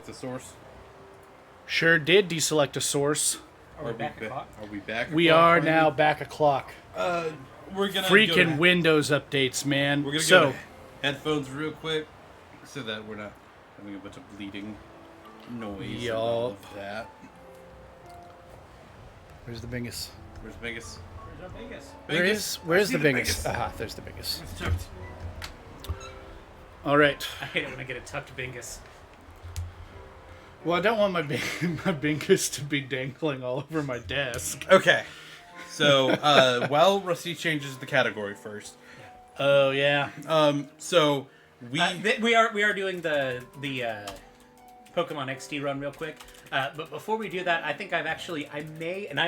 deselect the source? Sure did deselect a source. Are we back o'clock? Are we back? We are now back o'clock. We're gonna Freaking Windows updates, man. We're gonna go to headphones real quick, so that we're not having a bunch of bleeding noise and all of that. Where's the Bingus? Where's Bingus? Where's our Bingus? Bingus? Where's I the see Bingus? Aha, there's the Bingus. It's tucked. All right. I hate it when I get a tucked Bingus. Well, I don't want my my Bingus to be dangling all over my desk. Okay. So, while Rusty changes the category first. Oh yeah. So we are doing the Pokemon XD run real quick. But before we do that, I think I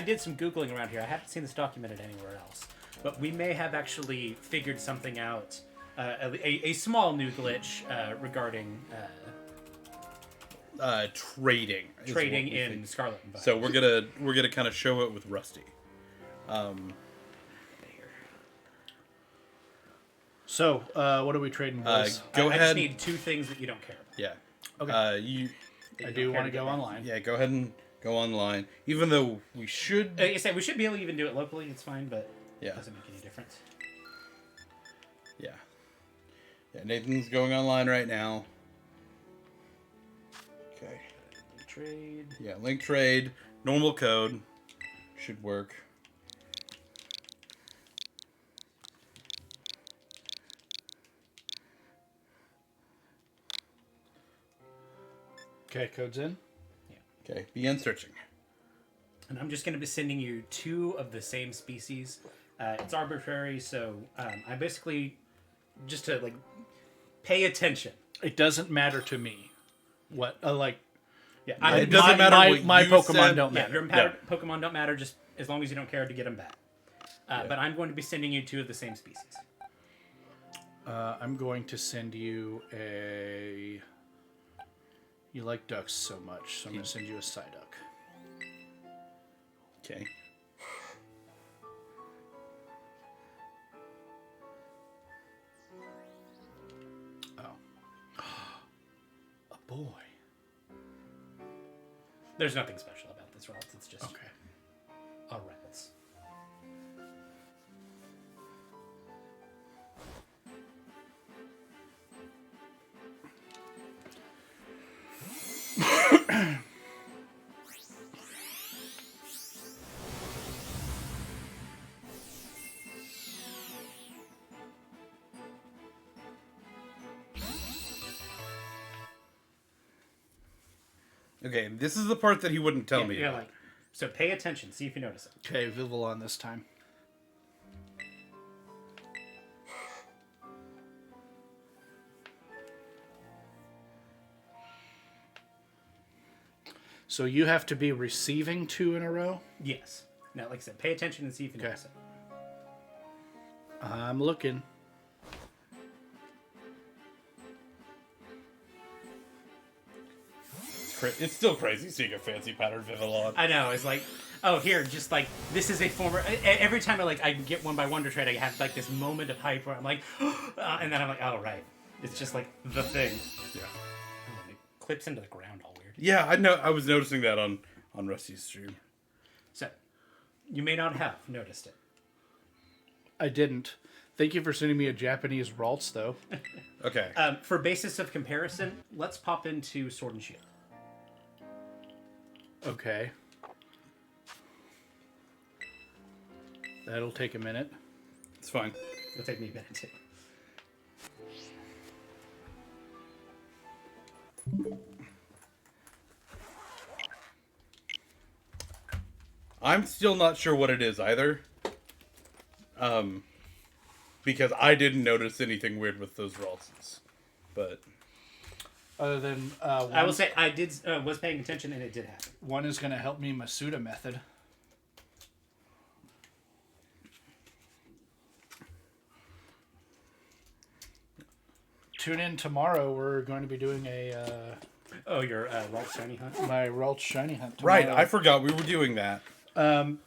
did some Googling around here. I haven't seen this documented anywhere else. But we may have actually figured something out, a small new glitch regarding trading in Scarlet and Violet. So we're gonna kind of show it with Rusty. So, what are we trading, boys? Go I ahead. just need 2 things that you don't care about. Yeah. Okay. I do want to go online. Yeah, go ahead and go online. Even though we should. Like I said, we should be able to even do it locally. It's fine, but it doesn't make any difference. Yeah. Yeah, Nathan's going online right now. Okay. Trade. Yeah, link trade. Normal code. Should work. Okay, code's in. Yeah. Okay, begin searching. And I'm just going to be sending you 2 of the same species. It's arbitrary, so I basically just to pay attention. It doesn't matter to me. What Yeah, It doesn't matter what my you Pokemon said. don't Yeah, matter. your Pokemon don't matter just as long as you don't care to get them back. But I'm going to be sending you 2 of the same species. I'm going to send you a. You like ducks so much, so I'm going to send you a Psyduck. Okay. Oh. A boy. There's nothing special about this Ralts. It's just Okay. a Ralts. Okay, this is the part that he wouldn't tell me. Yeah, so pay attention. See if you notice it. Okay, Vivillon this time. So you have to be receiving 2 in a row? Yes. Now, like I said, pay attention and see if you notice it. I'm looking. It's still crazy seeing a fancy patterned Vivillon. I know. It's like, oh, here, just this is a former. Every time I get one by Wonder Trade, I have this moment of hype where I'm like, and then I'm like, oh right, it's just the thing. Yeah. Oh, it clips into the ground all weird. Yeah, I know. I was noticing that on Rusty's stream. So, you may not have noticed it. I didn't. Thank you for sending me a Japanese Ralts, though. Okay. For basis of comparison, let's pop into Sword and Shield. Okay. That'll take a minute. It's fine. It'll take me a minute too. I'm still not sure what it is either. Because I didn't notice anything weird with those Ralts. But Other than I will say I was paying attention and it did happen. one is going to help me Masuda method. Tune in tomorrow. We're going to be doing Oh, your Ralts Shiny Hunt? my Ralts Shiny Hunt tomorrow. right, I forgot we were doing that. In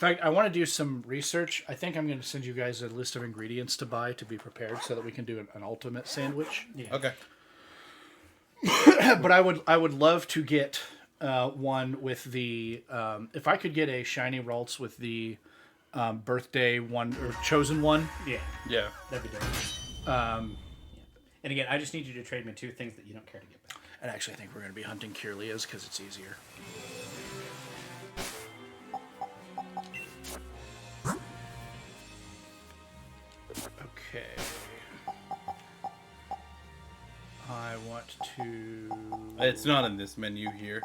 fact, I want to do some research. I think I'm going to send you guys a list of ingredients to buy to be prepared so that we can do an ultimate sandwich. Yeah. Okay. But I would love to get one with the if I could get a shiny Ralts with the birthday one or chosen one. Yeah, Yeah. that'd be dope. And again, I just need you to trade me 2 things that you don't care to get back. And actually, I think we're going to be hunting Kirlias because it's easier. Okay. I want to... It's not in this menu here.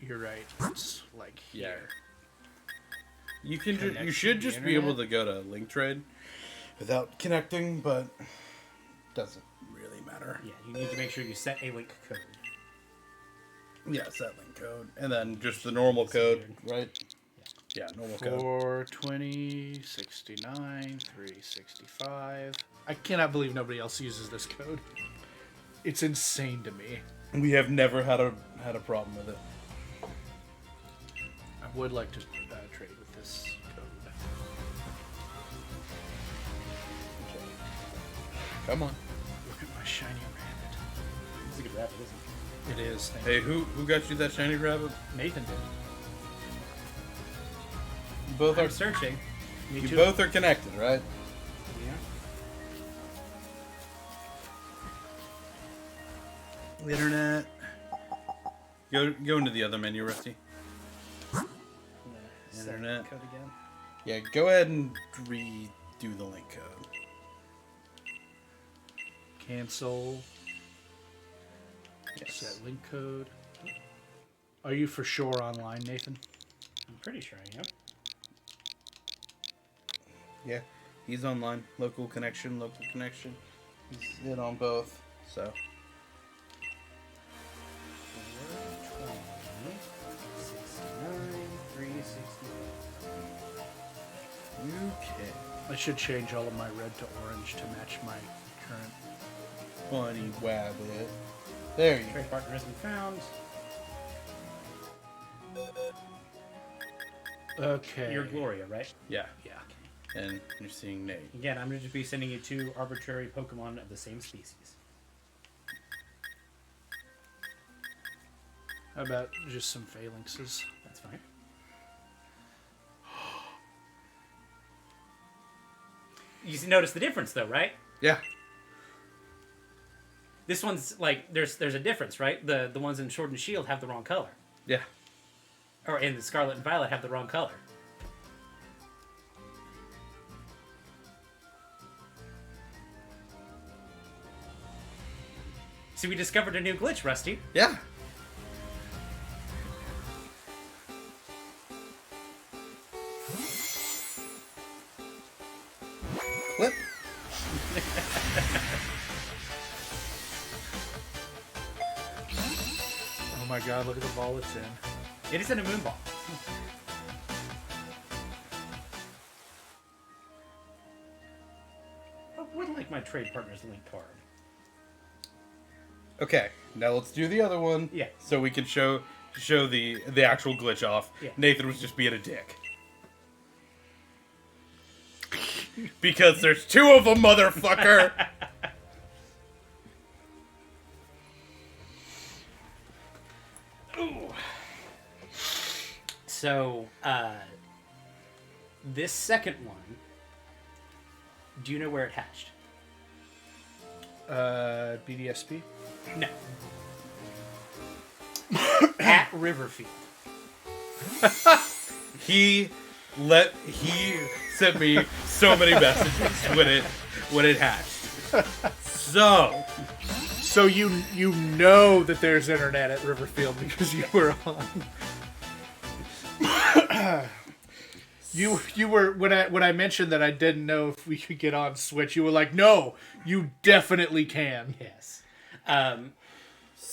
You're right. It's like Yeah. here. You can you Connection should to the just be able internet? to go to link trade without connecting, but doesn't really matter. Yeah, you need to make sure you set a link code. Yeah, set link code. And then just the normal code, right? Yeah, normal code. 420, 69, 365. I cannot believe nobody else uses this code. It's insane to me. We have never had a problem with it. I would like to trade with this code. Come on. Look at my shiny rabbit. It's a good rabbit, isn't it? It is. Thank Hey, you. who got you that shiny rabbit? Nathan did. You both I'm are searching. Me you too. both are connected, right? Yeah. Internet. Go into the other menu, Rusty. Set Internet. code again. Yeah, go ahead and redo the link code. Cancel. Yes. Set link code. Are you for sure online, Nathan? I'm pretty sure I am. Yeah, he's online. Local connection, local connection. He's in on both, so. 420, 69, 365. Okay. I should change all of my red to orange to match my current. Funny wabbit. There you go. Trade partner has been found. Okay. You're Gloria, right? Yeah, Yeah. and you're seeing Nate. Again, I'm going to just be sending you 2 arbitrary Pokemon of the same species. How about just some phalanxes? That's fine. You notice the difference, though, right? Yeah. This one's like there's a difference, right? The ones in Sword and Shield have the wrong color, Yeah. or in the Scarlet and Violet have the wrong color. See, we discovered a new glitch, Rusty. Yeah. Clip. Oh my god, look at the ball it's in. It is in a moon ball. I would like my trade partner's link card. Okay, now let's do the other one. Yeah. So we can show the actual glitch off. Yeah. Nathan was just being a dick. Because there's 2 of them, motherfucker. So, this second one, do you know where it hatched? BDSP? No. At Riverfield. He sent me so many messages when it hatched. So you know that there's internet at Riverfield because you were on. You were when I mentioned that I didn't know if we could get on Switch. You were like, "No, you definitely can." Yes.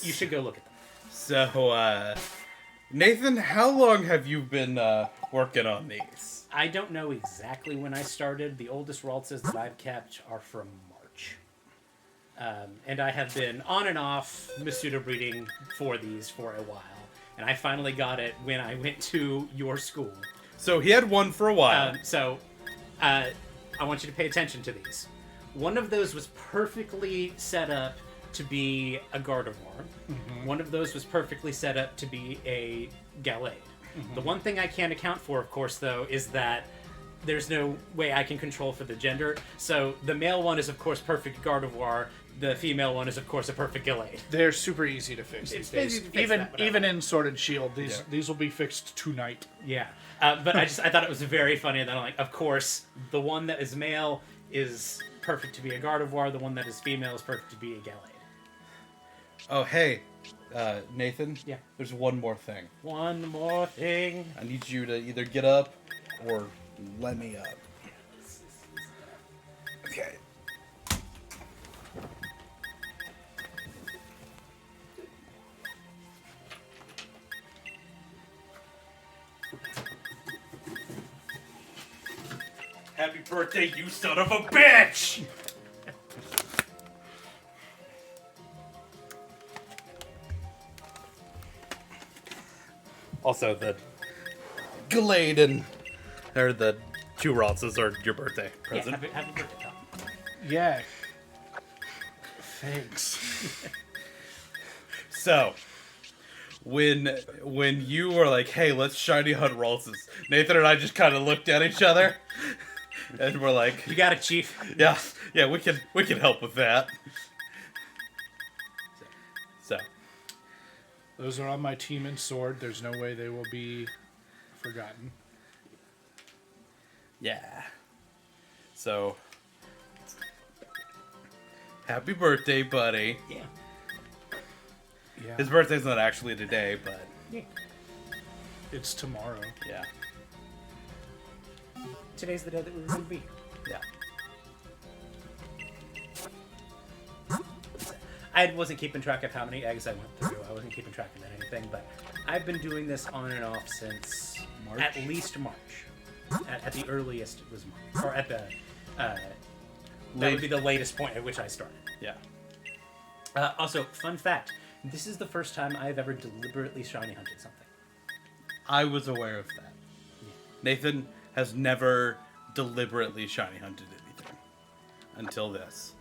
You should go look at them. So, Nathan, how long have you been working on these? I don't know exactly when I started. The oldest Raltses that I've kept are from March. And I have been on and off Masuda breeding for these for a while. And I finally got it when I went to your school. So he had one for a while. I want you to pay attention to these. One of those was perfectly set up to be a Gardevoir. One of those was perfectly set up to be a Gale. The one thing I can't account for, of course, though, is that there's no way I can control for the gender. So the male one is, of course, perfect Gardevoir. The female one is, of course, a perfect Gallade. They're super easy to fix these days. Even in Sword and Shield, these will be fixed tonight. Yeah. But I thought it was very funny that I'm like, of course, the one that is male is perfect to be a Gardevoir. The one that is female is perfect to be a Gallade. Oh, hey, Nathan. Yeah. There's one more thing. One more thing. I need you to either get up or let me up. Okay. Happy birthday, you son of a bitch! Also, the Glade and or the 2 Raltses are your birthday present. Yeah, happy birthday, Tom. Yeah. Thanks. So, when you were like, "Hey, let's shiny hunt Raltses," Nathan and I just kind of looked at each other, and we're like, You got it, Chief. "Yeah, we can help with that." So, Those are on my team in Sword. There's no way they will be forgotten. yeah. So, happy birthday, buddy. Yeah. Yeah. His birthday's not actually today, but Yeah. It's tomorrow. yeah, Today's the day that we were going to be here. yeah. I wasn't keeping track of how many eggs I went through. I wasn't keeping track of anything, but I've been doing this on and off since March? at least March. At the earliest, it was March. Or at the... that would be the latest point at which I started. Yeah. Also, fun fact. This is the first time I've ever deliberately shiny hunted something. I was aware of that. Nathan has never deliberately shiny hunted anything until this.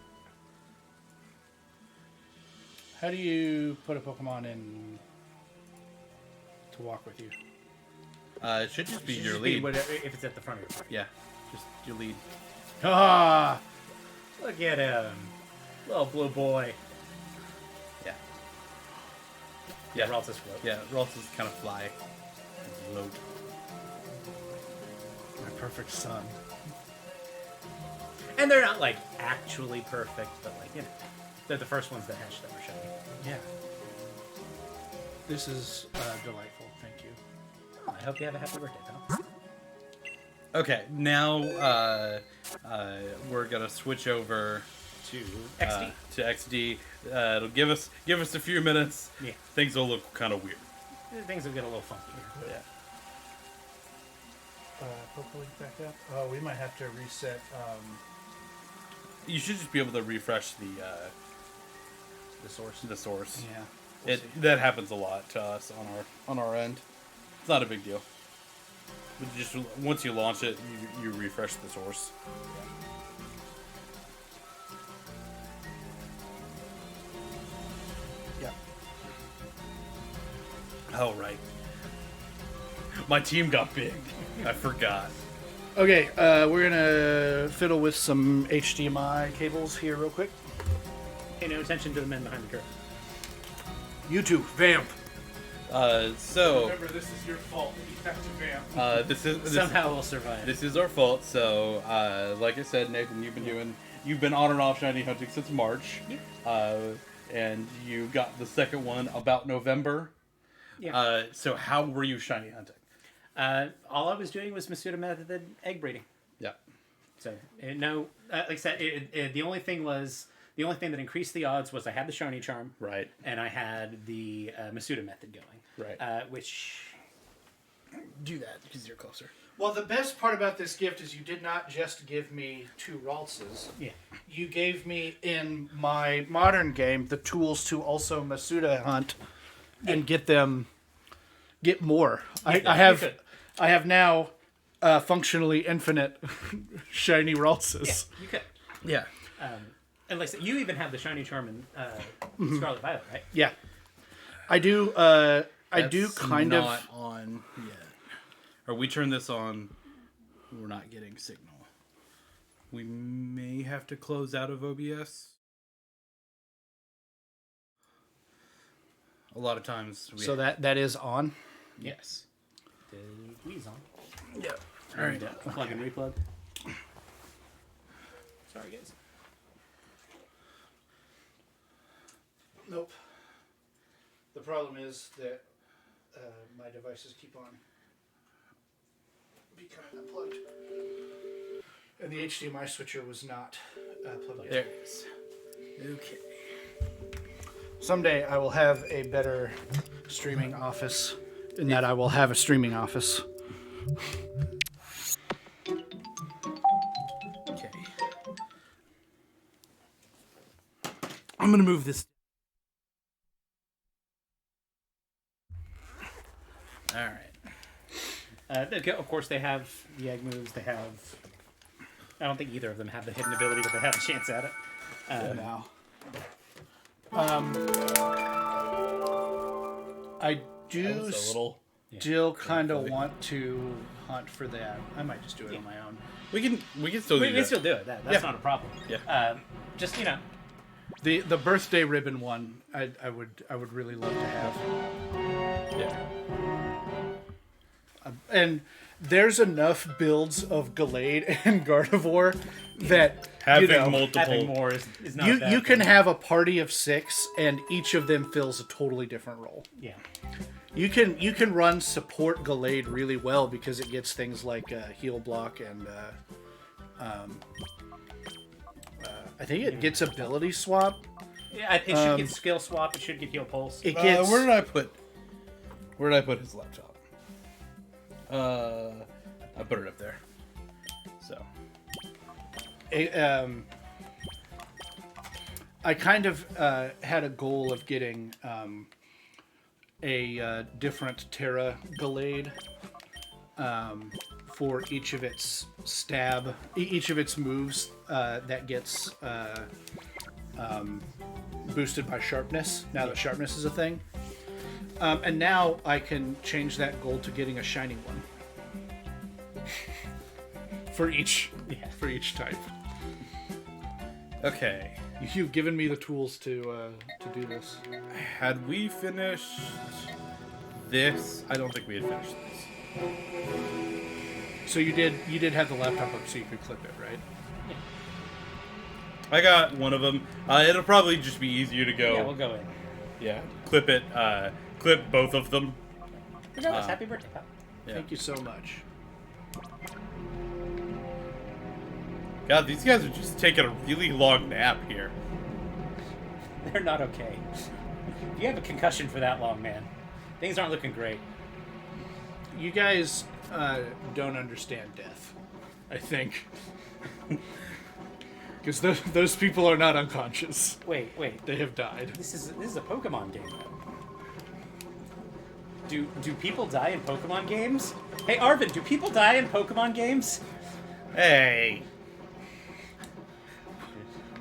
How do you put a Pokemon in to walk with you? It should just be your Just lead. whatever, if it's at the front of your party. Yeah, just your lead. Ah! Look at him. Little blue boy. Yeah. Yeah, Ralts is float. Yeah, Ralts is kind of fly. And float. My perfect son. And they're not, like, actually perfect, but, like, you know, they're the first ones that hatched that were shiny. Yeah. This is delightful. Thank you. I hope you have a happy birthday, pal. Okay, now we're gonna switch over To XD. to XD. It'll give us a few minutes. Yeah. Things will look kind of weird. Things will get a little funky here. Yeah. Pokemon back up. Oh, we might have to reset. You should just be able to refresh The source. the source. Yeah. That happens a lot to us on our end. It's not a big deal. But just once you launch it, you refresh the source. Yeah. Oh right. My team got big. I forgot. Okay, we're gonna fiddle with some HDMI cables here real quick. Pay no attention to the men behind the curtain. YouTube, vamp. So Remember, this is your fault. You have to vamp. this Somehow we'll survive. This is our fault. So, like I said, Nathan, you've been on and off shiny hunting since March, and you got the second one about November. Yeah. So how were you shiny hunting? All I was doing was Masuda method egg breeding. Yeah. So no, like I said, the only thing that increased the odds was I had the shiny charm, Right. and I had the Masuda method going, Right. which Do that because you're closer. Well, the best part about this gift is you did not just give me 2 Raltses. yeah, You gave me, in my modern game, the tools to also Masuda hunt and get more. I have now functionally infinite shiny Raltses. you could. Yeah. And like you even have the shiny charm in Scarlet Violet, right? Yeah, I do. I do That's kind not of. on yet. Or we turn this on, we're not getting signal. We may have to close out of OBS. A lot of times. So that is on. Yes. The Wii's on. Yeah. All right. Plug and replug. Sorry, guys. Nope. The problem is that my devices keep on becoming unplugged, and the HDMI switcher was not plugged in. There it is. Okay. Someday I will have a better streaming office, in that I will have a streaming office. Okay. I'm gonna move this. All right. Of course, they have the egg moves. They have. I don't think either of them have the hidden ability, but they have a chance at it. Now, I do A little. still kind of want to hunt for that. I might just do it on my own. We can still do We can that. still do it. That's Yeah. not a problem. Yeah. Just The birthday ribbon one, I would really love to have. Yeah. And there's enough builds of Gallade and Gardevoir that Having multiple. having more is not you bad. can have a party of 6, and each of them fills a totally different role. Yeah. You can run support Gallade really well because it gets things like heal block and I think it gets ability swap. Yeah, it should get skill swap. It should get heal pulse. It gets Where did I put his laptop? I put it up there. So. I kind of had a goal of getting a different Terra Gallade for each of its each of its moves that gets boosted by sharpness. Now that sharpness is a thing, and now I can change that goal to getting a shiny one for each type. Okay. You've given me the tools to do this. Had we finished this? I don't think we had finished this. So you did have the laptop up so you could clip it, right? I got one of them. It'll probably just be easier to go. Yeah, we'll go in. Yeah, clip it. Clip both of them. Regardless, happy birthday, pal. Yeah. Thank you so much. God, these guys are just taking a really long nap here. They're not okay. If you have a concussion for that long, man, things aren't looking great. You guys don't understand death, I think. Because those people are not unconscious. Wait. They have died. This is a Pokemon game, though. Do people die in Pokemon games? Hey, Arvin, do people die in Pokemon games? Hey.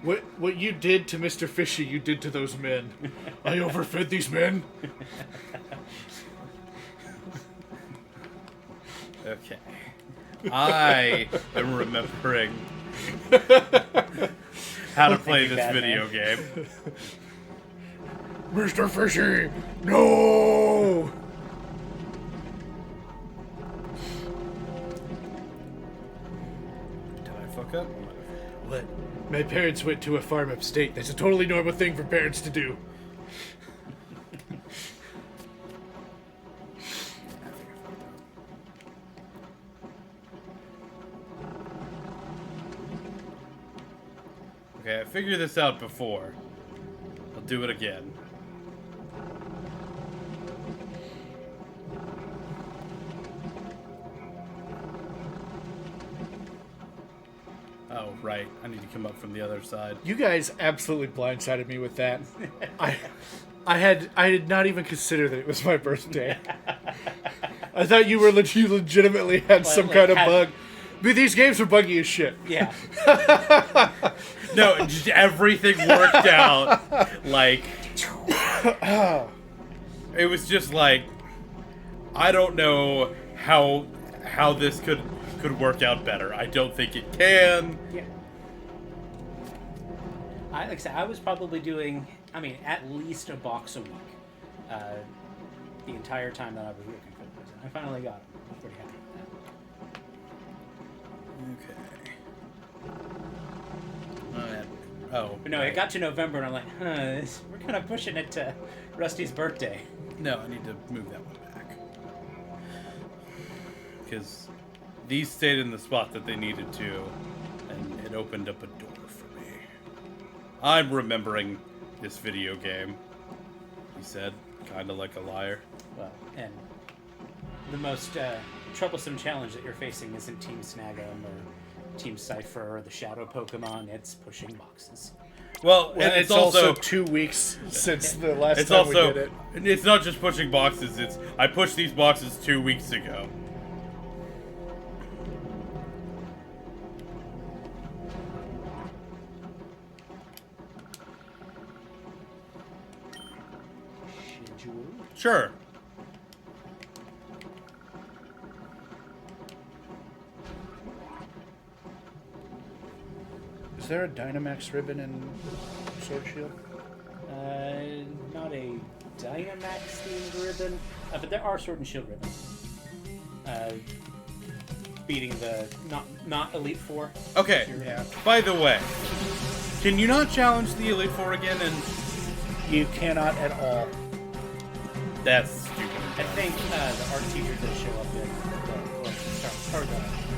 What you did to Mr. Fishy, you did to those men. I overfed these men. Okay. I am remembering how to play you, this Batman. video game. Mr. Fishy, no! Did I fuck up? What? My parents went to a farm upstate. That's a totally normal thing for parents to do. Okay, I figured this out before. I'll do it again. Oh, right. I need to come up from the other side. You guys absolutely blindsided me with that. I did not even consider that it was my birthday. I thought you legitimately had some Like, kind of had- bug. But these games are buggy as shit. Yeah. No, just everything worked out. Like, it was just like, I don't know how this could work out better. I don't think it can. Yeah. Like I said, I was probably doing, at least a box a week, the entire time that I was working for the prison. I finally got it. I'm pretty happy with that. Okay. Oh. But no, it got to November, and I'm like, we're kind of pushing it to Rusty's birthday. No, I need to move that one back. Because these stayed in the spot that they needed to, and it opened up a door for me. I'm remembering this video game, he said, kind of like a liar. Well, and the most troublesome challenge that you're facing isn't Team Snag'em or Team Cypher or the Shadow Pokemon, it's pushing boxes. Well, And it's also 2 weeks since the last It's time also, we did it. it's not just pushing boxes, it's, I pushed these boxes 2 weeks ago. Sure. Is there a Dynamax ribbon in Sword Shield? Not a Dynamax themed ribbon, but there are Sword and Shield ribbons. Beating the not Elite Four. Okay. Yeah. By the way, can you not challenge the Elite Four again? And You cannot at all. that's stupid. I think the art teacher did show up in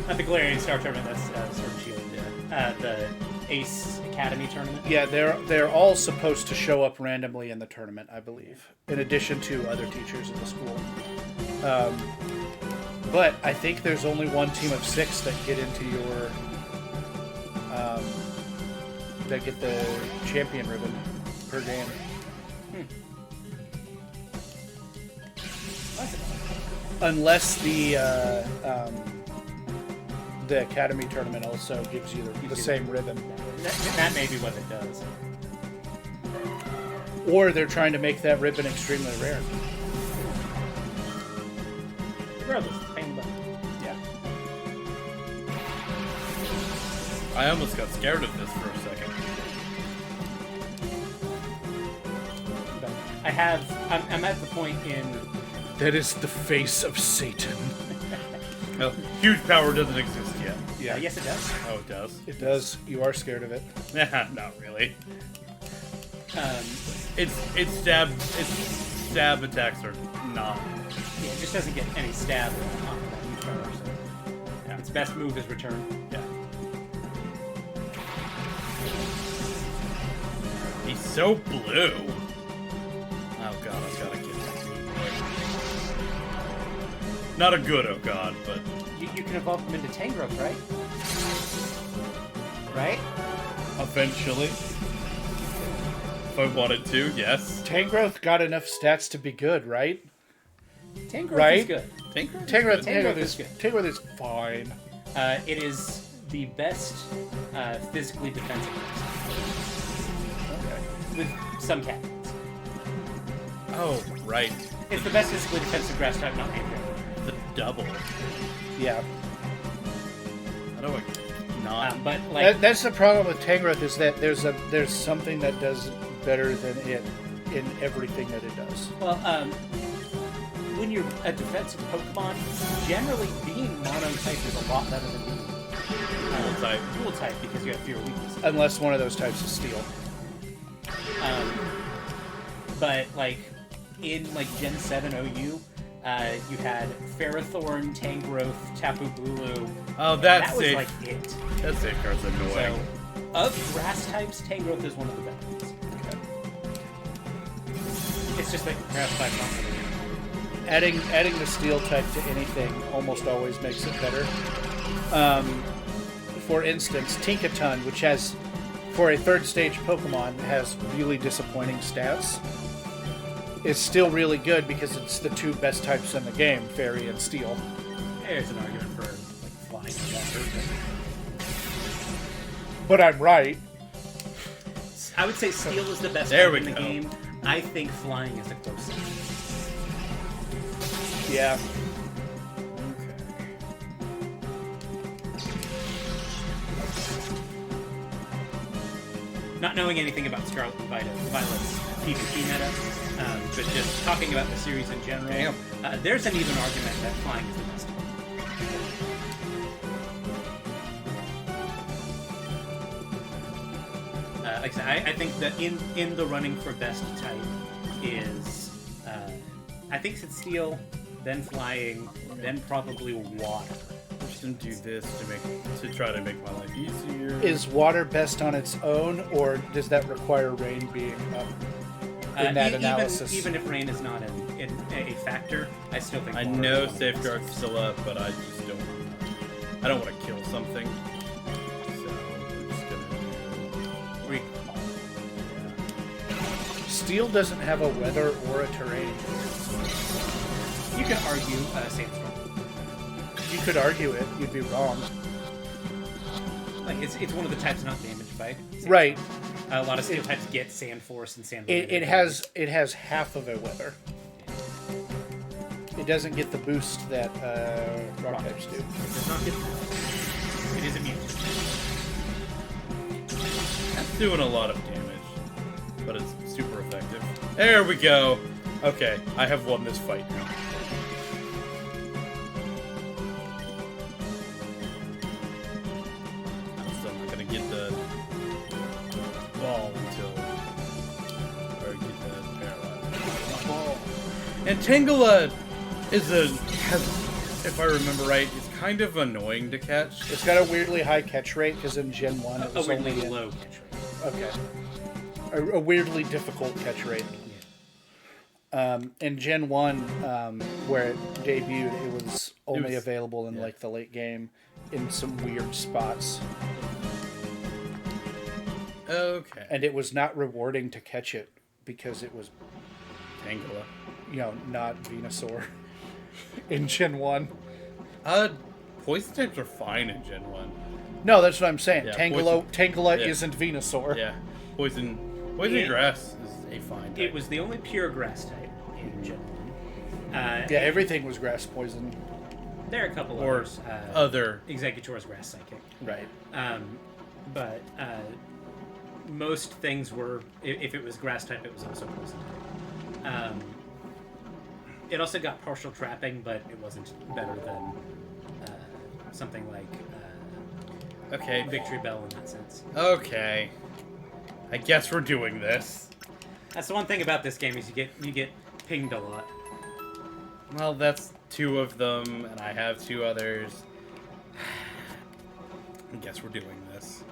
not the Galarian Star Tournament. That's Sword and Shield. The Ace Academy tournament. Yeah, they're all supposed to show up randomly in the tournament, I believe, in addition to other teachers in the school. But I think there's only one team of 6 that get into your that get the champion ribbon per game. Unless the academy tournament also gives you the same ribbon. That may be what it does. Or they're trying to make that ribbon extremely rare. Regardless, pain in the butt. Yeah. I almost got scared of this for a second. But I'm at the point in. That is the face of Satan. Well, huge power doesn't exist yet. Yeah. Yes, it does. Oh, it does? It does. You are scared of it. Not really. Um, It's stab attacks are not. yeah, it just doesn't get any stab on that huge power. So yeah, its best move is return. Yeah. He's so blue. Oh god, I've gotta get that blue boy. Not a good oh god, but You can evolve them into Tangrowth, right? Right? eventually. If I wanted to, yes. Tangrowth got enough stats to be good, right? Tangrowth Right? is good. Tangrowth is good. Tangrowth is fine. It is the best physically defensive Okay. with some caveats. Oh, right. It's the best physically defensive grass type, not Tangrowth. The double. Yeah. How do I not? But like, That's the problem with Tangrowth is that there's something that does better than it in everything that it does. well, when you're a defensive Pokemon, generally being mono-type is a lot better than being Type. dual type because you have fewer weaknesses. Unless one of those types is steel. But like in like Gen 7 OU, you had Ferrothorn, Tangrowth, Tapu Bulu. Oh, That that's was safe. like it. That safeguard's annoying. So, of grass types, Tangrowth is one of the better ones. It's just like grass type monster. Adding the steel type to anything almost always makes it better. For instance, Tinkaton, which has, for a third stage Pokemon, has really disappointing stats, is still really good because it's the two best types in the game, Fairy and Steel. There's an argument for like flying. certain. But I'm right. I would say steel is the best There type we in the go. game. I think flying is a close second. Yeah. Not knowing anything about Scarlet and Violet's PvP meta, but just talking about the series in general, Damn. there's an even argument that flying is the best. Like I said, I think that in the running for best type is, I think it's steel, then flying, then probably water. Just do this to try to make my life easier. Is water best on its own, or does that require rain being up in that analysis? Even if rain is not a factor, I still think I water know is one of the safeguard's best. still up, but I just don't. I don't want to kill something. So we're just gonna Recall. Steel doesn't have a weather or a terrain. You can argue sandstorm. You could argue it. You'd be wrong. Like it's one of the types not damaged by sandstorm. Right. A lot of steel types get sand force and sand. It has half of a weather. It doesn't get the boost that rock types do. It does not get. It is immune. That's doing a lot of damage, but it's super effective. There we go. Okay, I have won this fight now. I'm still not gonna get the ball until or get the paralyzed ball. And Tangela has, if I remember right, is kind of annoying to catch. It's got a weirdly high catch rate because in Gen 1 it A was weirdly only low catch rate. Okay. A weirdly difficult catch rate. In Gen 1, where it debuted, it was only available in like the late game in some weird spots. Okay. And it was not rewarding to catch it because it was, Tangela. not Venusaur in Gen 1. Poison types are fine in Gen 1. No, that's what I'm saying. Yeah, Tangela yeah. isn't Venusaur. Yeah. Poison Yeah. grass is a fine type. It was the only pure grass type in Gen 1. Yeah, everything was grass poison. There are a couple Or others. other. Executor's grass psychic. Right. But most things were, if it was grass type, it was also poison type. It also got partial trapping, but it wasn't better than something like Okay. Victory Bell in that sense. Okay. I guess we're doing this. That's the one thing about this game is you get pinged a lot. Well, that's 2 of them, and I have 2 others. I guess we're doing this.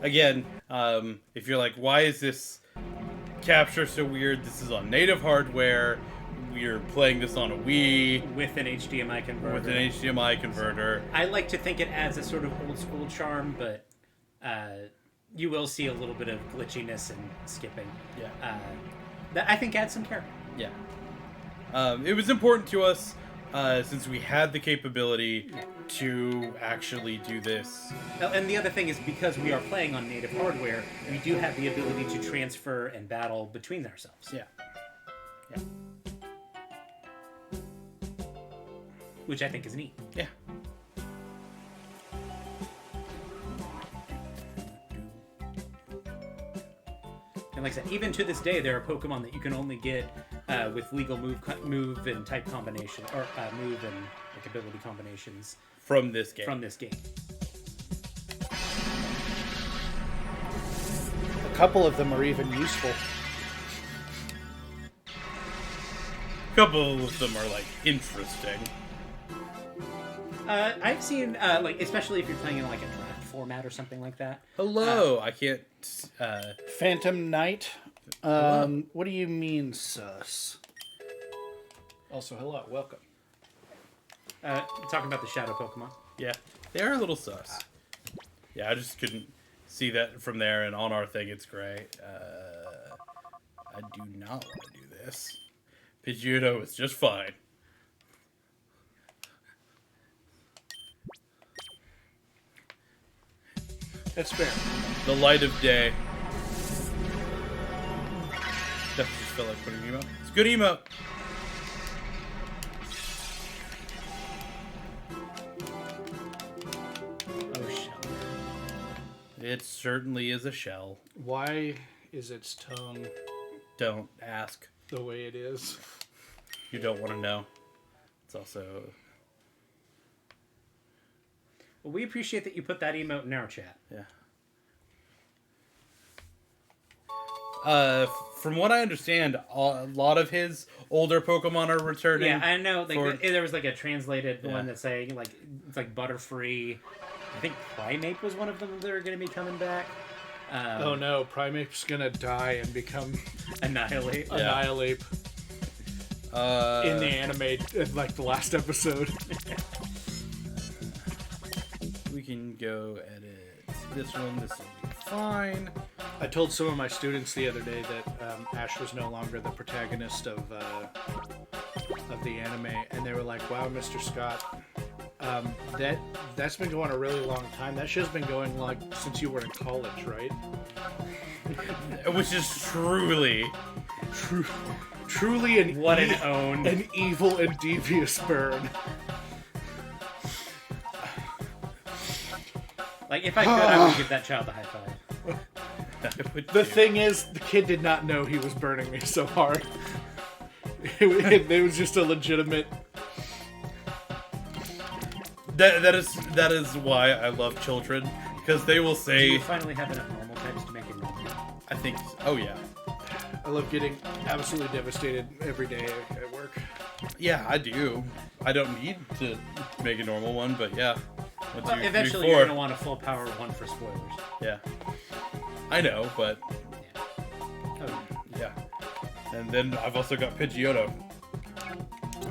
Again, if you're like, why is this capture so weird? This is on native hardware. We're playing this on a Wii With an HDMI converter. with an HDMI converter. I like to think it adds a sort of old school charm, but you will see a little bit of glitchiness and skipping. Yeah. That I think adds some character. Yeah. It was important to us since we had the capability to actually do this. And the other thing is because we are playing on native hardware, we do have the ability to transfer and battle between ourselves. Yeah. Yeah. Which I think is neat. Yeah. And like I said, even to this day, there are Pokemon that you can only get with legal move and type combination, or move and like ability combinations From this game. from this game. A couple of them are even useful. A couple of them are like interesting. I've seen like, especially if you're playing in like a draft format or something like that. Hello. I can't. Phantom Knight. What do you mean, sus? Also, hello, welcome. Talking about the shadow Pokemon. Yeah. They are a little sus. Yeah, I just couldn't see that from there, and on our thing, it's gray. I do not want to do this. Pidgeotto is just fine. That's fair. The light of day. Definitely just felt like putting emote. It's a good emote. Oh, shell. It certainly is a shell. Why is its tongue Don't ask. the way it is? You don't want to know. It's also... Well, we appreciate that you put that emote in our chat. Yeah. From what I understand, a lot of his older Pokemon are returning. Yeah, I know. Like for- there was like a translated Yeah. one that's saying like it's like Butterfree. I think Primeape was one of them that are going to be coming back. Oh no, Primeape's gonna die and become Annihilate. Annihilate in the anime, in like the last episode. We can go edit this one. This will be fine. I told some of my students the other day that Ash was no longer the protagonist of the anime, and they were like, "Wow, Mr. Scott, that's been going a really long time. That show's been going like since you were in college, right?" Which is truly... Truly What an own. an evil and devious burn. Like if I could, I would give that child a high five. The thing is, the kid did not know he was burning me so hard. It was just a legitimate. That is why I love children, because they will Do say... you finally have enough normal types to make it normal? I think... Oh, yeah. I love getting absolutely devastated every day at work. Yeah, I do. I don't need to make a normal one, but yeah. 1, 2, Well, 3, eventually 4. you're going to want a full power one for spoilers. Yeah. I know, but... Yeah. Oh, Yeah. And then I've also got Pidgeotto.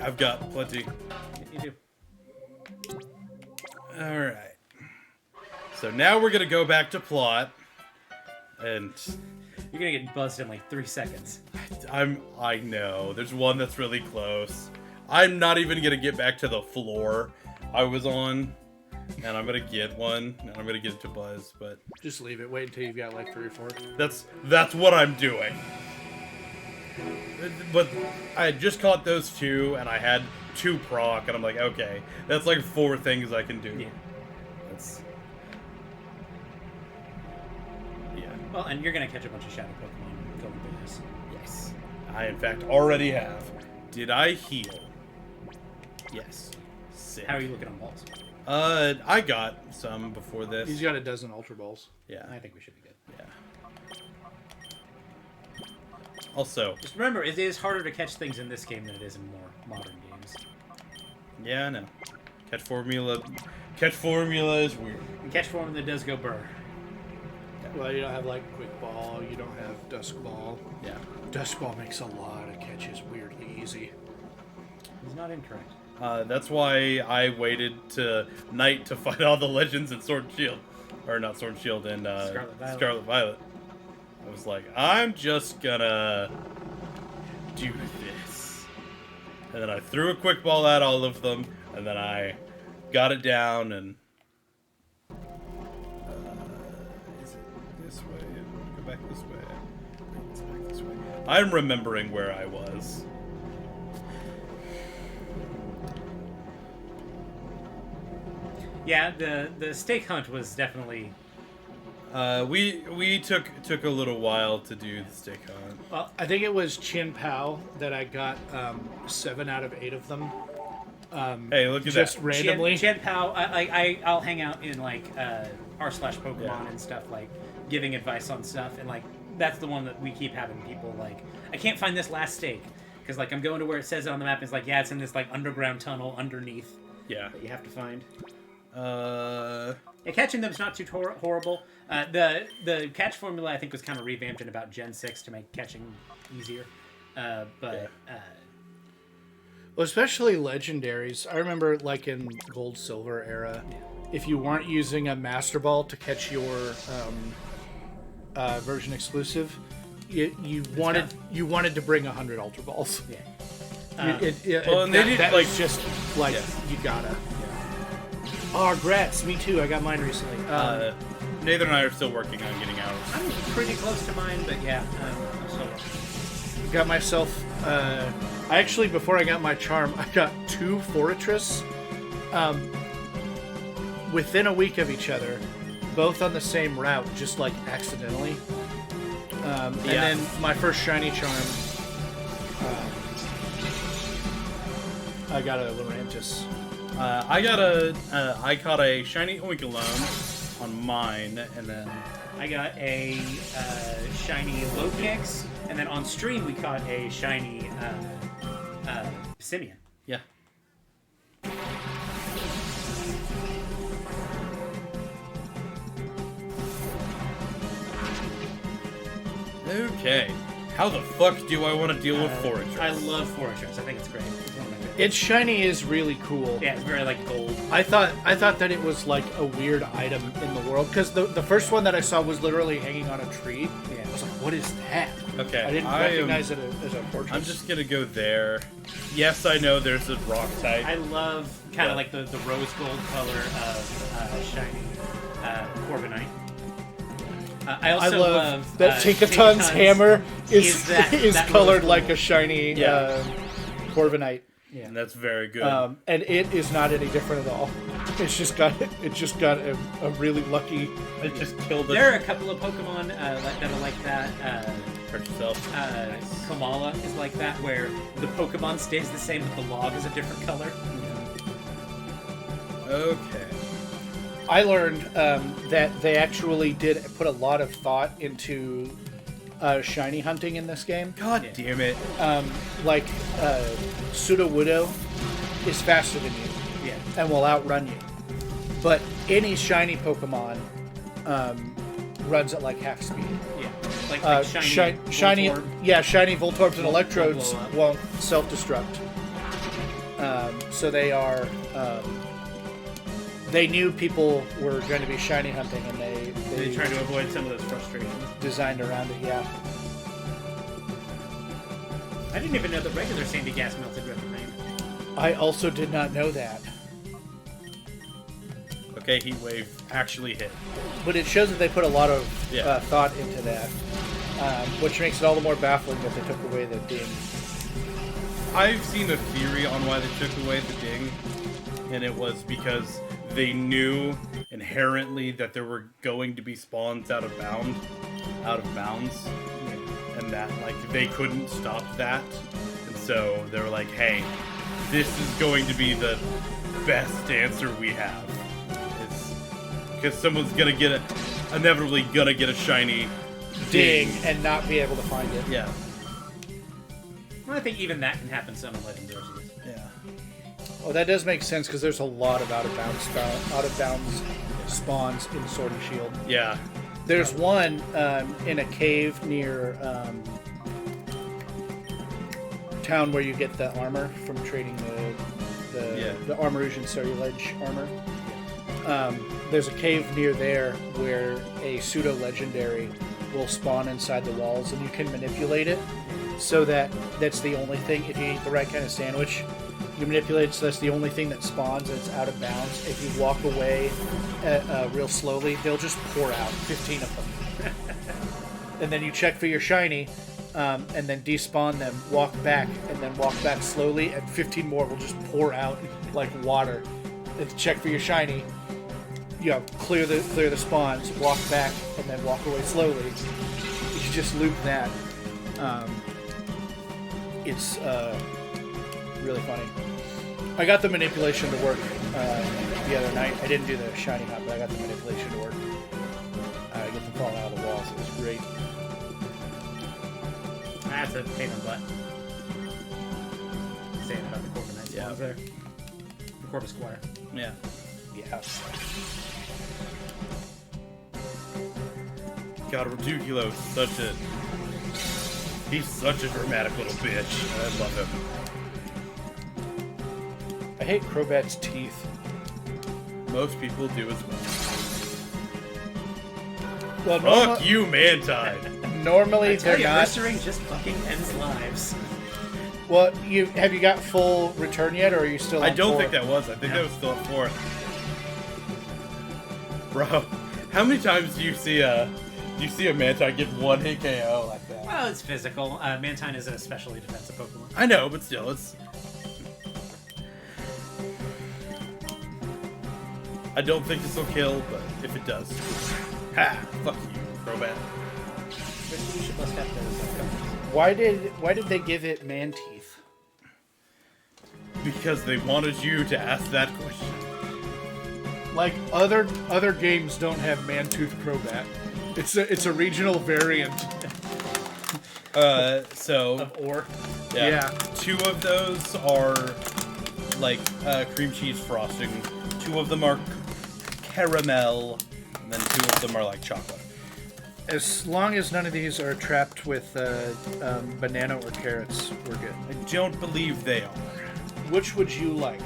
I've got plenty. you do. Alright. So now we're gonna go back to plot. And You're going to get buzzed in like 3 seconds. I know. There's one that's really close. I'm not even gonna get back to the floor I was on. And I'm gonna get one, and I'm gonna get it to Buzz, but Just leave it. Wait until you've got like 3 or 4. that's what I'm doing. But I had just caught those 2, and I had 2 proc, and I'm like, okay, that's like 4 things I can do. Yeah. That's... Yeah. Well, and you're going to catch a bunch of shadow Pokemon going through this. Yes. I, in fact, already have. Did I heal? Yes. Sick. How are you looking on balls? I got some before this. He's got a dozen Ultra Balls. Yeah. I think we should be good. Yeah. Also, Just remember, it is harder to catch things in this game than it is in more modern games. yeah, I know. Catch formula is weird. And catch form that does go burr. Well, you don't have like Quick Ball. You don't have Dusk Ball. Yeah. Dusk Ball makes a lot of catches weirdly easy. He's not incorrect. That's why I waited to night to fight all the legends in Sword and Shield, or not Sword and Shield, and Scarlet Violet. I was like, I'm just gonna do this, and then I threw a quick ball at all of them, and then I got it down. And is it this way? Go back this way. It's back this way. I'm remembering where I was. Yeah, the stake hunt was definitely... We took a little while to do the stick hunt. Well, I think it was Chin Pao that I got 7 out of 8 of them. Hey, look at Just that. randomly. Chen Pao, I'll hang out in like r/Pokemon Yeah. and stuff, like giving advice on stuff, and like that's the one that we keep having people like, I can't find this last stake because like I'm going to where it says it on the map. It's like, yeah, it's in this like underground tunnel underneath Yeah. that you have to find. Uh, Yeah, catching them's not too horrible. The catch formula I think was kind of revamped in about Gen 6 to make catching easier. But Well, especially legendaries. I remember, like in Gold Silver era, if you weren't using a Master Ball to catch your version exclusive, you wanted to bring 100 Ultra Balls. Yeah. Well, and they did, that like- was just like Yeah. you gotta. Oh, grats! Me too. I got mine recently. Nathan and I are still working on getting ours. I'm pretty close to mine, but yeah, I'm still. Got myself. I actually, before I got my charm, I got 2 Fortress. Within a week of each other, both on the same route, just like accidentally. And then my first shiny charm, I got a Lurantis. I caught a shiny Oinkalone on mine, and then I got a shiny Lokix, and then on stream we caught a shiny Simeon. yeah. Okay. How the fuck do I want to deal with Fortress? I love Fortress. I think it's great. It's one of my favorites. Its shiny is really cool. Yeah, it's very like gold. I thought that it was like a weird item in the world because the first one that I saw was literally hanging on a tree. Yeah. I was like, what is that? Okay, I didn't recognize it as a Fortress. I'm just gonna go there. Yes, I know there's a rock type. I love kind Yeah. of like the rose gold color of shiny Corbinite. I also love that Tinkaton's hammer is that colored rose like gold. a shiny Yeah. Corviknight. Yeah. And that's very good. And it is not any different at all. It's just got a really lucky. it just killed There are it a couple of Pokemon that are like that. herself. Kamala is like that, where the Pokemon stays the same, but the log is a different color. Okay. I learned that they actually did put a lot of thought into shiny hunting in this game. God Yeah. damn it. Like Sudowoodo is faster than you Yeah. and will outrun you, but any shiny Pokemon runs at like half speed. Yeah. Like Shiny, Voltorb. yeah, shiny Voltorbs and Won't Electrodes blow up. won't self-destruct. So they are. They knew people were going to be shiny hunting, and They try to avoid some of those frustrations. designed around it. Yeah, I didn't even know that regular sandy gas melted red rain. I also did not know that, Okay, Heat Wave actually hit. but it shows that they put a lot of Yeah. thought into that, which makes it all the more baffling that they took away the ding. I've seen a theory on why they took away the ding, and it was because they knew inherently that there were going to be spawns out of bounds, and that like they couldn't stop that, and so they were like, "Hey, this is going to be the best answer we have." It's because someone's inevitably gonna get a shiny Ding and not be able to find it. Yeah, Well, I think even that can happen some in Legends Arceus. yeah. Well, that does make sense because there's a lot of out of bounds spawns in Sword and Shield. Yeah. There's one in a cave near town where you get the armor from trading the Armarousian Ceruledge armor. There's a cave near there where a pseudo legendary will spawn inside the walls, and you can manipulate it so that's the only thing. If you eat the right kind of sandwich, you manipulate it so that's the only thing that spawns and it's out of bounds. If you walk away real slowly, they'll just pour out 15 of them. And then you check for your shiny, and then despawn them, walk back, and then walk back slowly, and 15 more will just pour out like water. And check for your shiny, clear the spawns, walk back, and then walk away slowly. You just loop that. It's really funny. I got the manipulation to work the other night. I didn't do the shiny hunt, but I got the manipulation to work. I get them falling out of the walls. It was great. That's a pain in the butt. Saying about the Corbinite spawns there. The Corvus Squire. Yeah. Yeah. God, Reduculo is he's such a dramatic little bitch. I love him. I hate Crobat's teeth. Most people do as well. Well, Fuck you, Mantine. Normally Tell they're you, not. nurturing just fucking ends lives. Well, have you got full return yet, or are you still? I on don't 4? think that was. I think that was still at 4. Bro, how many times do you see a Mantine get one hit KO like that? Well, it's physical. Mantine is a especially defensive Pokemon. I know, but still, it's. I don't think this will kill, but if it does, ha! Fuck you, Crobat. You should bust out those. Why did they give it man teeth? Because they wanted you to ask that question. Like other games don't have Mantooth Crobat. It's a regional variant. So Of ore. Yeah. 2 of those are like cream cheese frosting. 2 of them are caramel, and then 2 of them are like chocolate. As long as none of these are trapped with banana or carrots, we're good. I don't believe they are. Which would you like?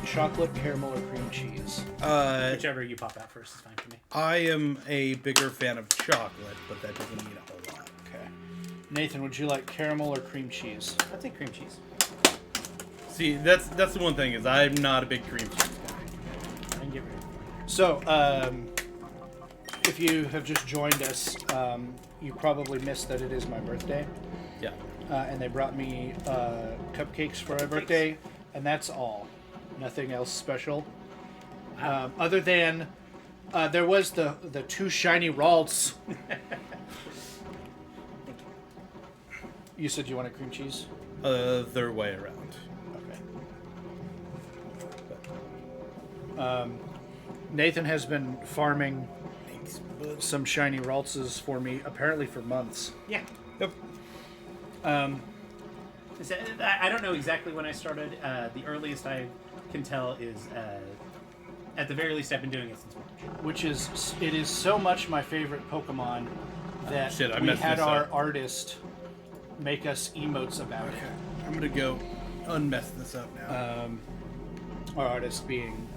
Chocolate, caramel, or cream cheese? Whichever you pop out first is fine for me. I am a bigger fan of chocolate, but that doesn't mean a whole lot. Okay. Nathan, would you like caramel or cream cheese? I'll take cream cheese. See, that's the one thing is I'm not a big cream cheese guy. I can get rid of it. So, if you have just joined us, you probably missed that it is my birthday. Yeah. And they brought me cupcakes for my birthday, and that's all. Nothing else special. Other than there was the 2 shiny Ralts. You said you wanted cream cheese? Other way around. Okay. Nathan has been farming Thanks, bud. some shiny Raltses for me, apparently for months. Yeah. Yep. I don't know exactly when I started. The earliest I can tell is, at the very least, I've been doing it since March. It is so much my favorite Pokemon that Shit, I we messed had this our up. artist make us emotes about Okay. I'm gonna go unmess this up now. it. Our artist being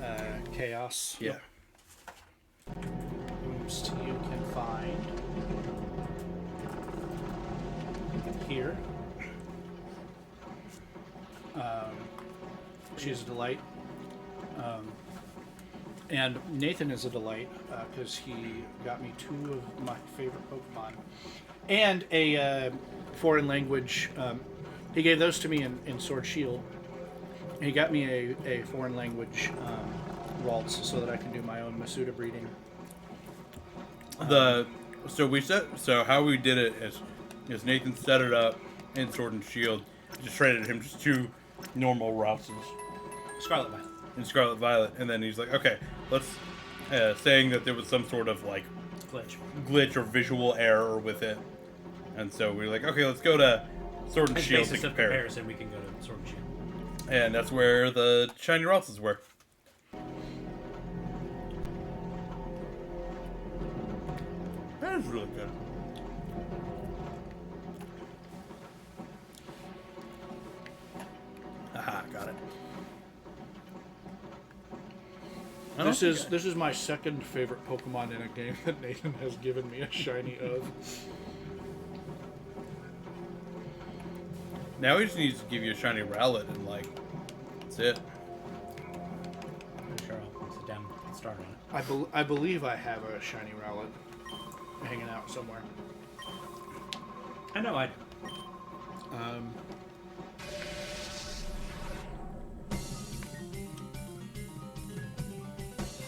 Chaos. yeah. Oops, you can find here. She's a delight. And Nathan is a delight because he got me 2 of my favorite Pokemon and a foreign language. He gave those to me in Sword Shield. He got me a foreign language Waltz so that I can do my own Masuda breeding. So how we did it is Nathan set it up in Sword and Shield, just traded him just 2 normal Raltses Scarlet Violet. in Scarlet Violet, and then he's like, okay, let's saying that there was some sort of like glitch or visual error with it, and so we were like, okay, let's go to Sword and As Shield to basis of compare, comparison, we can go to Sword and Shield. and that's where the shiny Raltses were. That is really good. Aha, got it. This is my second favorite Pokemon in a game that Nathan has given me a shiny of. Now he just needs to give you a shiny Rowlet and like, that's it. Pretty sure I'll sit down and start on it. I believe I have a shiny Rowlet hanging out somewhere. I know I.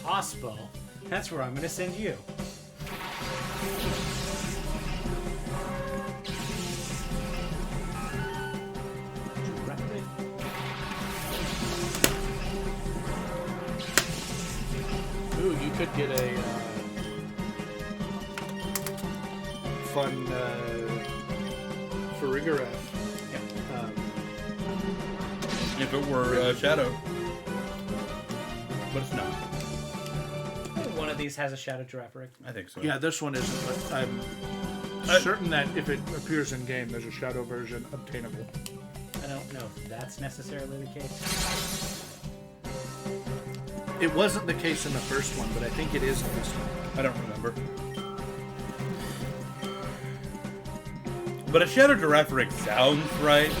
Hospital. That's where I'm going to send you. Ooh, you could get a fun Farigiraf. If it were Shadow. But it's not. One of these has a Shadow Girafarig. I think so. Yeah, this one isn't, but I'm certain that if it appears in game, there's a shadow version obtainable. I don't know if that's necessarily the case. It wasn't the case in the first one, but I think it is in this one. I don't remember. But a Shadow Giraffaric sounds right.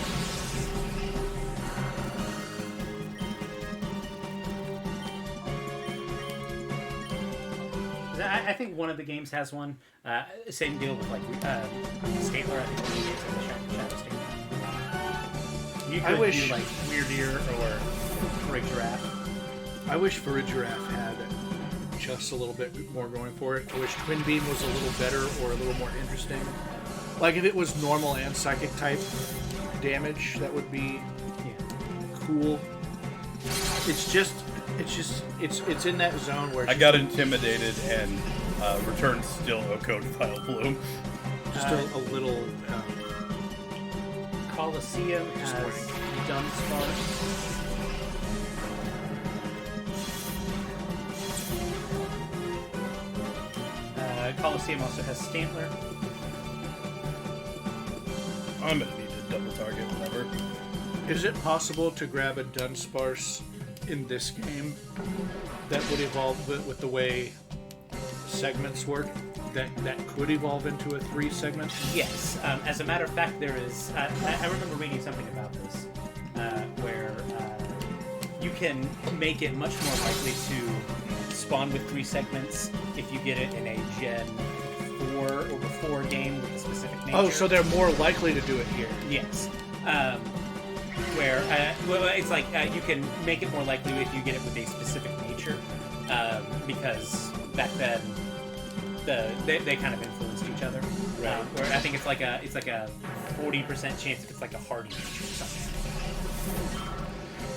I think one of the games has one. Same deal with like Stapler. I think one of the games has a Shadow Stapler. You could wish- do like Weird Ear or Frig Giraffe. I wish Furry Giraffe had just a little bit more going for it. I wish Twin Beam was a little better or a little more interesting. Like if it was normal and psychic type damage, that would be cool. It's in that zone where I got intimidated and returned still a code file bloom. just a little. Coliseum has Dunsparce. Coliseum also has Stantler. I'm gonna need to double target whatever. Is it possible to grab a Dunsparce in this game that would evolve with the way segments work? That could evolve into a 3-segment? Yes. As a matter of fact, there is. I remember reading something about this, where you can make it much more likely to spawn with 3 segments if you get it in a Gen 4 or before game with a specific nature. Oh, so they're more likely to do it here. Yes. Where well, it's like you can make it more likely if you get it with a specific nature, because back then they kind of influenced each other. Right. Where I think it's like a 40% chance if it's like a hardy nature or something.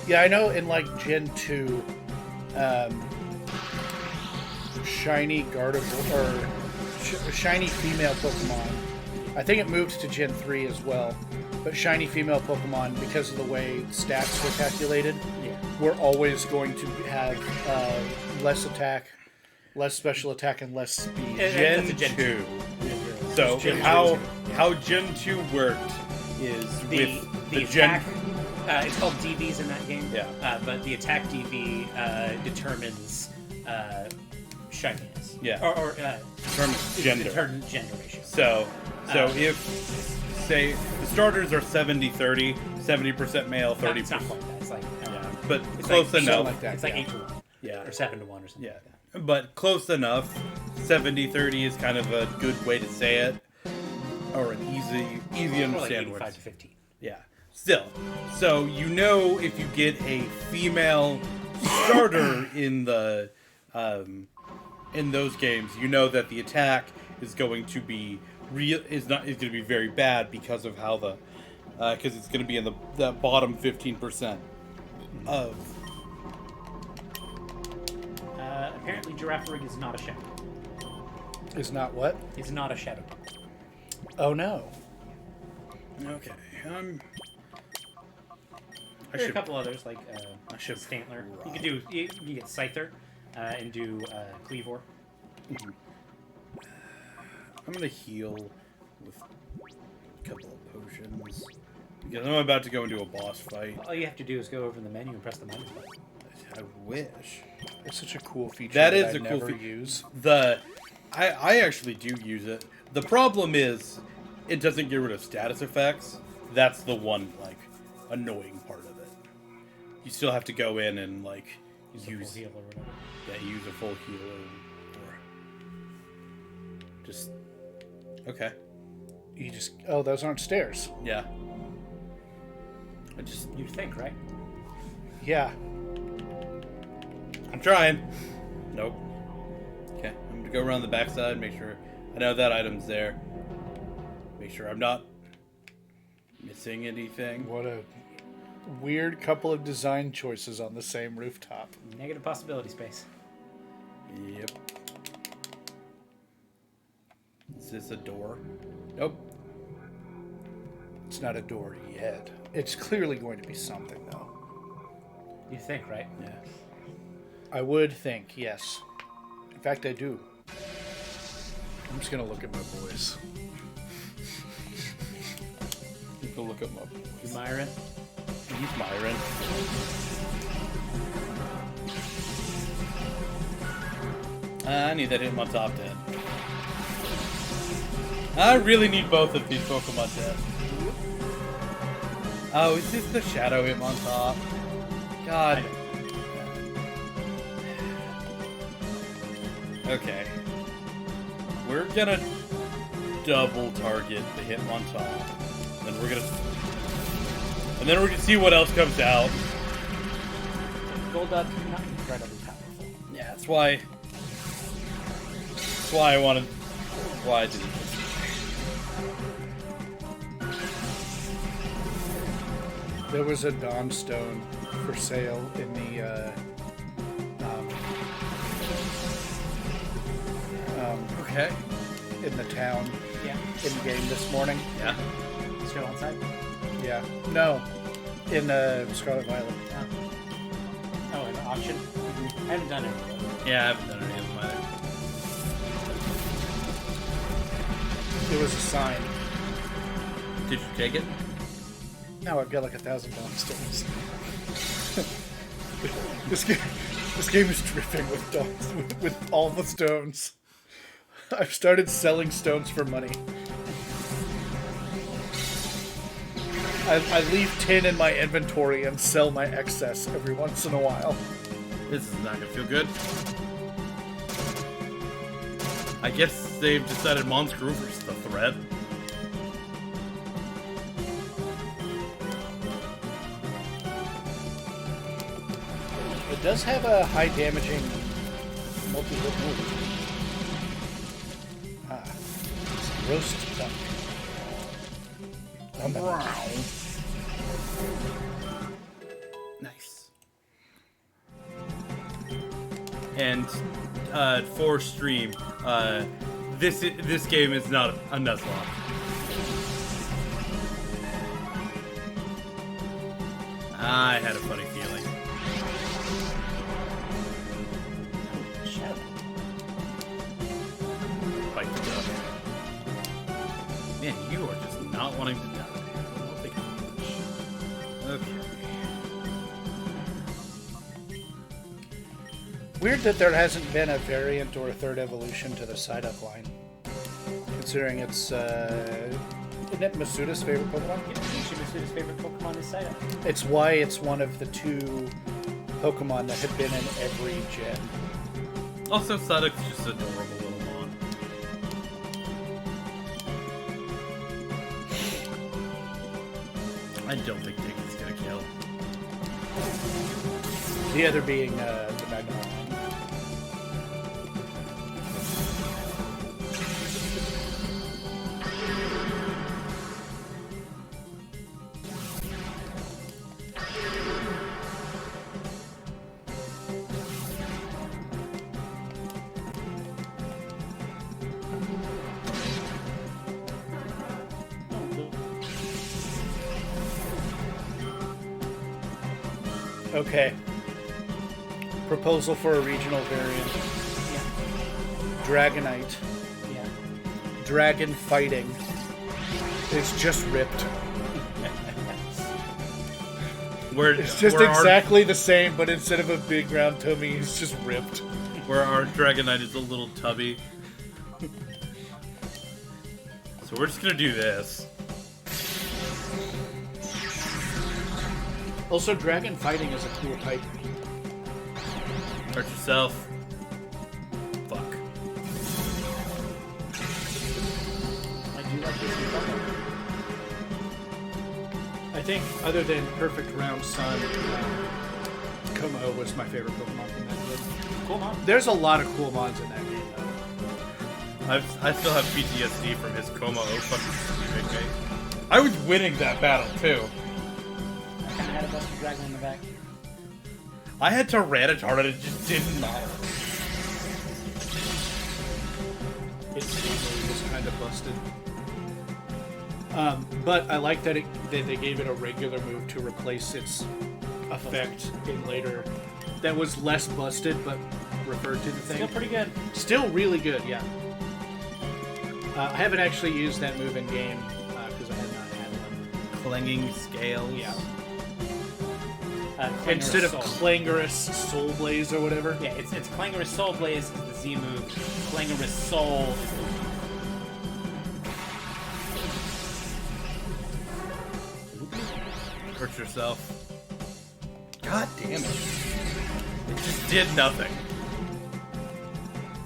Yeah, I know in like Gen 2, shiny Gardevoir or shiny female Pokemon. I think it moved to Gen 3 as well. But shiny female Pokemon, because of the way stats were calculated, were always going to have less attack, less special attack, and less speed. Gen 2. So Gen how Gen 2 worked is with the attack. Gen. It's called DVs in that game. Yeah. But the attack DV determines shininess. Yeah. Or Determines gender. determines gender ratio. So if, say, the starters are 70-30, 70% male, 30%. It's not quite that. It's like But it's close like, enough. like that. It's like Yeah. 8 to 1. Yeah. Or 7 to 1 or something Yeah. like that. But close enough. 70-30 is kind of a good way to say it. Or an easy to More like understand 85 word. to 15. Yeah. Still. So you know if you get a female starter in the in those games, you know that the attack is going to be is going to be very bad because of how the because it's going to be in the bottom 15% of. Apparently, Giraffaric is not a shadow. Is not what? He's not a shadow. Oh no. Okay. There are a couple others like I should Stantler. You could do you get Scyther and do Cleavor. I'm gonna heal with a couple of potions because I'm about to go into a boss fight. All you have to do is go over in the menu and press the minus button. I wish. It's such a cool feature. That is I a cool never feature. use. I actually do use it. The problem is it doesn't get rid of status effects. That's the one like annoying part of it. You still have to go in and like Use a full heal or whatever. Yeah, use a full heal or just okay. You just those aren't stairs. Yeah. I just You'd think, right? Yeah. I'm trying. Nope. Okay, I'm gonna go around the backside, make sure I know that item's there. Make sure I'm not missing anything. What a weird couple of design choices on the same rooftop. Negative possibility space. Yep. Is this a door? Nope. It's not a door yet. It's clearly going to be something, though. You think, right? Yeah. I would think, yes. In fact, I do. I'm just going to look at my boys. You can look at my You Myron? He's Myron. I need that hit my top 10. I really need both of these Pokemon dead. Oh, is this the Shadow Him on top? God. Okay. We're gonna double target the Hitmontop. And we're gonna see what else comes out. Golduck, not incredibly powerful. Yeah, that's why I wanted. Why I did this. There was a Dawn Stone for sale in the Okay. in the town Yeah. in game this morning. Yeah. Still outside? Yeah. No. In Scarlet Violet. Oh, an auction? I haven't done it. Yeah, I haven't done any of them either. There was a sign. Did you take it? Now I've got like 1,000 Dawn Stones. This game is dripping with dawns, with all the stones. I've started selling stones for money. I leave 10 in my inventory and sell my excess every once in a while. This is not gonna feel good. I guess they've decided Monsgroover's the threat. It does have a high damaging multi-hit move. Roast duck. Nice. And for stream, this game is not a Nuzlocke. I had a funny feeling. Shadow. Bite the duck. Man, you are just not wanting to die. I'll take it. Okay. Weird that there hasn't been a variant or a third evolution to the Psyduck line. Considering it's, isn't it Masuda's favorite Pokemon? Yeah, Masuda's favorite Pokemon is Psyduck. It's why it's one of the 2 Pokemon that have been in every gen. Also, Psyduck's just adorable little mon. I don't think Dickie's gonna kill. The other being the Magnemite line. Okay. Proposal for a regional variant. Yeah. Dragonite. Yeah. Dragon fighting. It's just ripped. It's just exactly the same, but instead of a big round tummy, it's just ripped. Where our Dragonite is a little tubby. So we're just gonna do this. Also, dragon fighting is a cool type. Hurt yourself. Fuck. I do like this new Pokemon. I think, other than Perfect Round Sun, Como was my favorite Pokemon from that game. Cool, Mom. There's a lot of cool mons in that game, though. I still have PTSD from his Como fucking big face. I was winning that battle too. I kind of had a Buster Dragon in the back. I had Tyranitar and it just didn't matter. Its gateway was kind of busted. But I like that they gave it a regular move to replace its effect in later. That was less busted, but referred to the thing. Still pretty good. Still really good, yeah. I haven't actually used that move in game because I have not had one. Clanging scales. Yeah. Clangorous Instead of Soul. Clangorous Soul Blaze or whatever. Yeah, it's Clangorous Soul Blaze is the Z move. Clangorous Soul is the hurt yourself. God damn it. It just did nothing.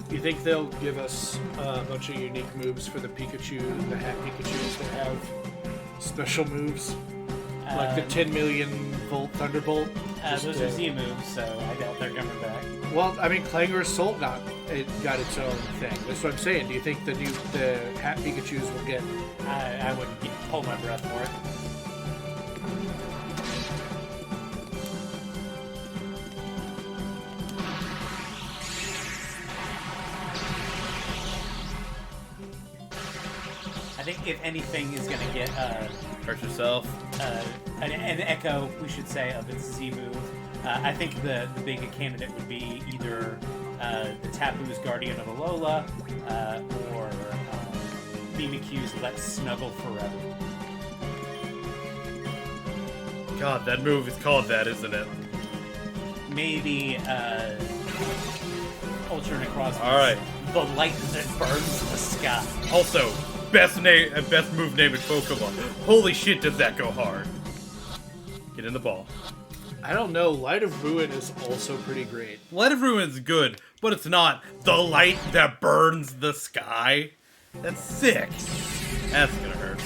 You think they'll give us a bunch of unique moves for the Pikachu, the hat Pikachus that have special moves? Like the 10 million volt Thunderbolt? Those are Z moves, so I doubt they're coming back. Well, I mean, Clangor Assault got its own thing. That's what I'm saying. Do you think the hat Pikachus will get... I wouldn't hold my breath for it. I think if anything is going to get Hurt yourself. an echo, we should say, of its Z move, I think the big candidate would be either the Tapu's Guardian of Alola or Mimikyu's Let's Snuggle Forever. God, that move is called that, isn't it? Maybe Ultra Necrozma's Alright. The Light That Burns the Sky. Also, best move name in Pokemon. Holy shit, does that go hard. Get in the ball. I don't know. Light of Ruin is also pretty great. Light of Ruin's good, but it's not the light that burns the sky. That's sick. That's gonna hurt.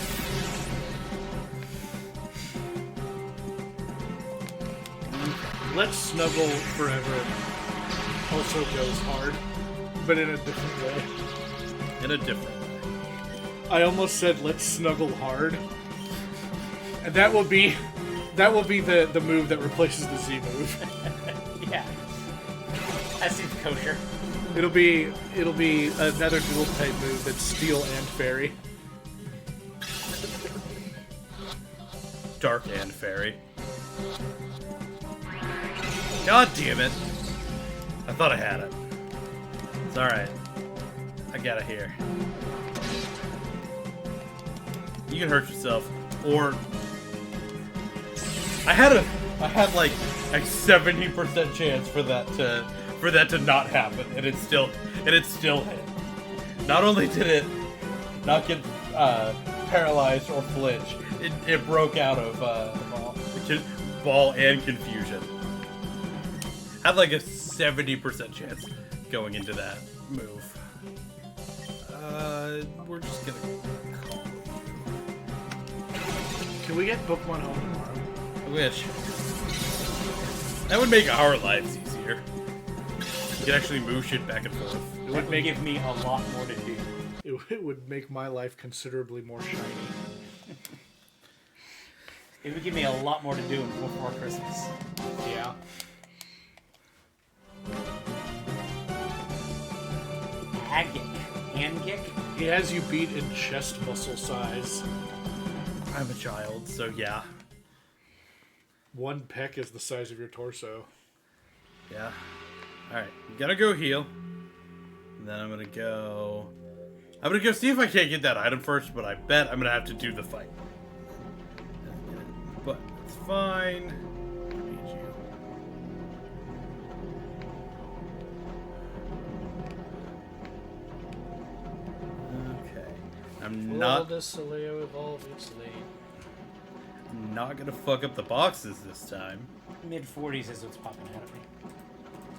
Let's Snuggle Forever also goes hard, but in a different way. In a different way. I almost said let's snuggle hard. And that will be the move that replaces the Z move. Yeah. That seems kosher. It'll be another dual type move that's Steel and Fairy. Dark and Fairy. God damn it. I thought I had it. It's alright. I got it here. You can hurt yourself, or I had like a 70% chance for that to not happen, and it still hit. Not only did it not get paralyzed or flinch, it broke out of ball and confusion. Had like a 70% chance going into that move. We're just gonna call it. Can we get Pokemon home tomorrow? I wish. That would make our lives easier. You can actually move shit back and forth. It would give me a lot more to do. It would make my life considerably more shiny. It would give me a lot more to do before Christmas. Yeah. Angic? He has you beat in chest muscle size. I'm a child, so yeah. One peck is the size of your torso. Yeah. Alright, you gotta go heal. And then I'm gonna go see if I can't get that item first, but I bet I'm gonna have to do the fight. But it's fine. I need you. Okay. I'm not gonna fuck up the boxes this time. Mid-40s is what's popping out of me.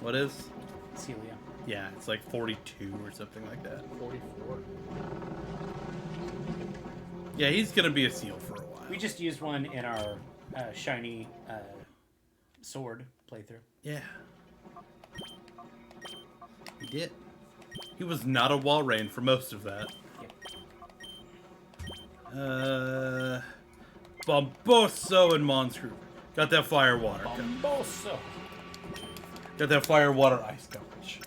What is? Celia. Yeah, it's like 42 or something like that. 44. Yeah, he's gonna be a seal for a while. We just used one in our shiny sword playthrough. Yeah. He did. He was not a Walrein for most of that. Yep. Bomboso and Monscrew. Got that fire water. Bomboso. Got that fire water ice coverage.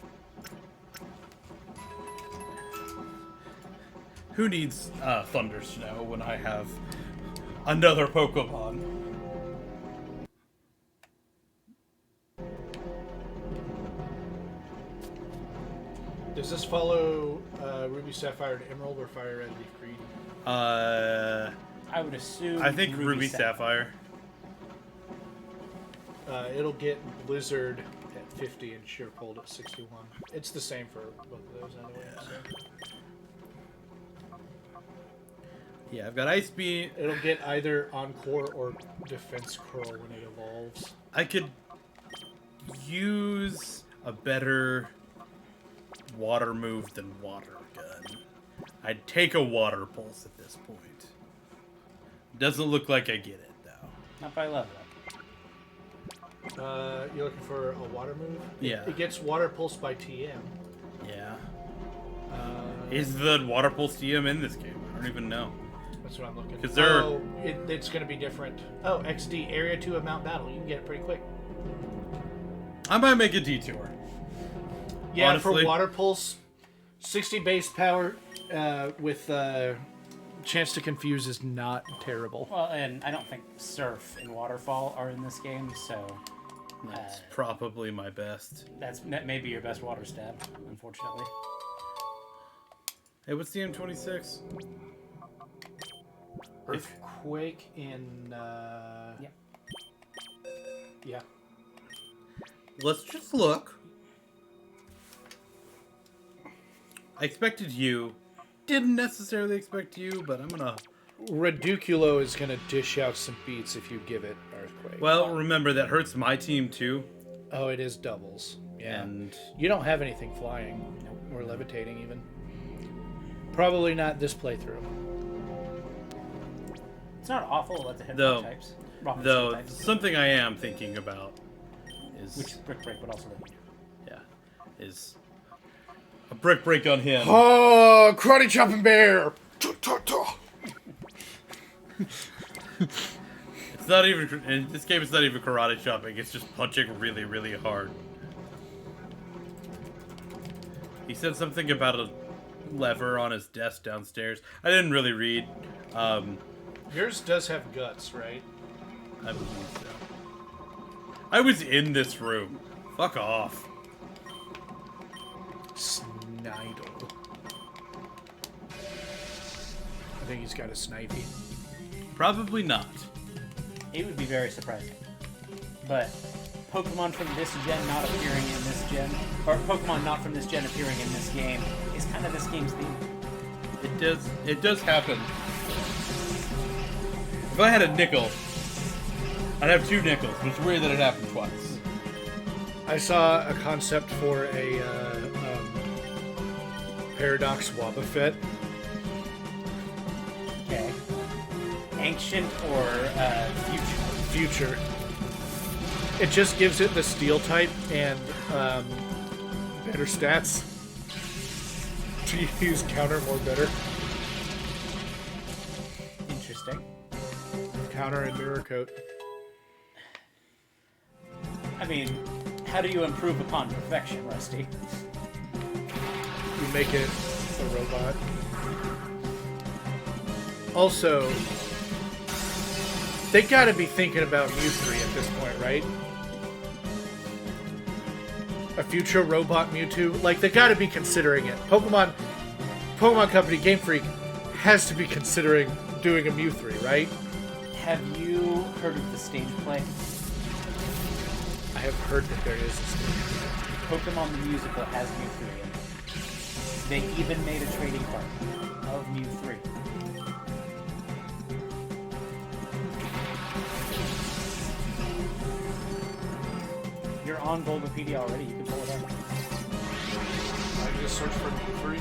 Who needs Thunder Snow when I have another Pokemon? Does this follow Ruby Sapphire and Emerald or Fire Red Leaf Green? I would assume. I think Ruby Sapphire. It'll get Blizzard at 50 and Sheer Cold at 61. It's the same for both of those anyway. So. Yeah, I've got Ice Beam. It'll get either Encore or Defense Curl when it evolves. I could use a better water move than Water Gun. I'd take a Water Pulse at this point. Doesn't look like I get it, though. Not by level. You're looking for a water move? Yeah. It gets Water Pulse by TM. Yeah. Uh, Is the Water Pulse TM in this game? I don't even know. That's what I'm looking for. 'Cause they're- Oh, it's going to be different. Oh, XD, Area 2 of Mount Battle. You can get it pretty quick. I might make a detour. Yeah, Honestly. for Water Pulse, 60 base power with chance to confuse is not terrible. Well, and I don't think Surf and Waterfall are in this game, so That's probably my best. that may be your best water stab, unfortunately. Hey, what's the M26? Earthquake in... Yeah. Let's just look. I expected you. Didn't necessarily expect you, but I'm gonna... Reduculo is going to dish out some beats if you give it Earthquake. Well, remember, that hurts my team, too. Oh, it is doubles. Yeah. And You don't have anything flying or levitating even. Probably not this playthrough. It's not awful. Let the hit Though- types. Rock and though, steel types, something I am thinking about is... which Brick Break would also let you do. Yeah. Is... a brick break on him. Oh, karate chopping bear! It's not even... in this game, it's not even karate chopping. It's just punching really, really hard. He said something about a lever on his desk downstairs. I didn't really read. Yours does have guts, right? I believe so. I was in this room. Fuck off. Snidle. I think he's got a snipey. Probably not. It would be very surprising. But Pokemon from this gen not appearing in this gen, or Pokemon not from this gen appearing in this game, is kind of this game's theme. It does happen. If I had a nickel, I'd have 2 nickels, which is weird that it happened twice. I saw a concept for a Paradox Wobbuffet. Okay. Ancient or future? Future. It just gives it the steel type and better stats. To use counter more better. Interesting. Counter and mirror coat. I mean, how do you improve upon perfection, Rusty? You make it a robot. Also, they gotta be thinking about Mew3 at this point, right? A future robot Mewtwo? Like, they gotta be considering it. Pokemon Company, Game Freak, has to be considering doing a Mew3, right? Have you heard of the stage play? I have heard that there is a stage. Pokemon the Musical has Mew3 in it. They even made a trading card of Mew3. You're on Bulbapedia already, you can pull it up. I just search for Mew3.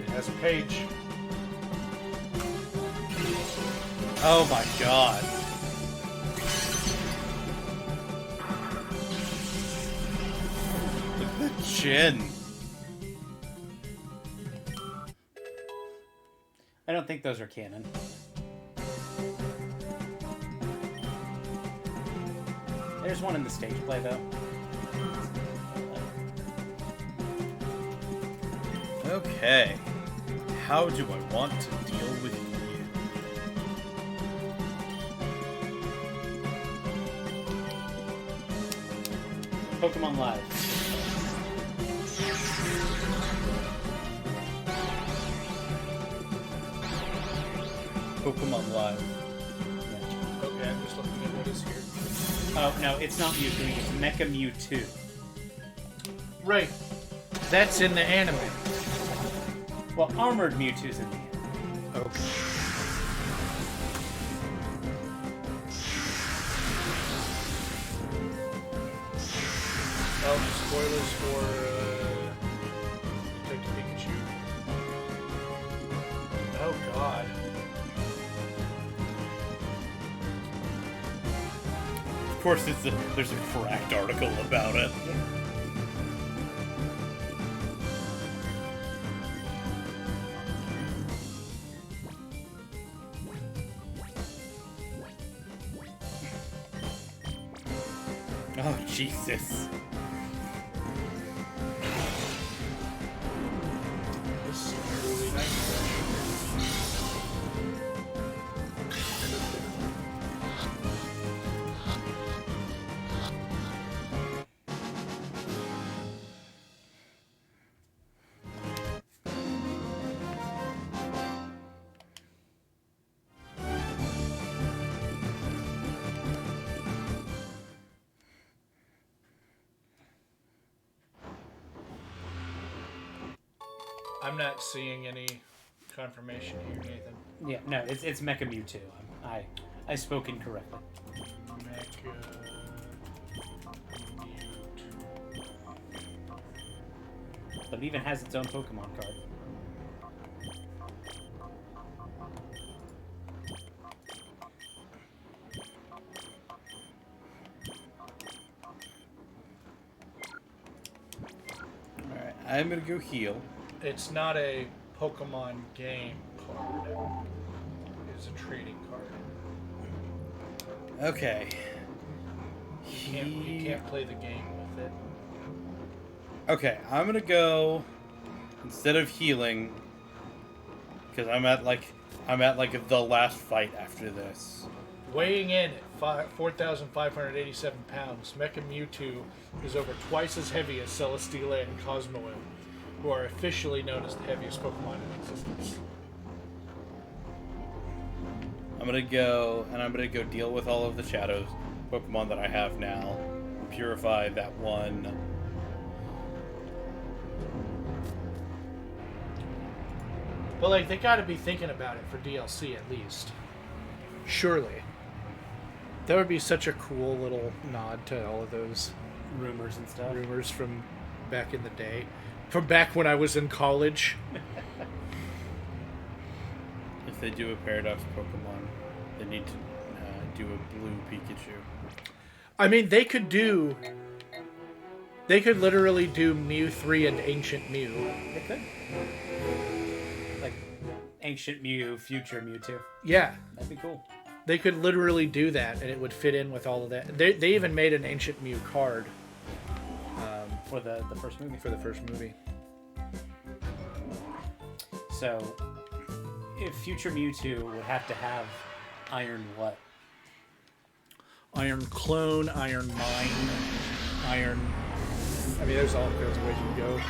It has a page. Oh my god. Look at the chin. I don't think those are canon. There's one in the stage play, though. Okay. How do I want to deal with you? Pokemon Live. Pokemon Live. Okay, I'm just looking at what is here. Oh, no, it's not Mewtwo, it's Mecha Mewtwo. Right. That's in the anime. Well, armored Mewtwo's in the end. Okay. Oh, spoilers for Detective Pikachu. Oh God. Of course, there's a cracked article about it. Oh, Jesus. This is really nice. I'm not seeing any confirmation here, Nathan. Yeah, no, it's Mecha Mewtwo. I spoke incorrectly. Mecha But it even has its own Pokemon card. Alright, I'm gonna go heal. It's not a Pokemon game card. It's a trading card. Okay. You can't play the game with it. Okay, I'm gonna go instead of healing because I'm at like the last fight after this. Weighing in at 4,587 pounds, Mecha Mewtwo is over twice as heavy as Celesteela and Cosmoem, who are officially known as the heaviest Pokemon in existence. I'm gonna go deal with all of the shadows Pokemon that I have now. Purify that one. But like, they gotta be thinking about it for DLC at least. Surely. That would be such a cool little nod to all of those Rumors and stuff. rumors from back in the day. From back when I was in college. If they do a Paradox Pokemon, they need to do a blue Pikachu. I mean, they could literally do Mew 3 and Ancient Mew. They could. Like Ancient Mew, Future Mewtwo. Yeah. That'd be cool. They could literally do that, and it would fit in with all of that. They even made an Ancient Mew card For the first movie. for the first movie. So, if Future Mewtwo would have to have Iron what? Iron Clone, Iron Mine, Iron... I mean, there's all kinds of ways you can go.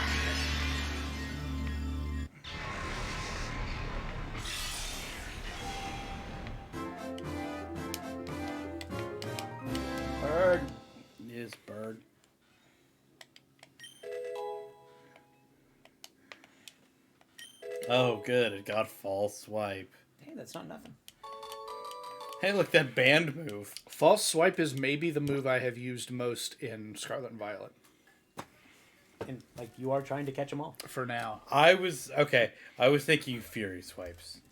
Bird. Yes, bird. Oh, good. It got false swipe. Hey, that's not nothing. Hey, look, that band move. False Swipe is maybe the move I have used most in Scarlet and Violet. And like you are trying to catch them all. For now. I was thinking Fury swipes.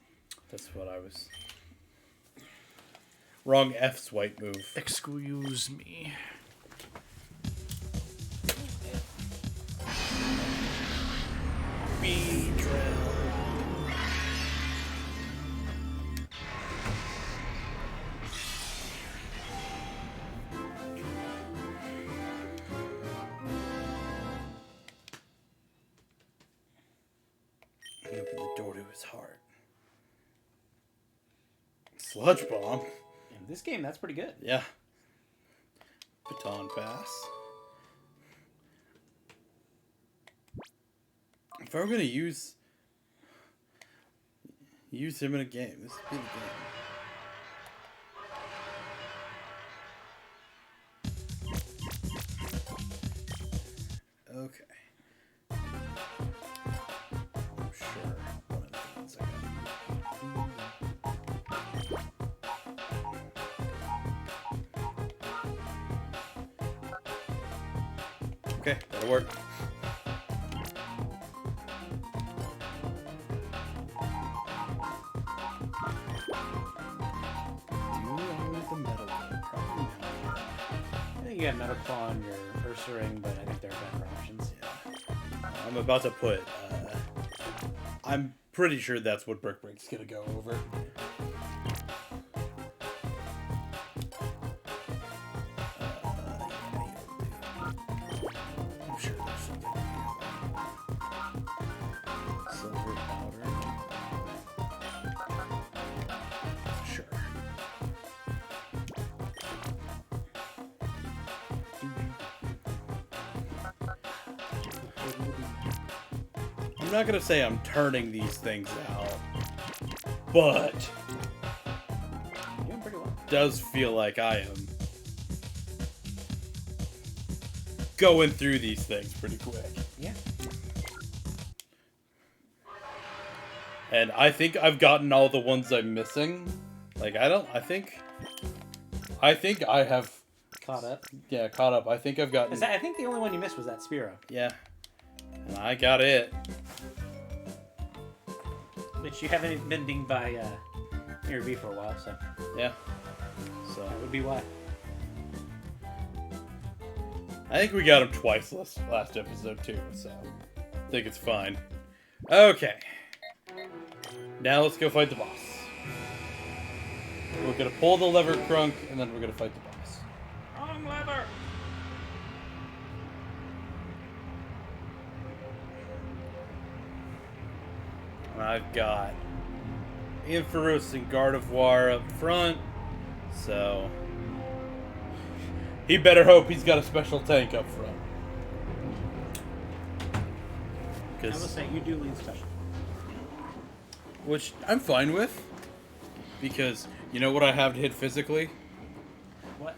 That's what I was. Wrong F swipe move. Excuse me. Beedrill. He opened the door to his heart. Sludge bomb. In this game, that's pretty good. Yeah. Baton pass. If I were gonna use him in a game, this would be the game. Okay. Okay, that'll work. I think you got Metal Claw on your Ursaring, but I think there are better options. Yeah. I'm about to put. I'm pretty sure that's what Brickbrick's gonna go over. I'm sure there's something. Silver powder. Sure. I'm not gonna say I'm turning these things out, but You're doing pretty well. does feel like I am going through these things pretty quick. Yeah. And I think I've gotten all the ones I'm missing. Like I think I have Caught up. caught up. I think I've gotten I think the only one you missed was that Spearow. yeah. And I got it. Which you haven't been dinged by Mirror for a while, so Yeah. So that would be why. I think we got him twice last episode too, so I think it's fine. Okay. Now let's go fight the boss. We're gonna pull the lever crunk and then we're gonna fight the boss. Wrong lever! I've got Ampharos and Gardevoir up front, so he better hope he's got a special tank up front. I will say you do lead special. Which I'm fine with, because you know what I have to hit physically? What?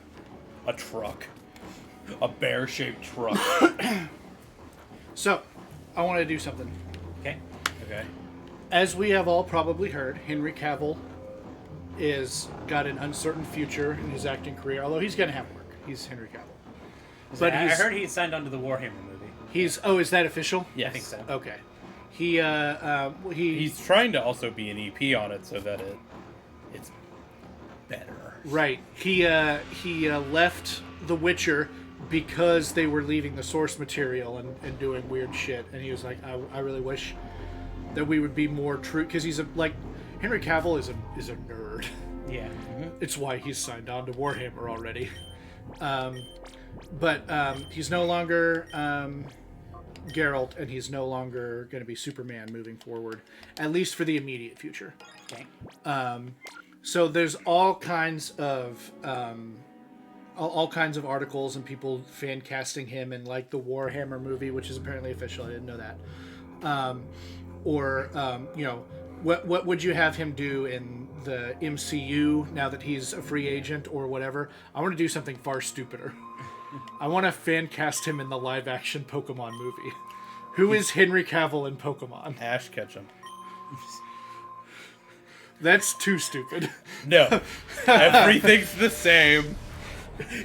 A truck. A bear-shaped truck. So, I want to do something. Okay. Okay. As we have all probably heard, Henry Cavill is got an uncertain future in his acting career, although he's going to have work. He's Henry Cavill. But I heard he signed on to the Warhammer movie. He's... Oh, is that official? Yes. I think so. Okay. He's trying to also be an EP on it so that it's better. right. He left The Witcher because they were leaving the source material and doing weird shit, and he was like, I really wish that we would be more true, because he's Henry Cavill is a nerd. Yeah. It's why he's signed on to Warhammer already. But he's no longer Geralt, and he's no longer going to be Superman moving forward, at least for the immediate future. Okay. So there's all kinds of articles and people fan casting him in like the Warhammer movie, which is apparently official. I didn't know that. What would you have him do in the MCU now that he's a free agent or whatever? I want to do something far stupider. I want to fan cast him in the live action Pokemon movie. Who is Henry Cavill in Pokemon? Ash Ketchum. That's too stupid. No. Everything's the same.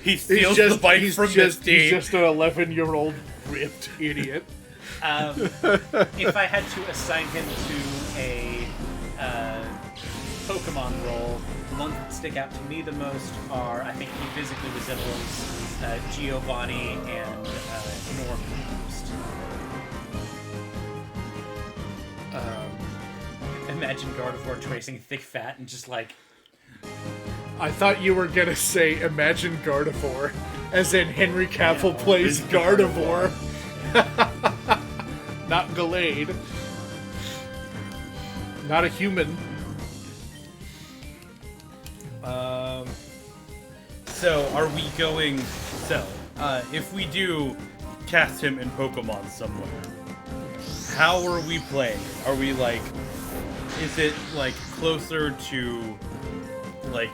He steals the bike from Misty. He's just an 11-year-old ripped idiot. If I had to assign him to a Pokemon role, the ones that stick out to me the most are, I think he physically resembles Giovanni and Northwest. Imagine Gardevoir tracing Thick Fat and just like... I thought you were gonna say Imagine Gardevoir, as in Henry Cavill plays Gardevoir. Not Gallade. Not a human. So, are we going... So, if we do cast him in Pokemon somewhere, how are we playing? Are we, like... Is it, like, closer to, like,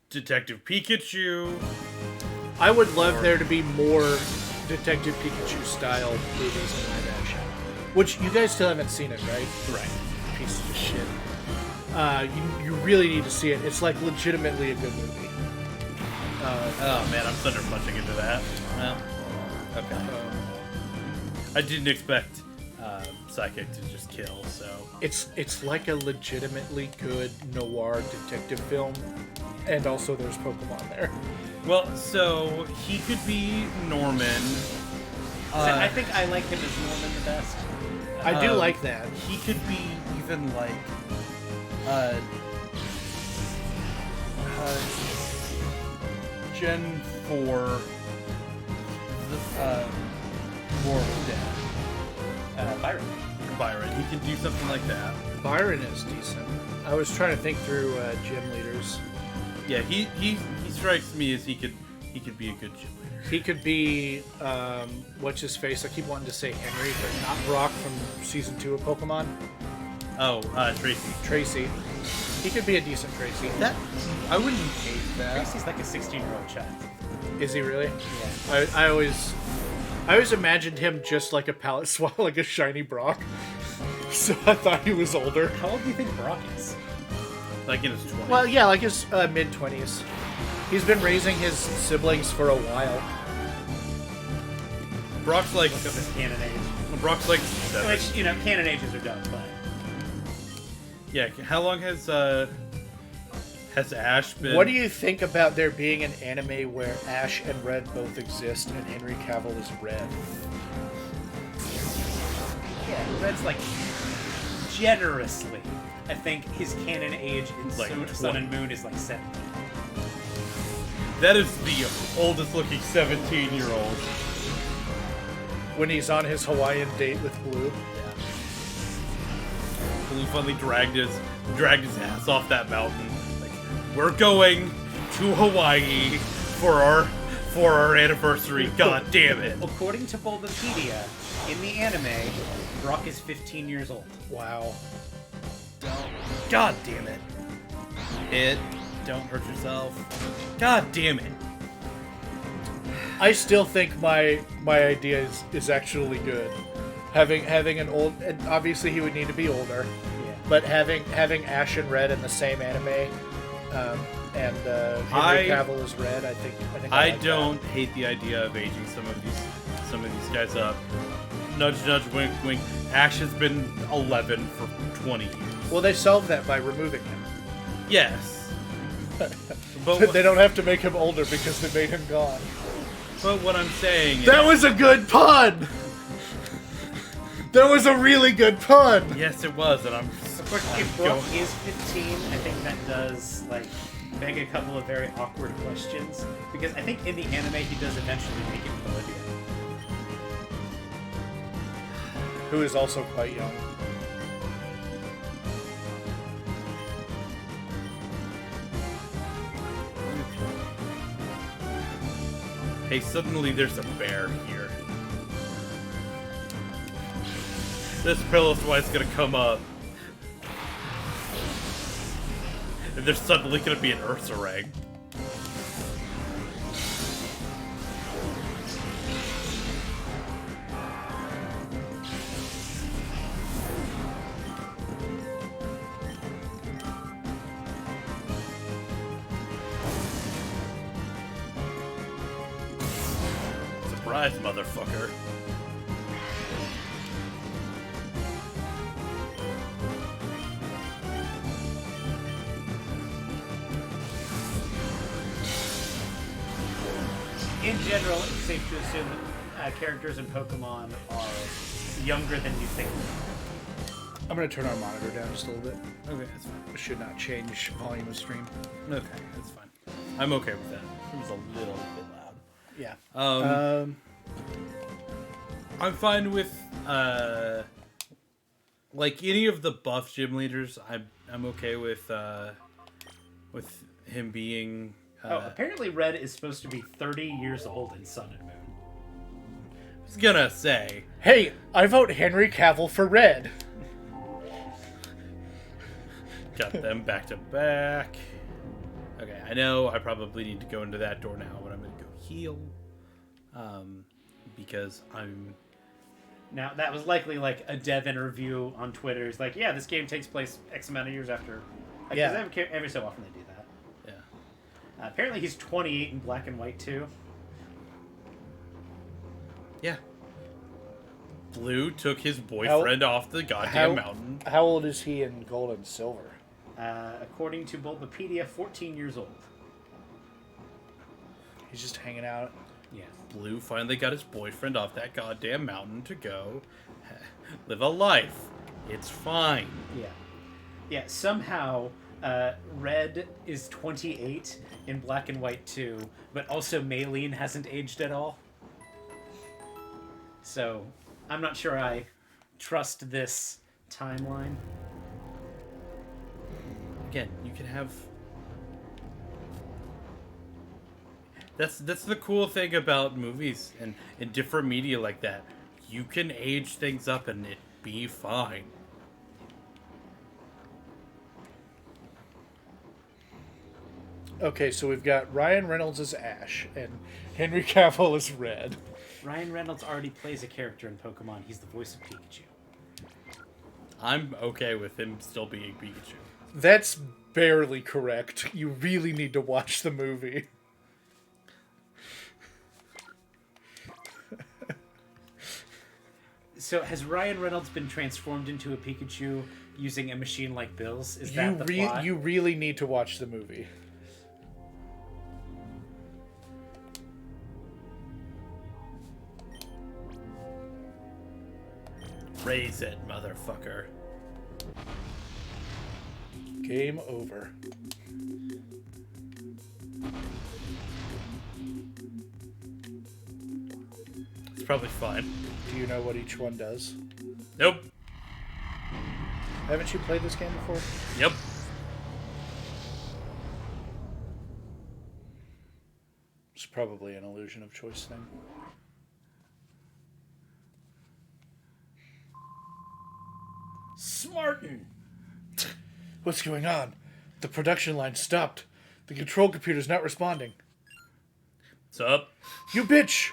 Detective Pikachu? I would love there to be more Detective Pikachu style movies in live action. Which, you guys still haven't seen it, right? Right. Piece of shit. You really need to see it. It's, like, legitimately a good movie. Oh, man, I'm thunder punching into that. Well, Okay. I didn't expect Psychic to just kill, so... It's like a legitimately good noir detective film, and also there's Pokemon there. Well, so he could be Norman. I think I like him as Norman the best. I do like that. He could be even like Gen 4 Morph Dad. Byron. He can do something like that. Byron is decent. I was trying to think through gym leaders. Yeah, he strikes me as he could be a good gym leader. He could be what's his face? I keep wanting to say Henry, but not Brock from season 2 of Pokemon. Oh, Tracy. Tracy. He could be a decent Tracy. That I wouldn't hate that. Tracy's like a 16-year-old child. Is he really? Yeah. I always imagined him just like a palette swap, like a shiny Brock. So I thought he was older. How old do you think Brock is? Like in his 20s. Well, yeah, like his mid-20s. He's been raising his siblings for a while. Brock's like Look up his canon age. Brock's like 7. Which, canon ages are dumb, but... Yeah, how long has Ash been? What do you think about there being an anime where Ash and Red both exist and Henry Cavill is Red? Yeah, Red's like... Generously, I think his canon age in Like Sun and Moon is like 17. That is the oldest looking 17-year-old. When he's on his Hawaiian date with Blue. Blue finally dragged his ass off that mountain. Like, we're going to Hawaii for our anniversary. God damn it! According to Bulbapedia, in the anime, Brock is 15 years old. Wow. God damn it! Hit. Don't hurt yourself. God damn it! I still think my idea is actually good. Having an old, and obviously he would need to be older, Yeah. but having Ash and Red in the same anime, and Henry Cavill is Red, I think I like don't hate the idea of aging some of these guys up. Nudge, nudge, wink, wink. Ash has been 11 for 20 years. that. Well, they solved that by removing him. Yes. But they don't have to make him older because they made him gone. But what I'm saying is... That was a good pun! That was a really good pun! Yes, it was, and Of course, if Brock is 15, I think that does, beg a couple of very awkward questions. Because I think in the anime, he does eventually make it to Olivia. Who is also quite young. Hey, suddenly there's a bear here. This Pillow-White's gonna come up. And there's suddenly gonna be an Ursaring. Surprise, motherfucker. In general, it's safe to assume that characters in Pokemon are younger than you think. I'm gonna turn our monitor down just a little bit. Okay, that's fine. It should not change volume of stream. Okay, that's fine. I'm okay with that. It was a little bit loud. Yeah. I'm fine with like any of the buff gym leaders. I'm okay with him being. Apparently Red is supposed to be 30 years old in Sun and Moon. I was gonna say. Hey, I vote Henry Cavill for Red. Got them back to back. Okay, I know I probably need to go into that door now, but I'm gonna go heal. Because I'm... Now, that was likely like a dev interview on Twitter. It's like, yeah, this game takes place X amount of years after. Like, Yeah. 'cause every so often they do that. Yeah. Apparently he's 28 in Black and White too. Yeah. Blue took his boyfriend off the goddamn mountain. How old is he in Gold and Silver? According to Bulbapedia, 14 years old. He's just hanging out. Yeah. Blue finally got his boyfriend off that goddamn mountain to go live a life. It's fine. Yeah. Yeah, somehow Red is 28 in Black and White 2, but also Maylene hasn't aged at all. So, I'm not sure I trust this timeline. Again, you can have... That's the cool thing about movies and different media like that. You can age things up and it be fine. Okay, so we've got Ryan Reynolds as Ash and Henry Cavill as Red. Ryan Reynolds already plays a character in Pokemon. He's the voice of Pikachu. I'm okay with him still being Pikachu. That's barely correct. You really need to watch the movie. So has Ryan Reynolds been transformed into a Pikachu using a machine like Bill's? Is that the plot? You really need to watch the movie. Raise it, motherfucker. Game over. It's probably fine. Do you know what each one does? Nope. Haven't you played this game before? Yep. It's probably an illusion of choice thing. Smarten! What's going on? The production line stopped. The control computer's not responding. What's up? You bitch!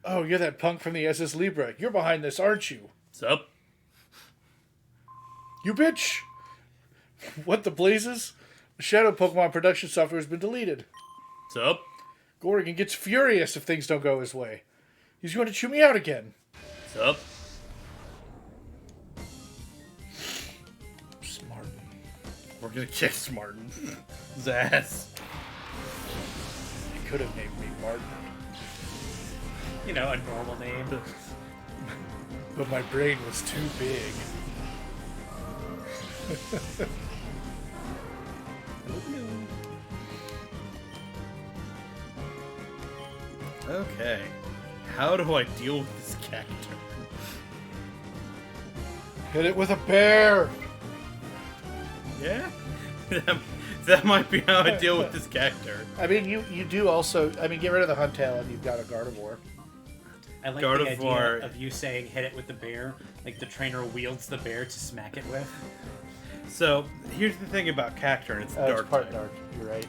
Oh, you're that punk from the SS Libra. You're behind this, aren't you? What's up? You bitch! What the blazes? The Shadow Pokemon production software has been deleted. What's up? Gorgon gets furious if things don't go his way. He's going to chew me out again. What's up? Smart. We're gonna kick Smartin. His ass. He could have named me Martin. You know, a normal name. But my brain was too big. Okay. How do I deal with this character? Hit it with a bear! Yeah? that might be how I deal with this character. I mean, you do also... I mean, get rid of the Huntail and you've got a Gardevoir. I like Gardevoir. the idea of you saying hit it with the bear, like the trainer wields the bear to smack it with. So, here's the thing about Cacturne, it's dark It's part type. dark, you're right.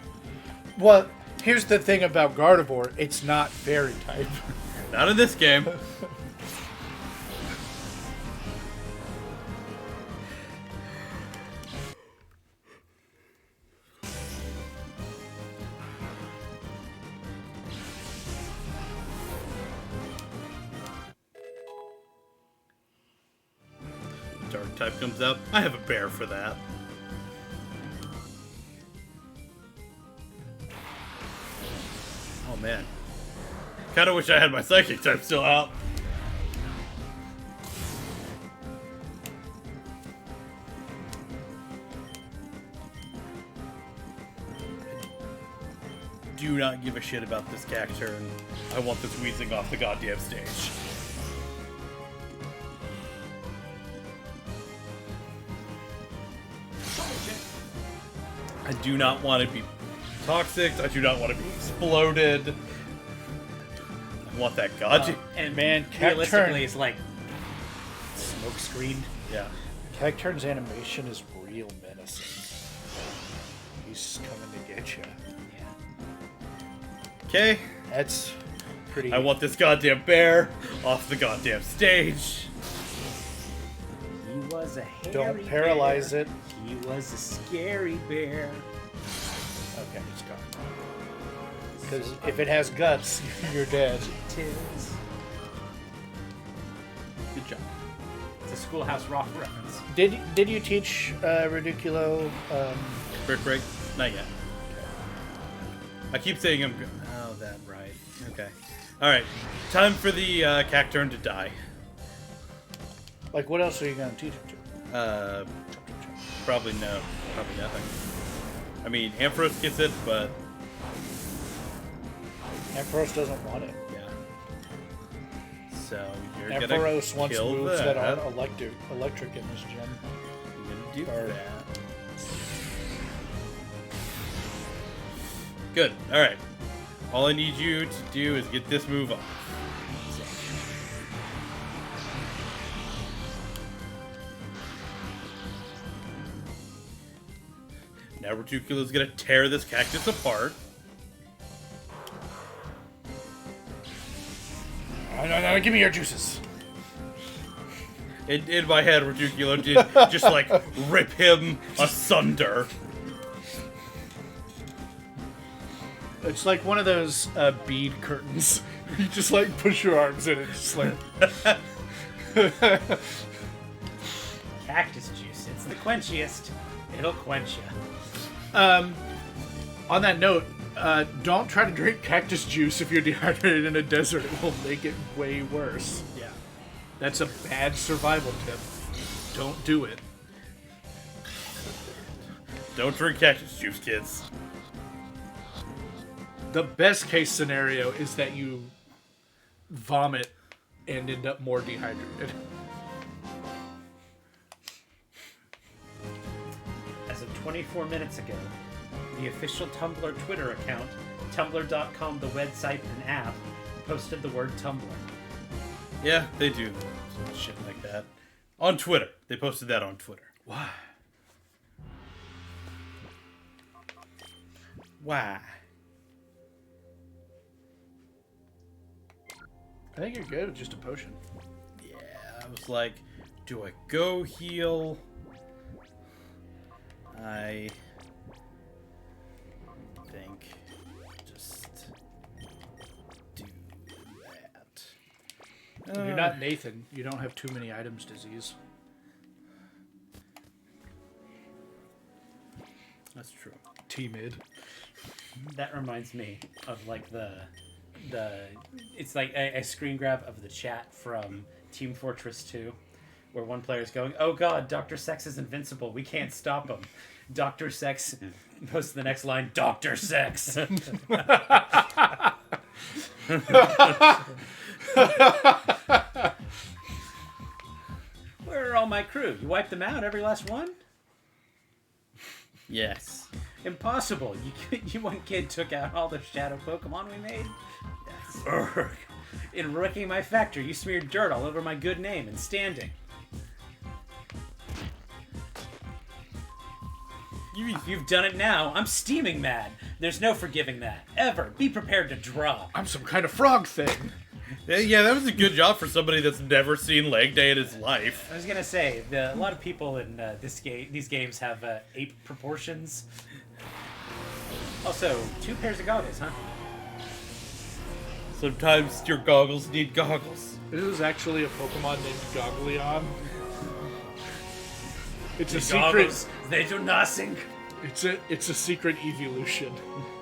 Well, here's the thing about Gardevoir, it's not fairy type. Not in this game. Dark type comes up. I have a bear for that. Oh man. Kinda wish I had my psychic type still out. Do not give a shit about this Cacturne. I want this Weezing off the goddamn stage. I do not want to be toxic. I do not want to be exploded. I want that goddamn... And Man, realistically, Cacturne- it's like smoke screened. yeah. Cacturne's animation is real menacing. He's coming to get you. Yeah. Okay. That's pretty... I want this goddamn bear off the goddamn stage. He was a hairy Don't paralyze bear. it. He was a scary bear. Okay, it's gone. Because if it has guts, you're dead. Tis. Schoolhouse Rock reference. Did you teach Ridiculo? Brick break? Not yet. I keep saying I'm good. Oh, that right. Okay. All right. Time for the cacturn to die. Like, what else are you going to teach it to? Probably no. Probably nothing. I mean, Ampharos gets it, but Ampharos doesn't want it. yeah. So you're Ampharos gonna wants kill moves that. that aren't electric in this gym. You're gonna do Or- that. Good. All right. All I need you to do is get this move off. Now Reticulo's gonna tear this cactus apart. No, give me your juices. In my head, Reticulo did just like rip him asunder. It's like one of those bead curtains. You just like push your arms in and just like. Cactus juice. It's the quenchiest. It'll quench you. On that note, don't try to drink cactus juice if you're dehydrated in a desert. It will make it way worse. Yeah. That's a bad survival tip. Don't do it. Don't drink cactus juice, kids. The best case scenario is that you vomit and end up more dehydrated. As of 24 minutes ago, the official Tumblr Twitter account, Tumblr.com, the website and app, posted the word Tumblr. Yeah, they do shit like that. On Twitter. They posted that on Twitter. Why? Why? I think you're good with just a potion. Yeah, I was like, do I go heal? I think just do that. You're not Nathan. You don't have too many items disease. That's true. T-mid. That reminds me of like the it's like a screen grab of the chat from Team Fortress 2 where one player is going, "Oh god, Dr. Sex is invincible. We can't stop him." Dr. Sex posts the next line, "Dr. Sex." Where are all my crew? You wiped them out, every last one? Yes. Impossible. You one kid took out all the shadow Pokemon we made? Yes. Urgh. In wrecking my factory, you smeared dirt all over my good name and standing. You've done it now. I'm steaming mad. There's no forgiving that. Ever. Be prepared to drop. I'm some kind of frog thing. Yeah, that was a good job for somebody that's never seen leg day in his life. I was gonna say, a lot of people in these games have ape proportions. Also, 2 pairs of goggles, huh? Sometimes your goggles need goggles. This is actually a Pokemon named Goggleon. It's a Goggles, secret. they do nothing. It's a secret evolution.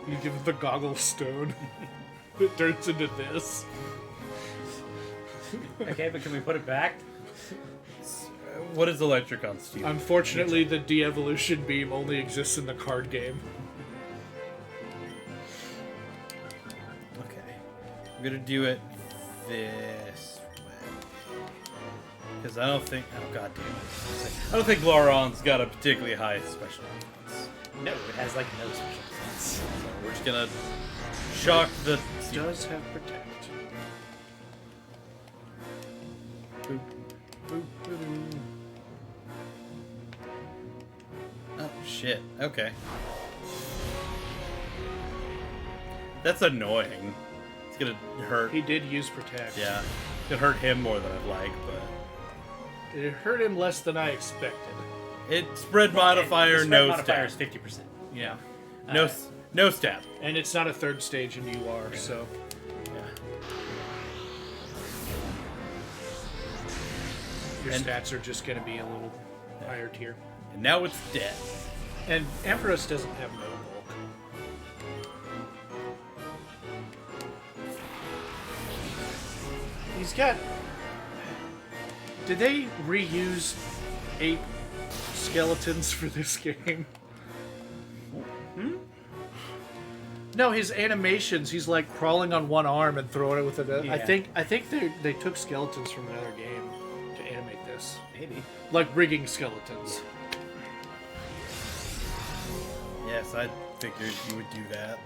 You give it the goggle stone. It turns into this. Okay, but can we put it back? What is Electricon, Steve? Unfortunately, the de-evolution beam only exists in the card game. Okay. I'm gonna do it this way. Because I don't think... Oh, god damn it. I don't think Lauron's got a particularly high special defense. No, it has like no special defense. So we're just gonna shock the... It does have protect. Boop, boop, boop. Oh, shit. Okay. That's annoying. It's gonna hurt. He did use protect. Yeah. It's gonna hurt him more than I'd like, but... It hurt him less than I expected. It spread modifier, The no modifier stat. is 50%. Yeah. No, no stat. And it's not a third stage and you are, so... Yeah. Your And- stats are just going to be a little higher tier. And now it's dead. And Empress doesn't have no bulk. He's got... Did they reuse 8 skeletons for this game? No, his animations, he's like crawling on one arm and throwing it with another. Yeah. I think they took skeletons from another game to animate this. Maybe. Like rigging skeletons. Yes, I figured you would do that.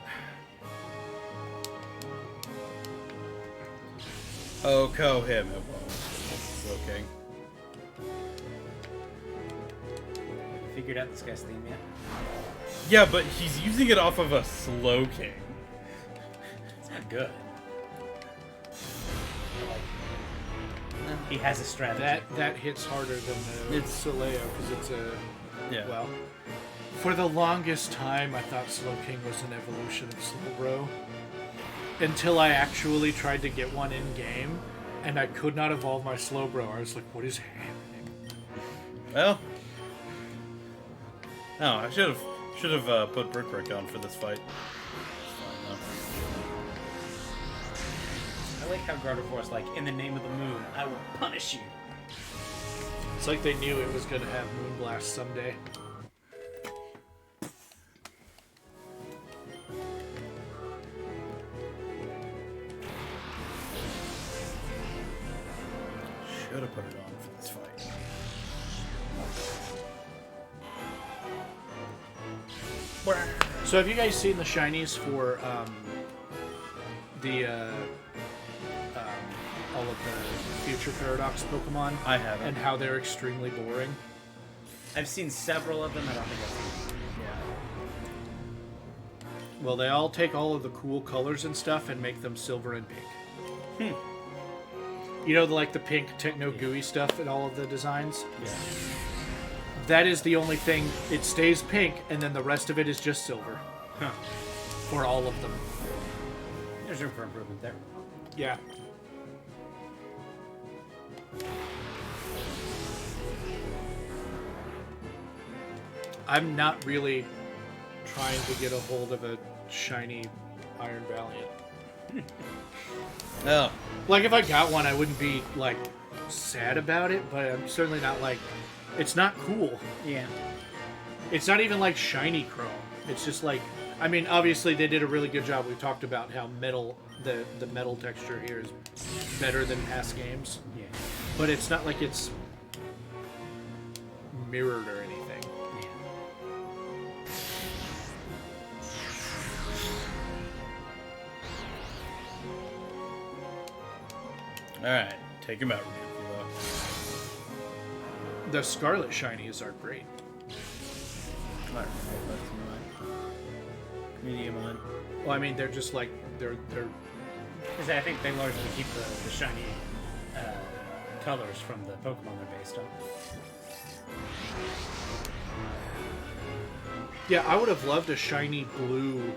Oh, him. It won't. Okay. Figured out this guy's theme yet? Yeah, but he's using it off of a slow king. It's not good. He has a strategy. That hits harder than the It's- Soleo because it's a Yeah. well. For the longest time, I thought Slow King was an evolution of Slowbro. Until I actually tried to get one in game, and I could not evolve my Slowbro. I was like, "What is happening?" Well. No, I should have put Brick on for this fight. I like how Gardevoir's like, in the name of the moon, I will punish you. It's like they knew it was going to have Moonblast someday. Should have put it on for this fight. So have you guys seen the shinies for all of the Future Paradox Pokemon? I haven't. And how they're extremely boring? I've seen several of them. I don't think I've seen. Well, they all take all of the cool colors and stuff and make them silver and pink. You know, like the pink techno gooey stuff in all of the designs? Yeah. That is the only thing. It stays pink, and then the rest of it is just silver. Huh. For all of them. There's room for improvement there. Yeah. I'm not really trying to get a hold of a shiny Iron Valiant. Oh. Like, if I got one, I wouldn't be, like, sad about it, but I'm certainly not, like... It's not cool. Yeah. It's not even, like, shiny chrome. It's just, like... I mean, obviously, they did a really good job. We've talked about how metal... The metal texture here is better than past games. Yeah. But it's not like it's mirrored or anything. Yeah. Alright, take him out, Ryukilo. The Scarlet Shinies are great. Alright, medium on. Well, I mean, they're just like... They're Because I think they largely keep the shiny colors from the Pokemon they're based on. Yeah, I would have loved a shiny blue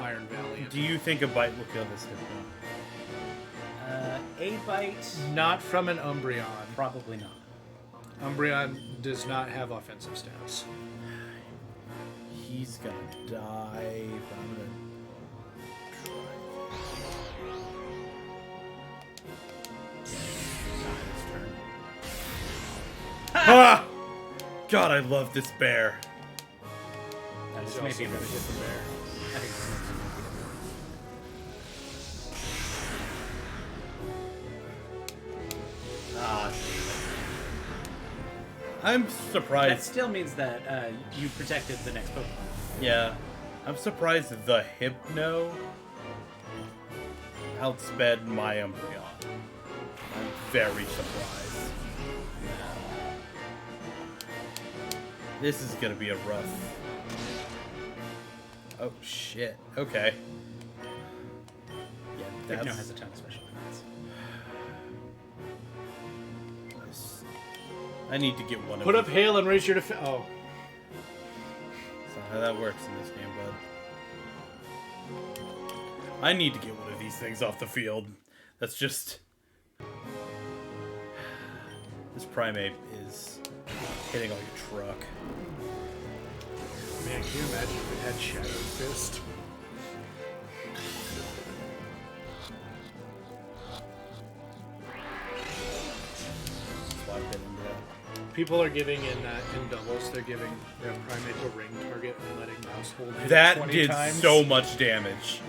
Iron Valiant. Do you think a bite will kill this Hypno? A bite? Not from an Umbreon. Probably not. Umbreon does not have offensive stats. He's gonna die, but I'm gonna try this. Ah! God, I love this bear. That is He's maybe a also really different bear. I think this one's Ah, I'm That surprised. still means that you protected the next Pokemon. Yeah, I'm surprised the Hypno outsped my Umbreon. I'm very surprised. This is gonna be a rough. Oh shit. Okay. Yeah, Hypno that's. has a ton of special defense. I need to get one Put of up these. hail and raise your defense. Oh. That's not how that works in this game, bud. I need to get one of these things off the field. That's just... Primeape is hitting all your truck. Man, can you imagine if it had Shadow Fist? Swipe it into that. People are giving in doubles. They're giving their Primate a ring target and letting Mouse hold it That 20 did times. so much damage.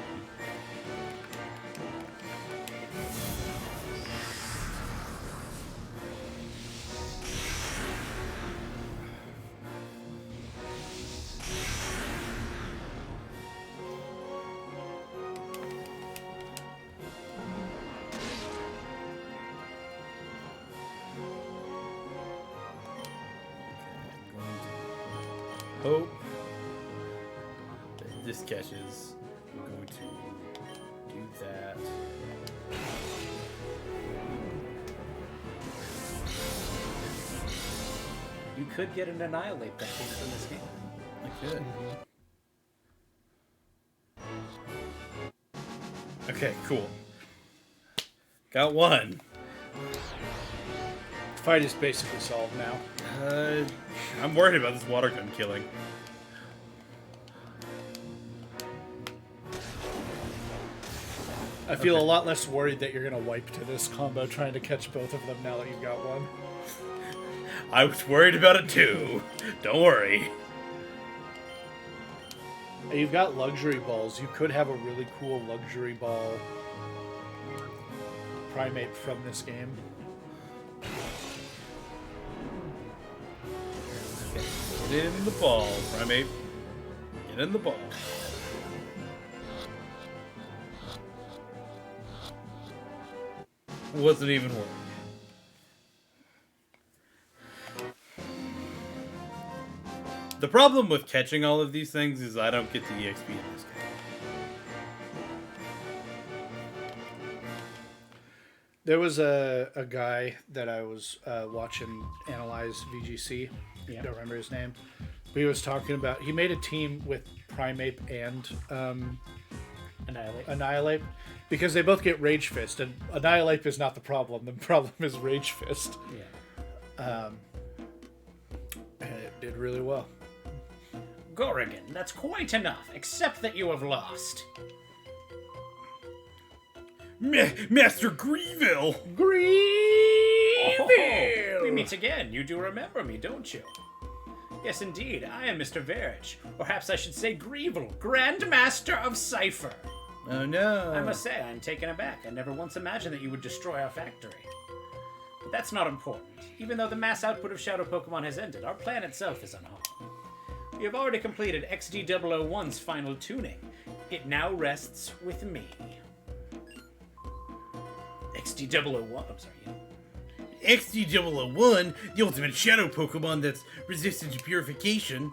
Hope that this catches. I'm going to do that. You could get an Annihilate that came from this game. I could. Okay, cool. Got one. The fight is basically solved now. I'm worried about this water gun killing. I feel a lot less worried that you're going to wipe to this combo trying to catch both of them now that you've got one. I was worried about it too. Don't worry. And you've got luxury balls. You could have a really cool luxury ball Primate from this game. Get in the ball, Primate. Get in the ball. Wasn't even worth it. The problem with catching all of these things is I don't get the EXP in this game. There was a guy that I was watching analyze VGC. Yeah. I don't remember his name. But he was talking about... He made a team with Primeape and Annihilate. Because they both get Rage Fist. And Annihilate is not the problem. The problem is Rage Fist. Yeah. And it did really well. Gorrigan, that's quite enough, except that you have lost. Master Greeville! Oh, we meet again. You do remember me, don't you? Yes, indeed. I am Mr. Verich. Or perhaps I should say Greeville, Grand Master of Cipher. Oh no. I must say, I'm taken aback. I never once imagined that you would destroy our factory. But that's not important. Even though the mass output of Shadow Pokemon has ended, our plan itself is unharmed. We have already completed XD001's final tuning. It now rests with me. XD001, I'm sorry, yeah. XD001, the ultimate shadow Pokemon that's resistant to purification.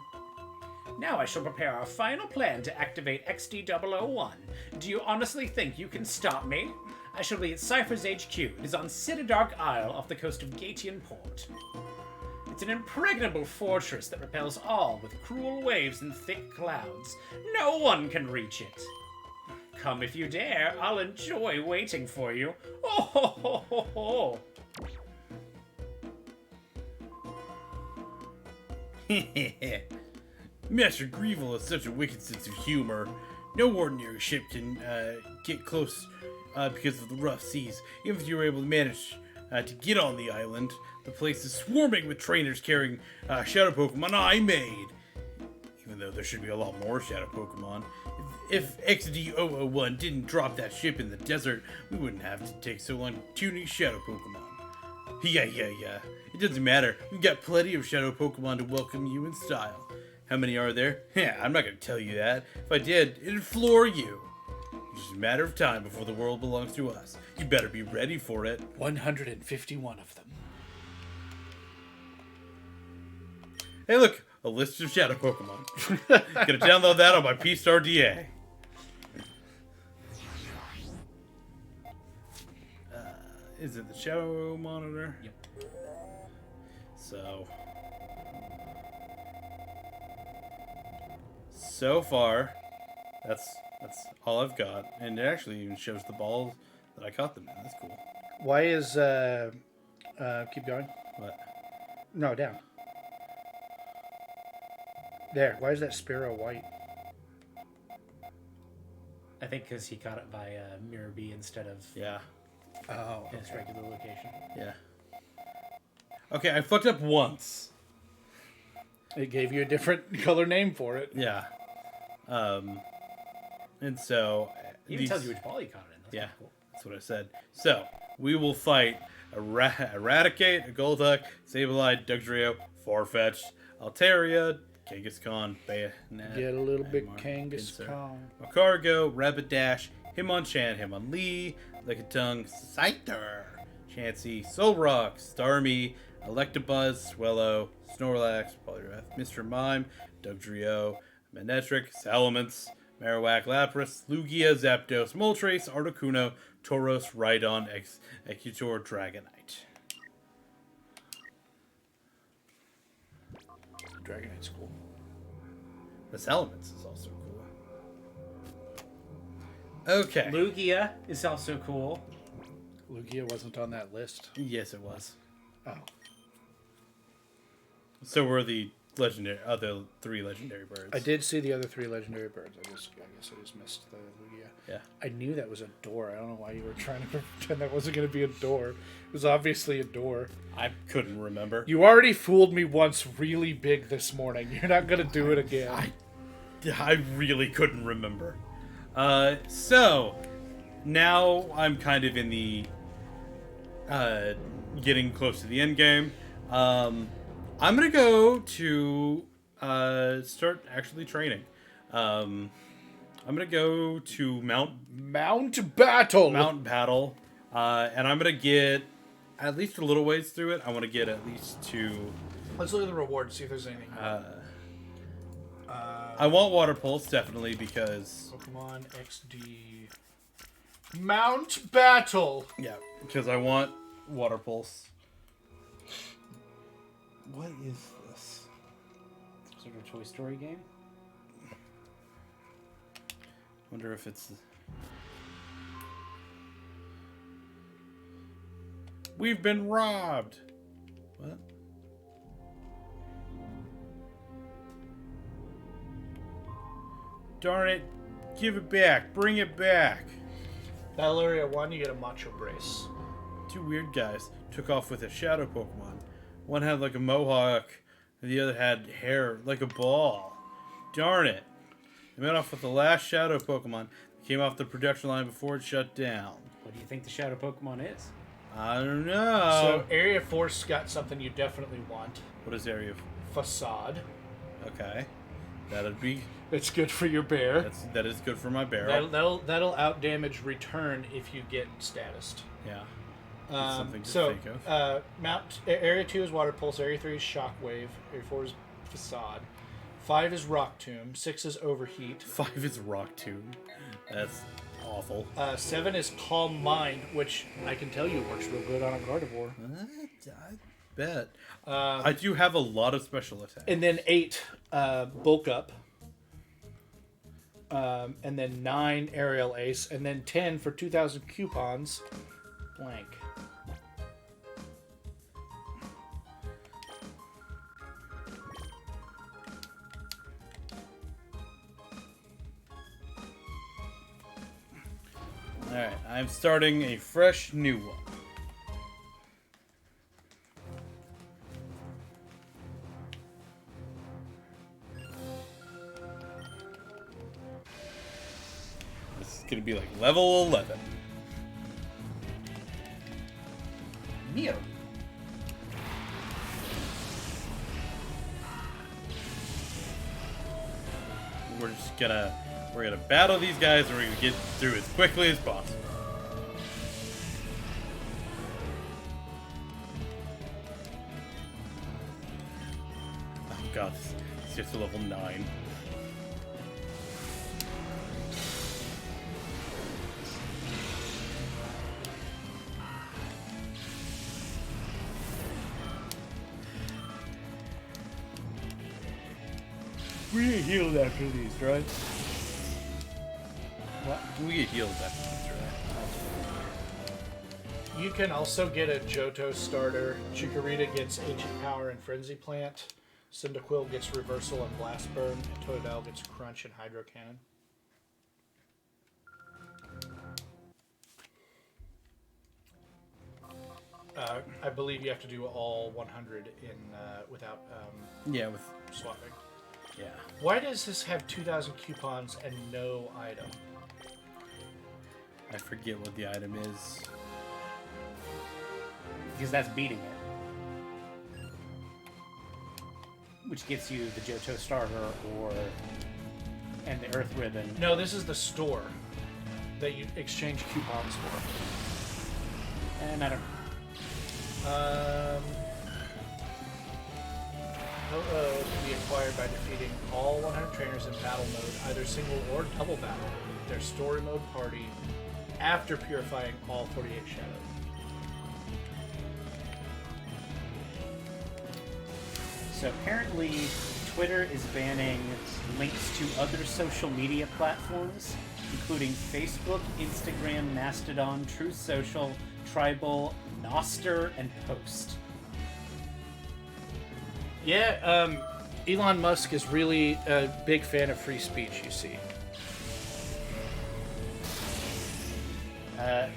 Now I shall prepare our final plan to activate XD001. Do you honestly think you can stop me? I shall be at Cypher's HQ. It is on Citadark Isle off the coast of Gatian Port. It's an impregnable fortress that repels all with cruel waves and thick clouds. No one can reach it. Come if you dare. I'll enjoy waiting for you. Oh ho ho ho ho. Master Greeville has such a wicked sense of humor. No ordinary ship can get close because of the rough seas. Even if you were able to manage to get on the island, the place is swarming with trainers carrying shadow Pokemon I made. Even though there should be a lot more shadow Pokemon. If XD001 didn't drop that ship in the desert, we wouldn't have to take so long tuning shadow Pokemon. Yeah. It doesn't matter. We've got plenty of shadow Pokemon to welcome you in style. How many are there? Yeah, I'm not going to tell you that. If I did, it'd floor you. It's just a matter of time before the world belongs to us. You better be ready for it. 151 of them. Hey, look, a list of shadow Pokemon. Gonna download that on my P-Star DA. Is it the shadow monitor? Yep. So far, that's all I've got, and it actually even shows the balls that I caught them in. That's cool. Why is keep going? What? No, down. There. Why is that sparrow white? I think because he caught it by Mirror B instead of Yeah. Oh. its regular location. Yeah. Okay, I fucked up once. It gave you a different color name for it. Yeah. And so... It even tells you which ball you caught it in. That's Yeah, kinda cool. that's what I said. So, we will fight Eradicate, a Golduck, Sableye, Dugtrio, Farfetch'd, Altaria, Kangaskhan, Bayonet, Get a little bit Pinsir, Kangaskhan. Macargo, Rapidash, Hitmonchan, Hitmonlee, Lickitung, Scyther, Chansey, Solrock, Starmie, Electabuzz, Swellow, Snorlax, Poliwrath, Mr. Mime, Dugtrio, Manectric, Salamence, Marowak, Lapras, Lugia, Zapdos, Moltres, Articuno, Tauros, Rhydon, Executor, Dragonite. Dragonite's cool. The Salamence is also cool. Okay. Lugia is also cool. Lugia wasn't on that list. Yes, it was. Oh. So were the other 3 legendary birds. I did see the other 3 legendary birds. I guess I just missed the Lugia. Yeah. I knew that was a door. I don't know why you were trying to pretend that wasn't going to be a door. It was obviously a door. I couldn't remember. You already fooled me once really big this morning. You're not going to do it again. I really couldn't remember. So now I'm kind of in the getting close to the end game. I'm gonna go to start actually training. I'm gonna go to Mount Battle. Battle, and I'm gonna get at least a little ways through it. I want to get at least to. Let's look at the rewards, see if there's anything. I want Water Pulse definitely because. Pokemon XD. Mount Battle. Yeah, because I want Water Pulse. What is this? Sort of a Toy Story game. Wonder if it's. We've been robbed. What? Darn it! Give it back. Bring it back. Battle Area 1, you get a Macho Brace. 2 weird guys took off with a shadow Pokemon. One had like a mohawk, and the other had hair like a ball. Darn it. They went off with the last shadow Pokemon that came off the production line before it shut down. What do you think the Shadow Pokemon is? I don't know. So Area 4's got something you definitely want. What is area? Facade. Okay. That'd be. It's good for your bear. That is good for my barrel. That'll outdamage return if you get statused. Yeah. Something to So, think of. Area 2 is Water Pulse, Area 3 is Shockwave, Area 4 is Facade, 5 is Rock Tomb, 6 is Overheat, 5 is Rock Tomb. That's awful. 7 is Calm Mind, which I can tell you works real good on a Gardevoir. I bet. I do have a lot of special attacks. And then 8, Bulk Up. And then 9, Aerial Ace. And then 10 for 2,000 coupons, blank. Alright, I'm starting a fresh new one. This is gonna be like level 11. Mew. We're gonna battle these guys and we're gonna get through as quickly as possible. Oh god, it's just to level 9. We get healed after these, right? What? We get healed after these, right? You can also get a Johto starter. Chikorita gets Ancient Power and Frenzy Plant. Cyndaquil gets Reversal and Blast Burn. And Totodile gets Crunch and Hydro Cannon. I believe you have to do all 100 in without Yeah, with swapping. yeah. Why does this have 2,000 coupons and no item? I forget what the item is. Because that's beating it. Which gets you the Johto starter and the Earth Ribbon. No, this is the store that you exchange coupons for. And I don't know. Ho-Oh can be acquired by defeating all 100 trainers in battle mode, either single or double battle, with their story mode party, after purifying all 48 shadows. So apparently, Twitter is banning links to other social media platforms, including Facebook, Instagram, Mastodon, Truth Social, Tribal, Noster, and Post. Yeah, Elon Musk is really a big fan of free speech, you see.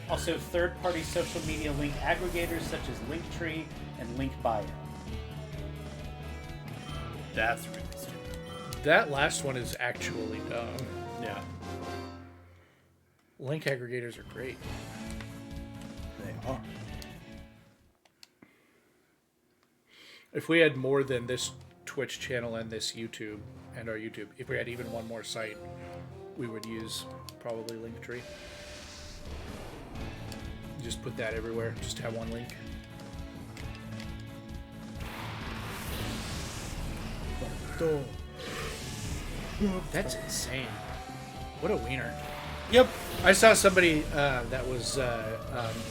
Also, third-party social media link aggregators such as Linktree and Linkbio. That's really stupid. That last one is actually dumb. Yeah. Link aggregators are great. They are. If we had more than this Twitch channel and this YouTube and our YouTube, if we had even one more site, we would use probably Linktree. Just put that everywhere. Just have one link. That's insane. What a wiener. Yep. I saw somebody that was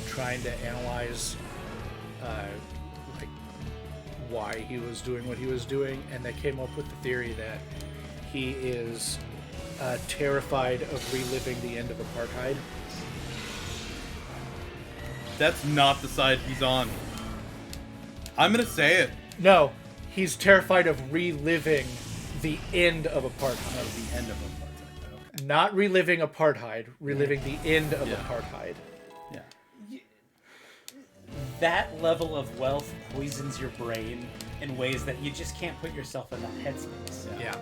trying to analyze like why he was doing what he was doing, and they came up with the theory that he is terrified of reliving the end of apartheid. That's not the side he's on. I'm gonna say it. No, he's terrified of reliving the end of apartheid. No, the end of apartheid. Okay. Not reliving apartheid, reliving the end of Yeah. apartheid. Yeah. That level of wealth poisons your brain in ways that you just can't put yourself in that headspace. Yeah.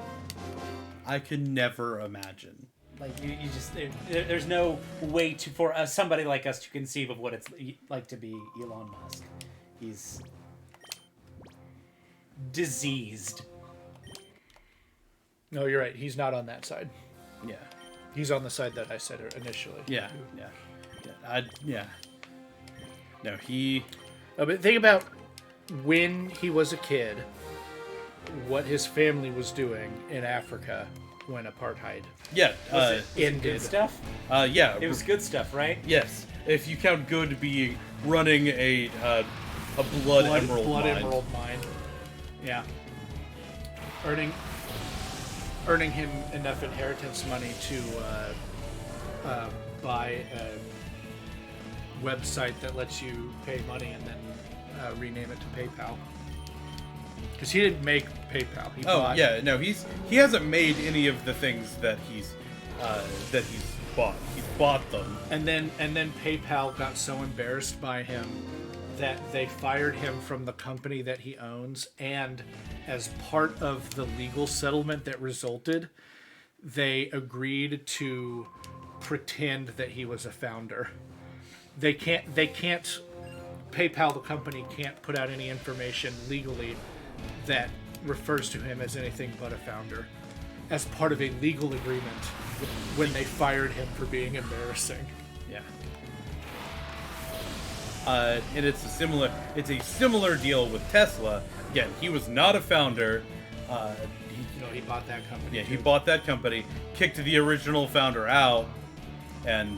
I could never imagine. Like you just there's no way for somebody like us to conceive of what it's like to be Elon Musk. He's diseased. No, you're right. He's not on that side. Yeah. He's on the side that I said initially. Yeah. Yeah. No, he. But think about when he was a kid, what his family was doing in Africa when apartheid Yeah. Was it ended. good stuff? Yeah. It was good stuff, right? Yes. If you count good to be running a blood emerald mine. emerald mine. Yeah. Earning him enough inheritance money to buy a website that lets you pay money and then rename it to PayPal. Because he didn't make PayPal. He Oh bought, yeah, no, he hasn't made any of the things that he's bought. He's bought them. And then PayPal got so embarrassed by him that they fired him from the company that he owns, and as part of the legal settlement that resulted, they agreed to pretend that he was a founder. They can't PayPal, the company, can't put out any information legally that refers to him as anything but a founder, as part of a legal agreement when they fired him for being embarrassing. Yeah. And it's a similar deal with Tesla. Again, he was not a founder. He bought that company. Yeah, he too. bought that company, kicked the original founder out, and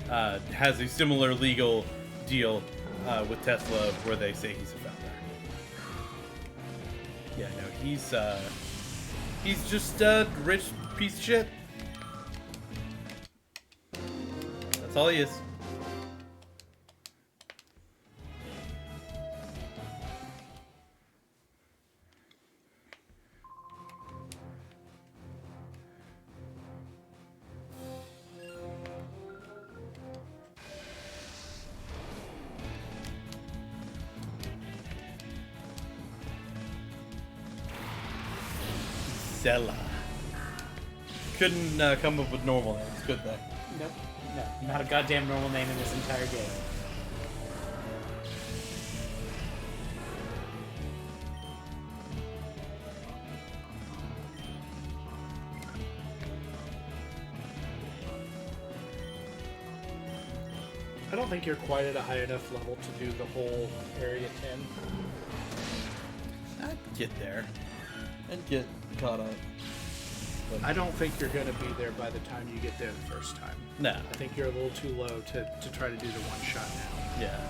has a similar legal deal with Tesla where they say he's a founder. Yeah, no, he's just a rich piece of shit. That's all he is. Stella. Couldn't come up with normal names, could they? Nope. No, not a goddamn normal name in this entire game. I don't think you're quite at a high enough level to do the whole Area 10. I'd get there. And get caught up. But I don't think you're going to be there by the time you get there the first time. no. I think you're a little too low to try to do the one shot now. Yeah.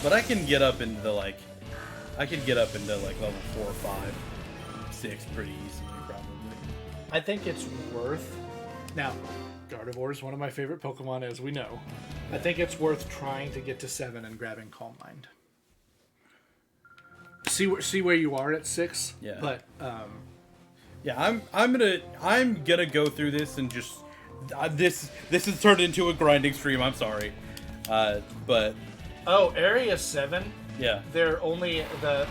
But I can get up into like level 4, 5, 6 pretty easily probably. I think it's worth... Now, Gardevoir is one of my favorite Pokemon, as we know. I think it's worth trying to get to 7 and grabbing Calm Mind. See where you are at 6. Yeah. But Yeah, I'm gonna go through this and just this has turned into a grinding stream. I'm sorry, but Area 7. yeah, They're only the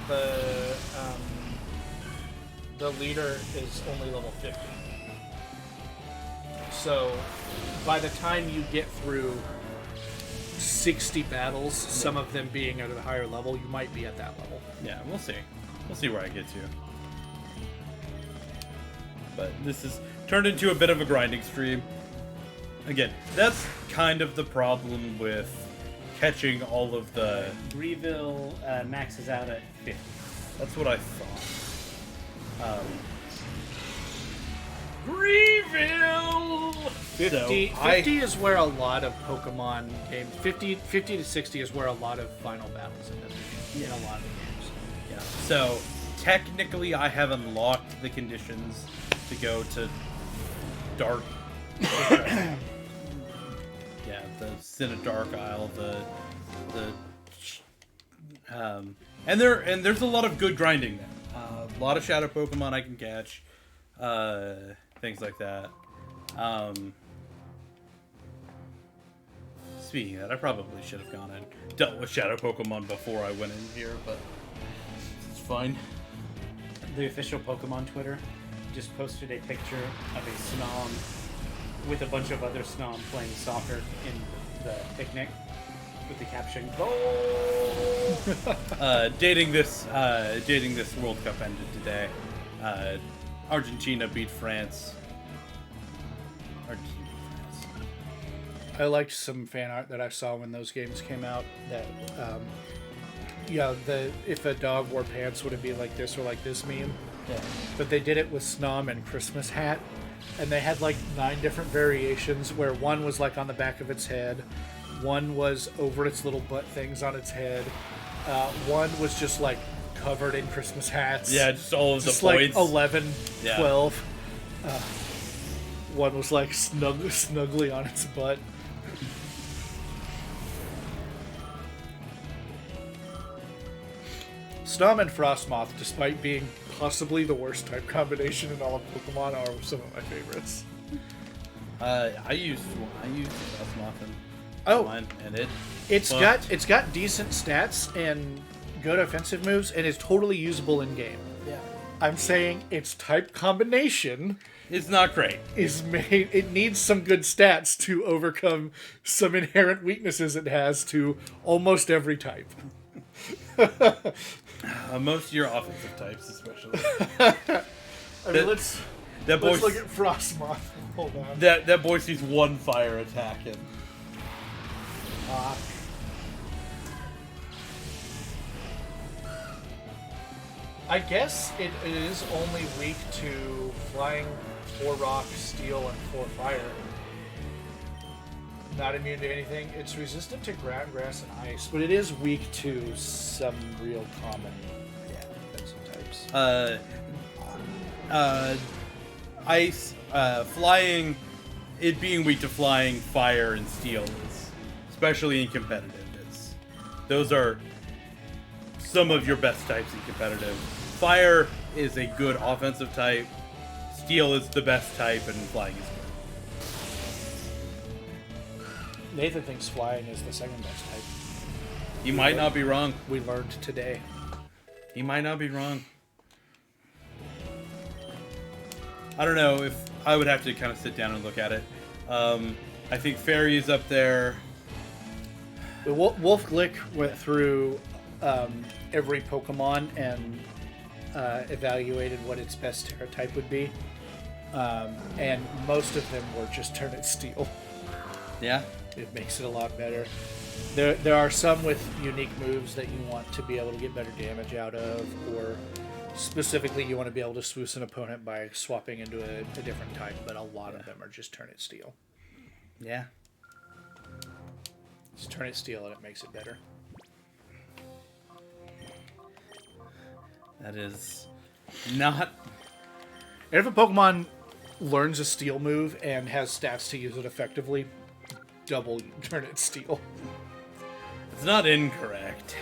leader is only level 50. So by the time you get through 60 battles, some of them being at a higher level, you might be at that level. yeah, we'll see. We'll see where I get to. But this has turned into a bit of a grinding stream. Again, that's kind of the problem with catching all of the... Greeville maxes out at 50. That's what I thought. Greeville! 50 So, 50 is where a lot of Pokemon games... 50 to 60 is where a lot of final battles end up being in a lot of games. Yeah. So technically, I have unlocked the conditions to go to Dark. Yeah, the Dark Isle, and there's a lot of good grinding there. A lot of Shadow Pokemon I can catch, things like that. Speaking of that, I probably should have gone and dealt with Shadow Pokemon before I went in here, but it's fine. The official Pokemon Twitter just posted a picture of a Snom with a bunch of other Snom playing soccer in the picnic with the caption "Goal." Dating this World Cup ended today. Argentina beat France. I liked some fan art that I saw when those games came out. That, if a dog wore pants, would it be like this or like this meme? Yeah. But they did it with Snom and Christmas hat, and they had like 9 different variations. Where one was like on the back of its head, one was over its little butt things on its head, one was just like covered in Christmas hats. Yeah, just all of just the points. Like 11, Yeah. 12. One was like snugly on its butt. Snom and Frostmoth, despite being possibly the worst type combination in all of Pokemon, are some of my favorites. I used Frostmoth and mine, and It's got decent stats and good offensive moves, and it's totally usable in game. yeah, I'm saying its type combination it's not great. is made. It needs some good stats to overcome some inherent weaknesses it has to almost every type. Most of your offensive types, especially. Let's That boy, look at Frostmoth. Hold on. that boy sees one fire attack and I guess it is only weak to flying, 4 rock, steel, and 4 fire. Not immune to anything. It's resistant to ground, grass, and ice, but it is weak to some real common defensive types. ice, flying, it being weak to flying, fire, and steel is, especially in competitive, those are some of your best types in competitive. Fire is a good offensive type, steel is the best type, and flying is good. Nathan thinks flying is the second best type. He might not be wrong. We learned today. He might not be wrong. I don't know if I would have to kind of sit down and look at it. I think Fairy is up there. Wolf Glick went through every Pokemon and evaluated what its best Terra type would be. And most of them were just Turn It Steel. Yeah. It makes it a lot better. There are some with unique moves that you want to be able to get better damage out of, or specifically you want to be able to swoosh an opponent by swapping into a different type, but a lot of them are just Turn It Steel. Yeah. Just Turn It Steel and it makes it better. That is not... And if a Pokemon learns a Steel move and has stats to use it effectively, double Turn It Steel. It's not incorrect.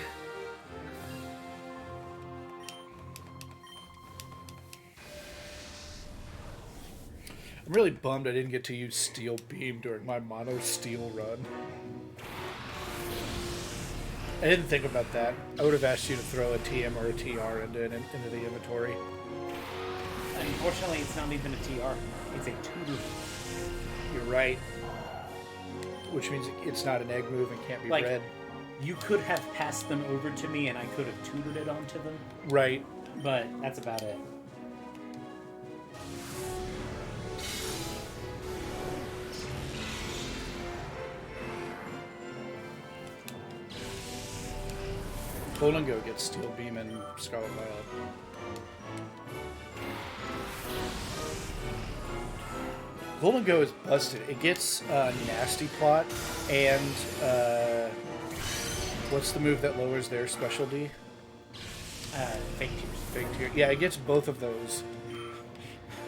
I'm really bummed I didn't get to use Steel Beam during my Mono Steel run. I didn't think about that. I would have asked you to throw a TM or a TR into the inventory. Unfortunately, it's not even a TR. It's a tutor. You're right. Which means it's not an egg move and can't be Like, read. You could have passed them over to me and I could have tutored it onto them, Right. but that's about it. Golden Go gets Steel Beam and Scarlet Violet. Golden Go is busted. It gets Nasty Plot and what's the move that lowers their specialty? Fake tears. Fake Tear. Yeah, it gets both of those.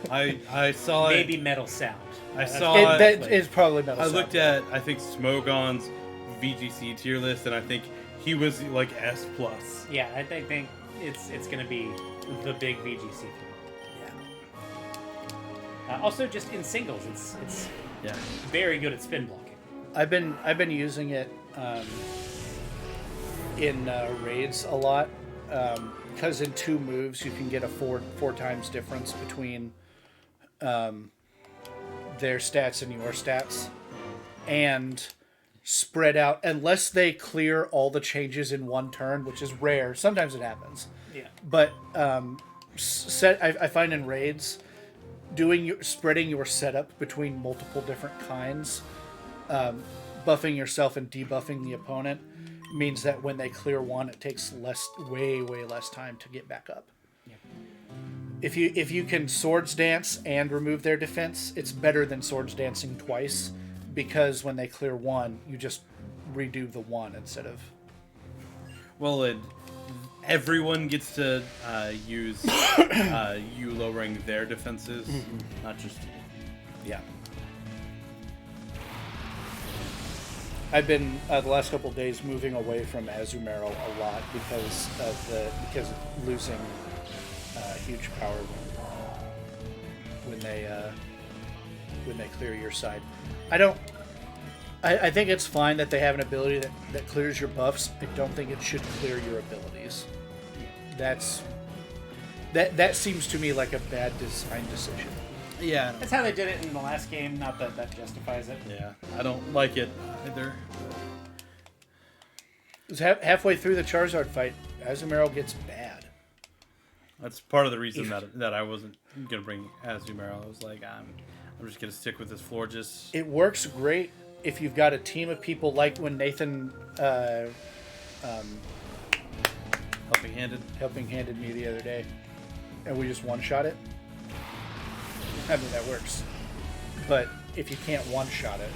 I saw it. Maybe Metal Sound. I saw it. That is probably Metal I Sound. looked at, I think, Smogon's VGC tier list, and I think he was like S+. Yeah, I think it's going to be the big VGC. Yeah. Also, just in singles, it's Yeah. very good at spin blocking. I've been using it in raids a lot because in 2 moves you can get a four times difference between their stats and your stats, and spread out unless they clear all the changes in one turn, which is rare. Sometimes it happens. Yeah. But I find in raids, spreading your setup between multiple different kinds, buffing yourself and debuffing the opponent, means that when they clear one, it takes way less time to get back up. Yeah. If you can Swords Dance and remove their defense, it's better than Swords Dancing twice, because when they clear one, you just redo the one instead of... Well, everyone gets to use you lowering their defenses, not just you. Yeah. I've been the last couple of days moving away from Azumarill a lot because of losing huge power when they clear your side. I think it's fine that they have an ability that clears your buffs. I don't think it should clear your abilities. That seems to me like a bad design decision. Yeah. That's how they did it in the last game. Not that that justifies it. Yeah. I don't like it either. Halfway through the Charizard fight, Azumarill gets bad. That's part of the reason that I wasn't gonna bring Azumarill. I was like, I'm just gonna stick with this Florges. It works great if you've got a team of people, like when Nathan helping handed me the other day, and we just one-shot it. I mean, that works. But if you can't one-shot it...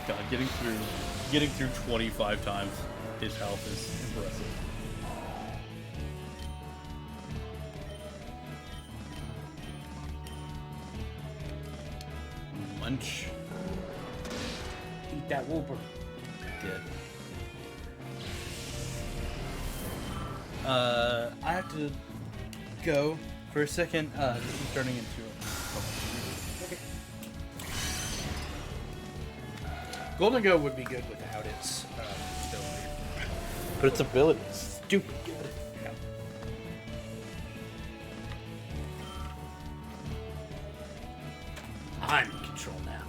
God, getting through 25 times his health is impressive. Munch. Eat that Wooper. Did. I have to go for a second. This is turning into Okay. Golden Go would be good without its ability. But its ability is stupid good. Yeah. I'm in control now.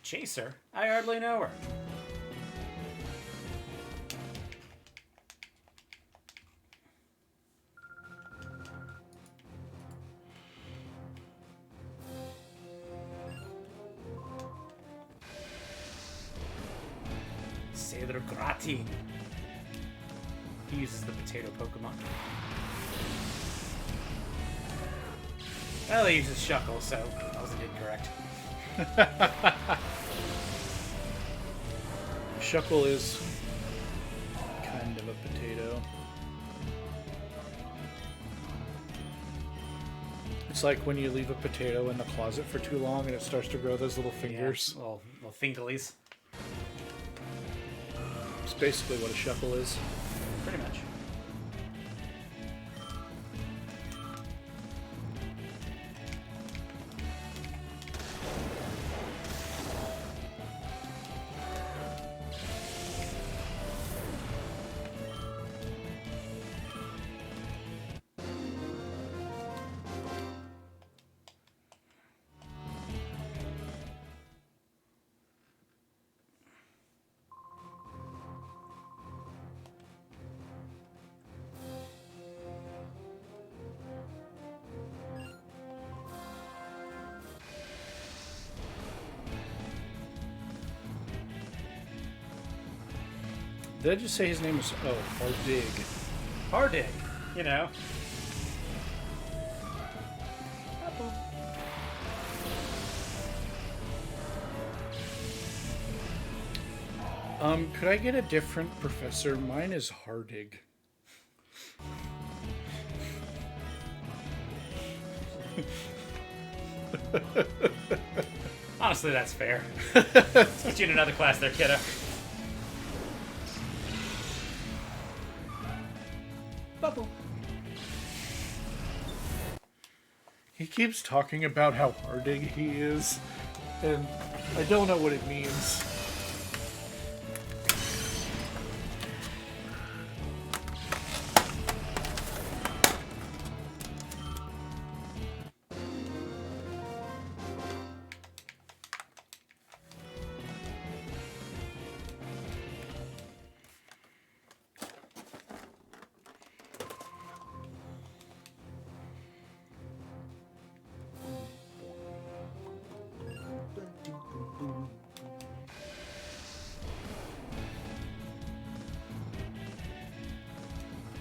Chaser? I hardly know her. Sailor Grati. He uses the potato Pokemon. Well, he uses Shuckle, so I wasn't incorrect. Shuckle is kind of a potato. It's like when you leave a potato in the closet for too long and it starts to grow those little fingers. Yeah, little finglies. It's basically what a Shuckle is. Pretty much. Did I just say his name was... Oh, Hardig. Hardig, you know. Could I get a different professor? Mine is Hardig. Honestly, that's fair. Let's get you in another class there, kiddo. Bubble. He keeps talking about how Hardig he is, and I don't know what it means.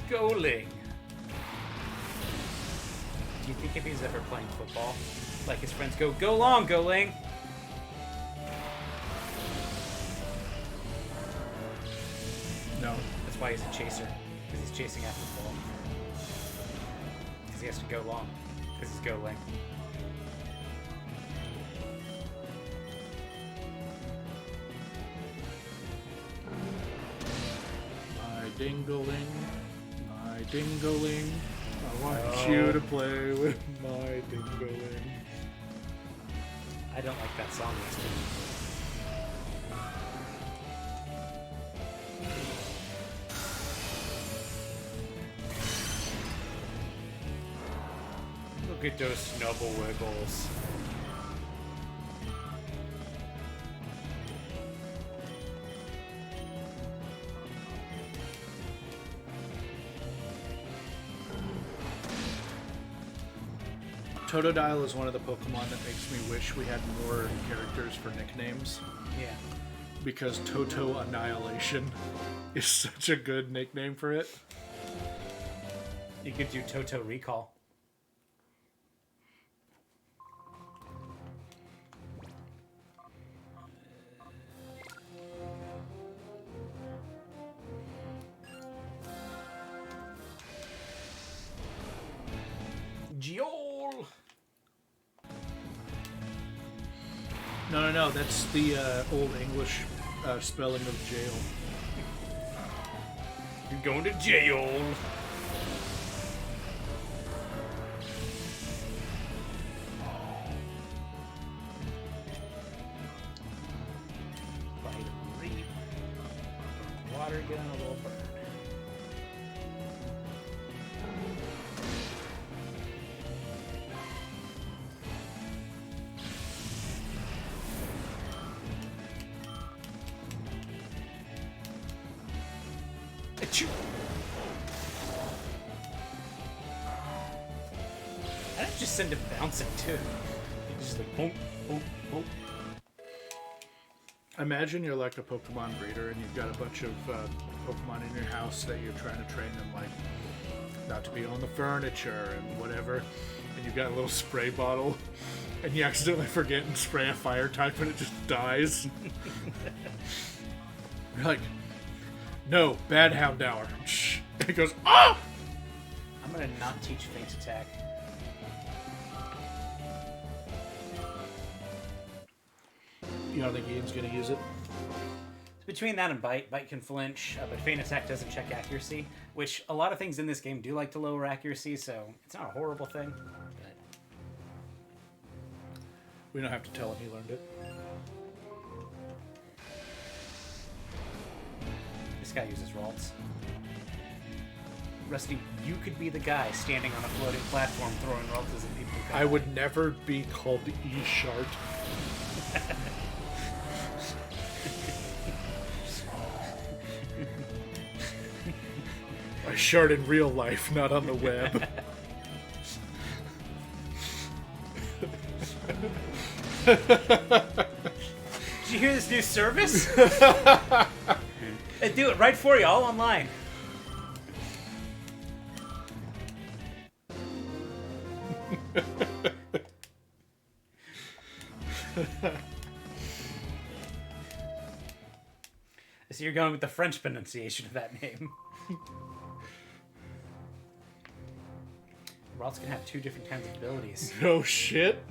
Goaling. Do you think if he's ever playing football, like his friends go long, Goaling? No. That's why he's a chaser, because he's chasing after the ball. Because he has to go long, because he's Goaling. My Dingaling, my Dingaling, I want you to play with my Dingaling. I don't like that song, Weston. Look at those snubble wiggles. Totodile is one of the Pokemon that makes me wish we had more characters for nicknames. Yeah. Because Toto Annihilation is such a good nickname for it. You could do Toto Recall. Gale. No, that's the Old English spelling of jail. You're going to jail. Bite a reap. Water gun, a little bird. Achoo. I didn't just send him bouncing too. He just like boom, boom, boom. Imagine you're like a Pokemon breeder and you've got a bunch of Pokemon in your house that you're trying to train them like not to be on the furniture and whatever, and you've got a little spray bottle and you accidentally forget and spray a fire type and it just dies. You're like, no, bad Houndour. It goes, ah! I'm gonna not teach Faint Attack. You don't think Ian's gonna use it? Between that and Bite, Bite can flinch, but Feint Attack doesn't check accuracy, which a lot of things in this game do like to lower accuracy, so it's not a horrible thing. But We don't have to tell him he learned it. this guy uses Ralts. Rusty, you could be the guy standing on a floating platform throwing Ralts at people. I would never be called E-Shart. I shard in real life, not on the web. Did you hear this new service? They do it right for you, all online. So you're going with the French pronunciation of that name. Ralts can have two different kinds of abilities. No shit.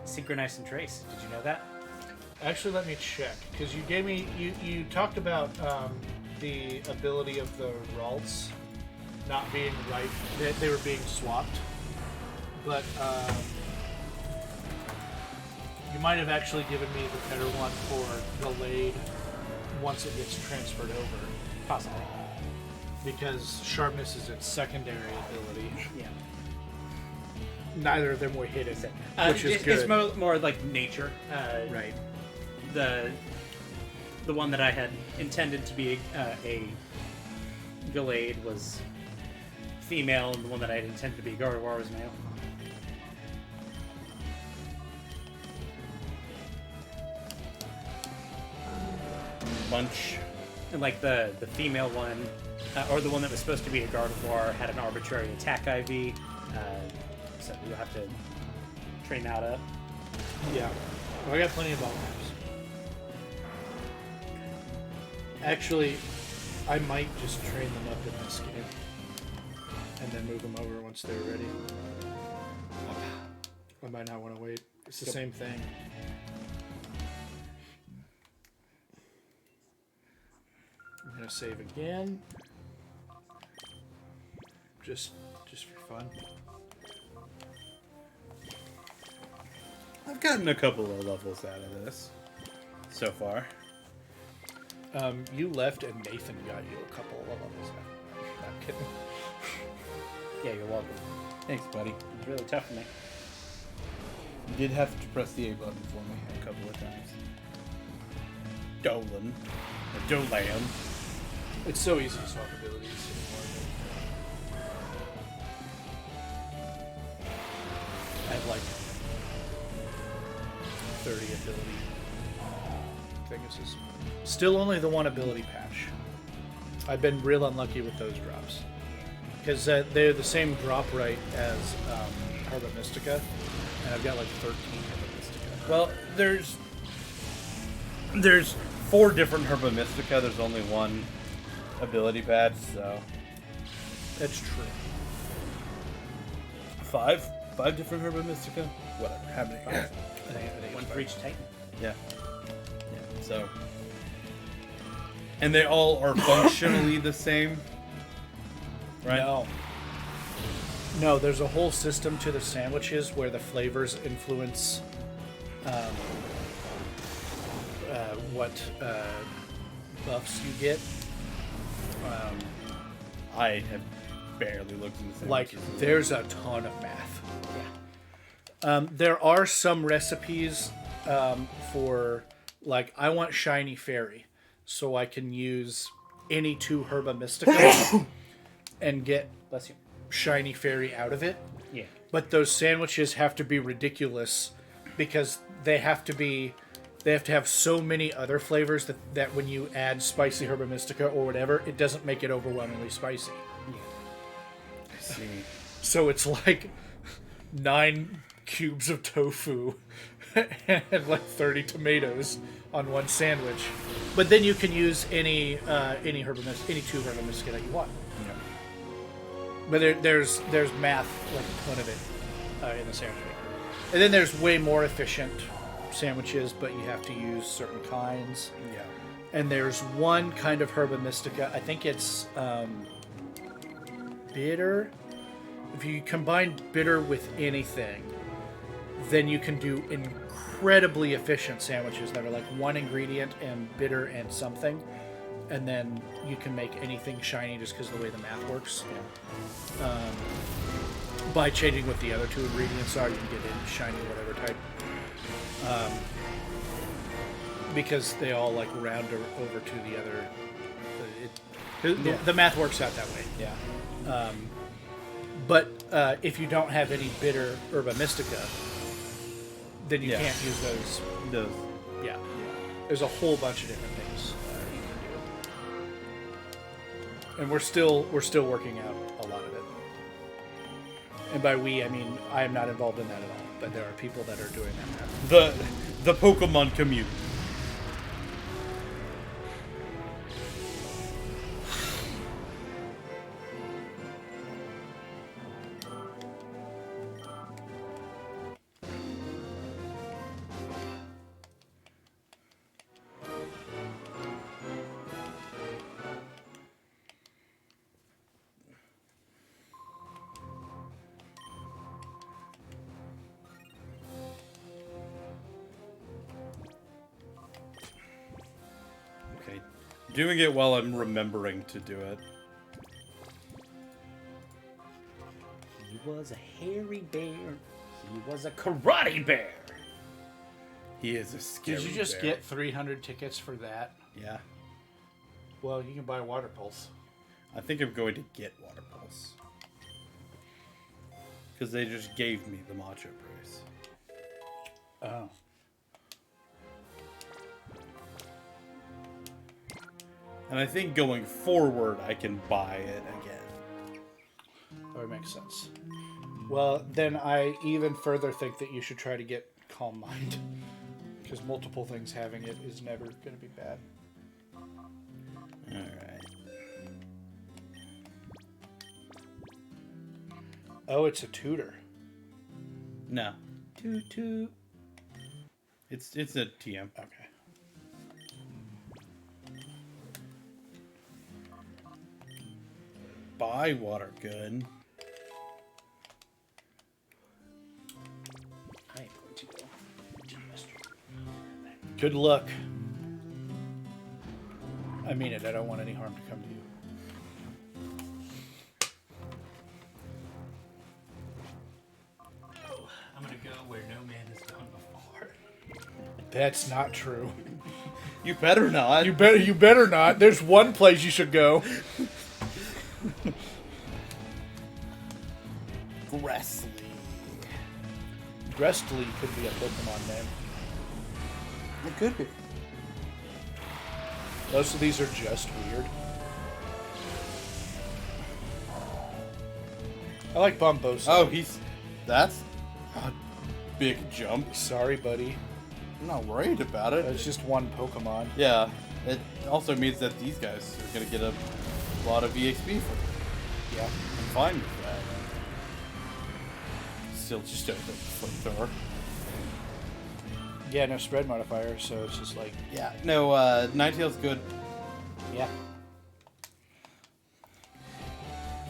Synchronize and Trace. Did you know that? Actually, let me check, because you gave me, you talked about the ability of the Ralts not being right, that they were being swapped, but you might have actually given me the better one for Delayed once it gets transferred over. Possibly. Because Sharpness is its secondary ability. Yeah. Neither of them were hidden, which is it's, good. It's more like nature. Right. The one that I had intended to be a Gallade was female, and the one that I had intended to be Gardevoir was male. Bunch. And like the female one, or the one that was supposed to be a Gardevoir, had an arbitrary attack IV, so you'll have to train that up. Yeah. Well, I got plenty of ball maps. Actually, I might just train them up in this game. And then move them over once they're ready. I might not want to wait. It's the same thing. I'm going to save again. Just for fun. I've gotten a couple of levels out of this so far. You left and Nathan got you a couple of levels. Not kidding. Yeah, you're welcome. Thanks, buddy. It's really tough for me. You did have to press the A button for me a couple of times. Dolan. Or Dolan. It's so easy to swap abilities anymore. I have like 30 ability thinguses. Still only the one ability patch. I've been real unlucky with those drops. Because they're the same drop rate as Herba Mystica, and I've got like 13 Herba Mystica. Well, there's 4 different Herba Mystica. There's only one ability patch, so That's true. 5 different Herba Mystica. Whatever. How many? I think One it's for each Titan. Yeah. So, and they all are functionally the same, right? No, there's a whole system to the sandwiches where the flavors influence what buffs you get. I have barely looked into the Like, sandwiches. there's a ton of math. There are some recipes for, like, I want Shiny Fairy, so I can use any 2 Herba Mystica and get Bless you. Shiny Fairy out of it. Yeah. But those sandwiches have to be ridiculous because they have to have so many other flavors that when you add spicy Herba Mystica or whatever, it doesn't make it overwhelmingly spicy. I see. So it's like 9 cubes of tofu and like 30 tomatoes on one sandwich. But then you can use any 2 Herba Mystica that you want. Yeah. But there's math, like a ton of it in the sandwich maker. And then there's way more efficient sandwiches, but you have to use certain kinds. Yeah. And there's one kind of Herba Mystica. I think it's bitter. If you combine bitter with anything, then you can do incredibly efficient sandwiches that are like 1 ingredient and bitter and something. And then you can make anything shiny just because of the way the math works. Yeah. By changing what the other 2 ingredients are, you can get in shiny whatever type. Because they all like round over to the other. The math works out that way. Yeah. But if you don't have any bitter Herba Mystica, then you can't use those. Those. Yeah. There's a whole bunch of different things you can do. And we're still working out a lot of it. And by we, I mean I am not involved in that at all. But there are people that are doing that now. The Pokemon community. Okay, doing it while I'm remembering to do it. He was a hairy bear. He was a karate bear. He is a scary Did you just bear. get 300 tickets for that? Yeah. Well, you can buy Water Pulse. I think I'm going to get Water Pulse. Because they just gave me the Macho Brace. Oh. And I think going forward, I can buy it again. That would make sense. Well, then I even further think that you should try to get Calm Mind. Because multiple things having it is never going to be bad. Alright. Oh, it's a tutor. No. Toot toot. It's a TM. Okay. Buy water gun. I am going to go to Mr. Good luck. I mean it. I don't want any harm to come to you. I'm going to go where no man has gone before. That's not true. You better not. You better not. There's one place you should go. Gressley. Grestley could be a Pokemon name. It could be. Most of these are just weird. I like Bombosa. Oh, that's a big jump. Sorry, buddy. I'm not worried about it. It's just one Pokemon. Yeah. It also means that these guys are going to get a lot of EXP from it. Yeah. I'm fine with that. Still just a flamethrower. Yeah, no spread modifier, so it's just like, Yeah. No, Ninetale's good. yeah.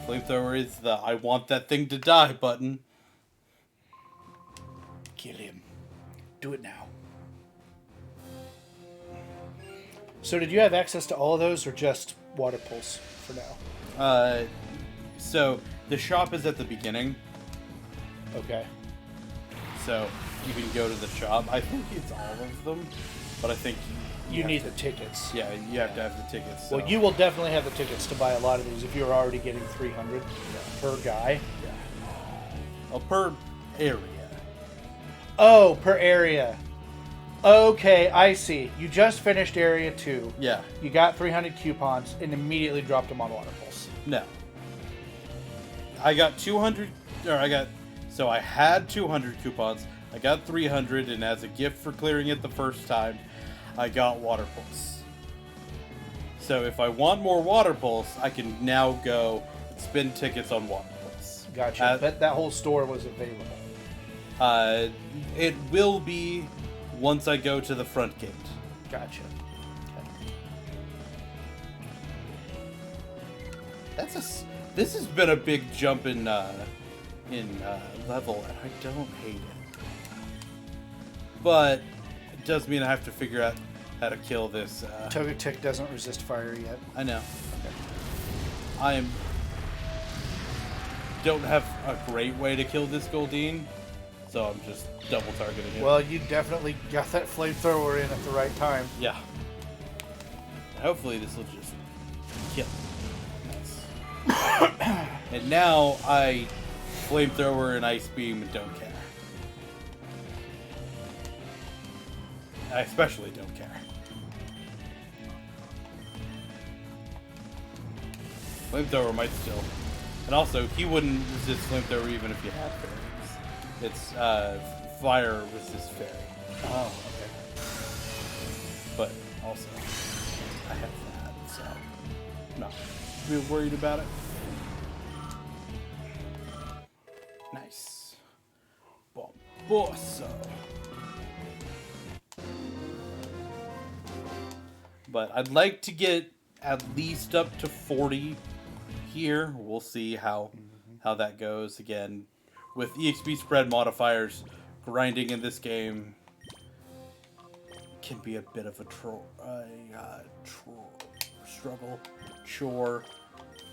Flamethrower is the I want that thing to die button. Kill him. Do it now. So did you have access to all of those, or just Water Pulse for now? So the shop is at the beginning. Okay. So you can go to the shop. I think it's all of them, but I think You have need to- the tickets. Yeah, you have to have the tickets. So. Well, you will definitely have the tickets to buy a lot of these if you're already getting 300 per guy. Yeah. Oh, per area. Oh, per area. Okay, I see. You just finished area 2. Yeah. You got 300 coupons and immediately dropped them on Water Pulse. No. I got 200, so I had 200 coupons. I got 300, and as a gift for clearing it the first time, I got Water Pulse. So if I want more Water Pulse, I can now go and spend tickets on Water Pulse. Gotcha. But that whole store was available. It will be once I go to the front gate. Gotcha. Okay. This has been a big jump in level, and I don't hate it. But it does mean I have to figure out how to kill this. Togetic doesn't resist fire yet. I know. Okay. Don't have a great way to kill this Goldeen, so I'm just double targeting him. Well, you definitely got that flamethrower in at the right time. Yeah. Hopefully this will just kill. Nice. And now I flamethrower and ice beam and don't care. I especially don't care. Flamethrower might still. And also, he wouldn't resist flamethrower even if you had fairies. It's fire resist fairy. Oh, okay. But also, I have that, so I'm not real worried about it. Nice. Bomboso. But I'd like to get at least up to 40 here. We'll see how that goes. Again, with EXP spread modifiers, grinding in this game can be a bit of a struggle, chore,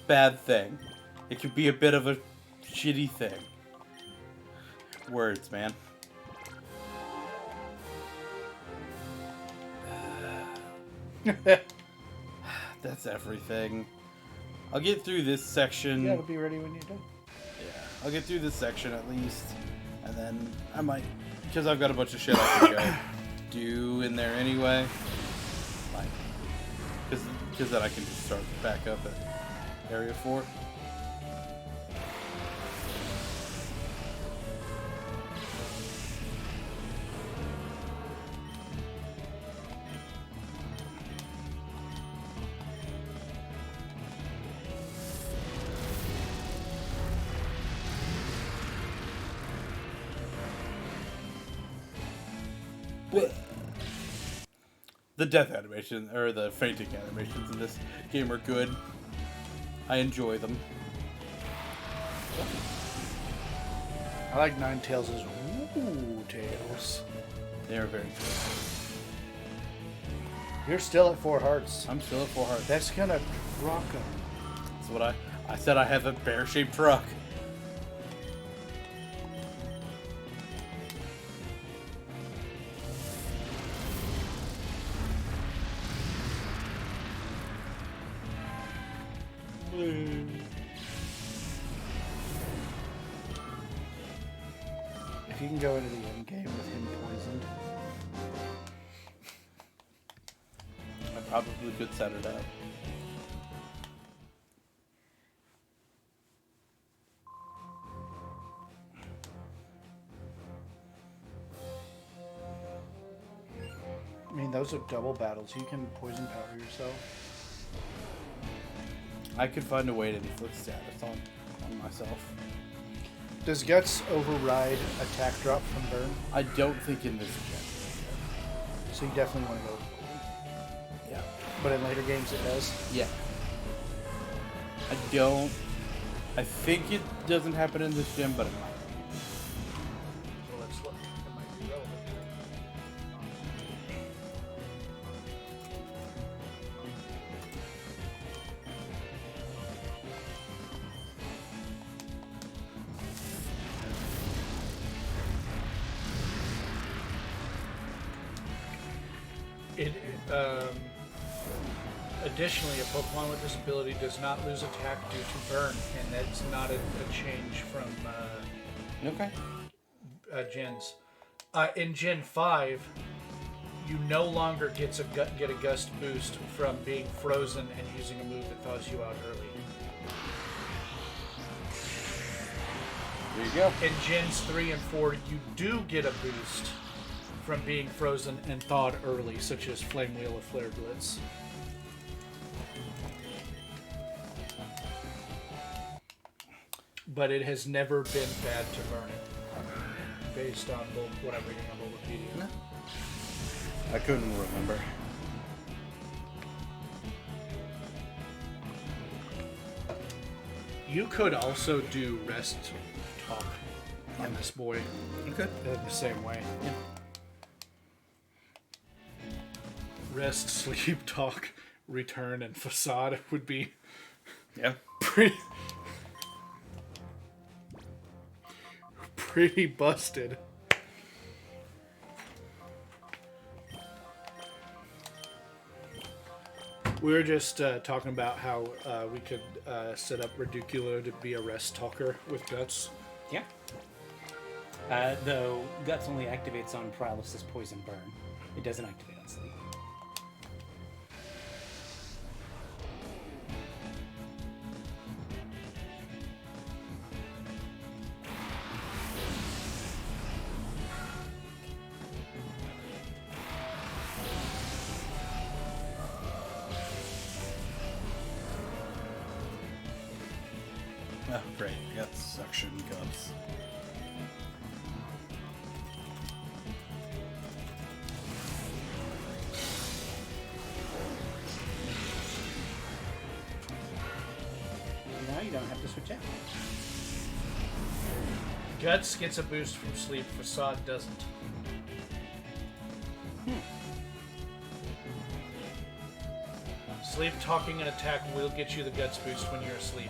bad thing. It could be a bit of a shitty thing. Words, man. That's everything. I'll get through this section. You gotta be ready when you're done. Yeah, I'll get through this section at least, and then I might, because I've got a bunch of shit I can go do in there anyway. Like, because then I can just start back up at Area 4. The death animation, or the fainting animations in this game are good. I enjoy them. I like Ninetales' ooh tails. They are very good. You're still at 4 hearts. I'm still at 4 hearts. That's gonna rock 'em. That's what I said. I have a bear-shaped truck. If you can go into the end game with him poisoned. I probably could set it up. I mean, those are double battles. You can poison powder yourself. I could find a way to inflict status on myself. Does Guts override attack drop from burn? I don't think in this gen. So you definitely want to go. Yeah. But in later games it does. Yeah. I think it doesn't happen in this gen, but it might. So let's look. It might be relevant. Additionally, a Pokemon with this ability does not lose attack due to burn, and that's not a change from Okay. gens. In Gen 5, you no longer get a gust boost from being frozen and using a move that thaws you out early. There you go. In Gens 3 and 4, you do get a boost from being frozen and thawed early, such as Flame Wheel or Flare Blitz. But it has never been bad to burning, based on what I'm reading on Bulbapedia. No. I couldn't remember. You could also do rest talk on this boy. Okay. The same way. Yeah. Rest, sleep, talk, return, and facade would be Yeah. pretty busted. We were just talking about how we could set up Reduculo to be a rest talker with Guts. Yeah. Though Guts only activates on Paralysis, Poison, Burn. It doesn't activate on Sleep. Oh, great. I got suction cups. Now you don't have to switch out. Guts gets a boost from sleep, Facade doesn't. Sleep, talking, and attack will get you the Guts boost when you're asleep.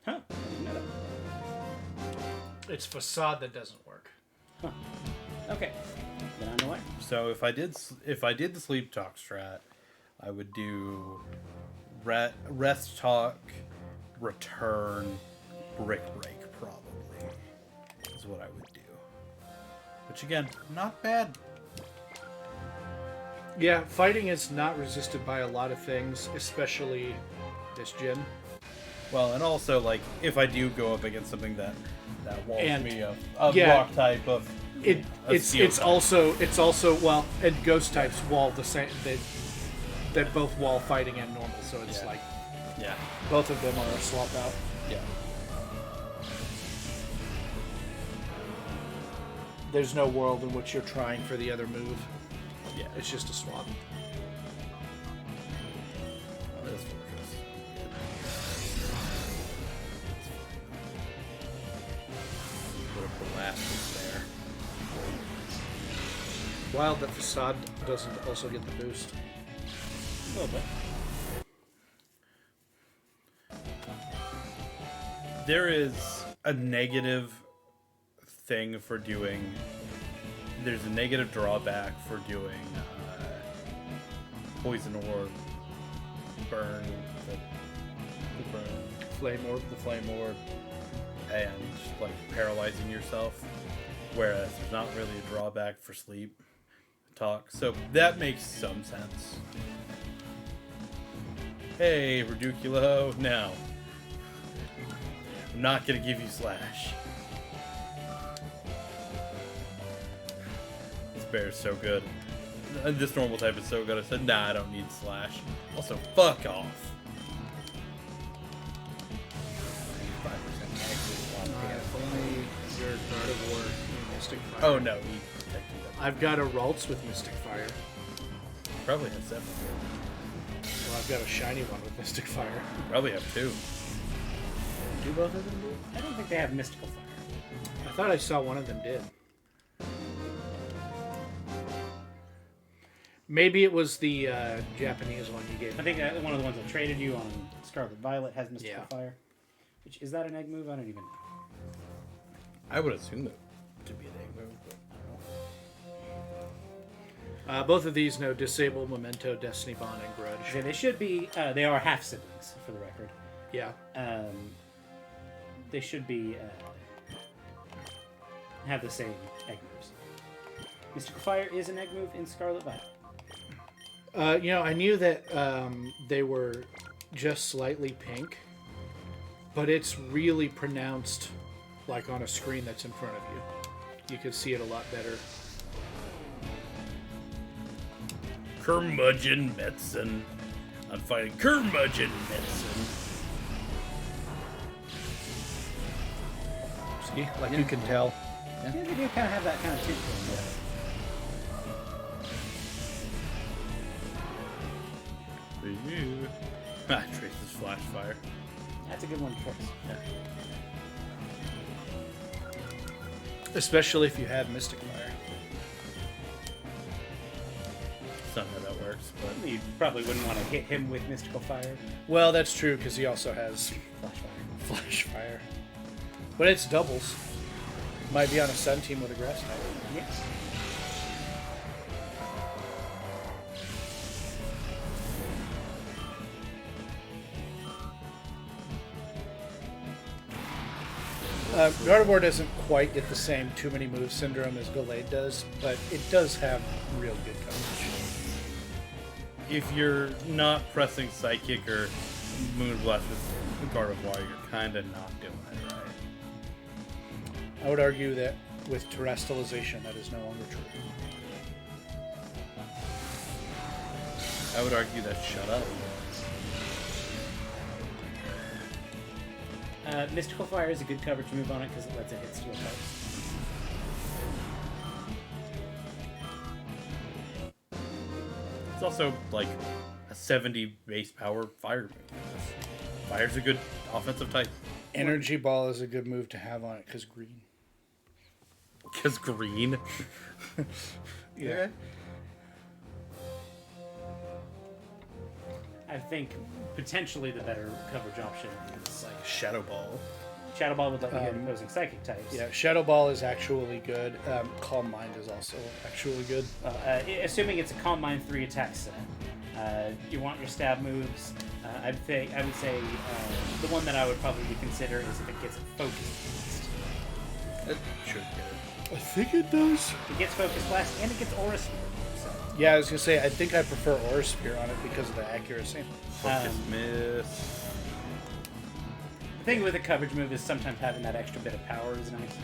Huh. I didn't know that. It's Facade that doesn't work. Huh. Okay. Then I know what. So if I did the sleep talk strat, I would do rest talk, return, brick break probably is what I would do. Which again, not bad. Yeah, fighting is not resisted by a lot of things, especially this gen. Well, and also like if I do go up against something that walls And- me a yeah. rock type of It's also well, and ghost types wall the same. They both wall fighting and normal, so it's Yeah. like yeah both of them are a swap out. yeah. There's no world in which you're trying for the other move. Yeah. It's just a swap. Oh, this fortress. Put a blast there. Wild that Facade doesn't also get the boost. A little bit. There is a negative thing for doing. There's a negative drawback for doing poison orb, burn, the Flame Orb. flame orb, and like paralyzing yourself. Whereas there's not really a drawback for sleep talk, so that makes some sense. Hey, Reduculo, now. I'm not gonna give you slash. This bear is so good. And this normal type is so good. I said, nah, I don't need slash. Also, fuck off. 5% exit swap together. If only your Guard of War and Mystic Fire. Oh no, he protected them. I've got a Ralts with Mystic Fire. Probably have 7. Well, I've got a shiny one with Mystic Fire. Probably have 2. Do both of them do? I don't think they have Mystical Fire. I thought I saw one of them did. Maybe it was the Japanese one you gave I me. think one of the ones that traded you on Scarlet Violet has Mystical Yeah. Fire. Which, is that an egg move? I don't even know. I would assume it to be an egg move, but Both of these know Disable, Memento, Destiny Bond, and Grudge. So they should be. They are half siblings, for the record. Yeah. They should be have the same egg moves. Mystical Fire is an egg move in Scarlet Violet. I knew that they were just slightly pink, but it's really pronounced, like on a screen that's in front of you. You can see it a lot better. Curmudgeon medicine. I'm fighting curmudgeon medicine. See, like you can tell. Yeah, they do kind of have that kind of tint to them. Trace's flash fire. That's a good one to trace. Especially if you have Mystic Fire. That's not how that works, but You probably wouldn't want to hit him with Mystical Fire. Well, that's true, because he also has Flash Fire. Flash Fire. But it's doubles. Might be on a Sun team with a Grass type. Yes. Gardevoir doesn't quite get the same too many moves syndrome as Gallade does, but it does have real good coverage. if you're not pressing Psychic or Moonblast with Gardevoir, you're kind of not doing it right. I would argue that with Terrestrialization, that is no longer true. I would argue that shut up. Mystical Fire is a good coverage move on it because it lets it hit steel types. It's also like a 70 base power fire move. Fire's a good offensive type. Energy Ball is a good move to have on it because green. Because green. Yeah. I think potentially the better coverage option is like Shadow Ball. Shadow Ball would let you hit opposing psychic types. Yeah, Shadow Ball is actually good. Calm Mind is also actually good. Assuming it's a Calm Mind 3 attack set, you want your stab moves. I would say the one that I would probably consider is if it gets Focus Blast. It should get I think it does. It gets Focus Blast and it gets Aura Sphere. So, Yeah, I was gonna say I think I prefer Aura Sphere on it because of the accuracy. Focus Miss. the thing with a coverage move is sometimes having that extra bit of power is nice.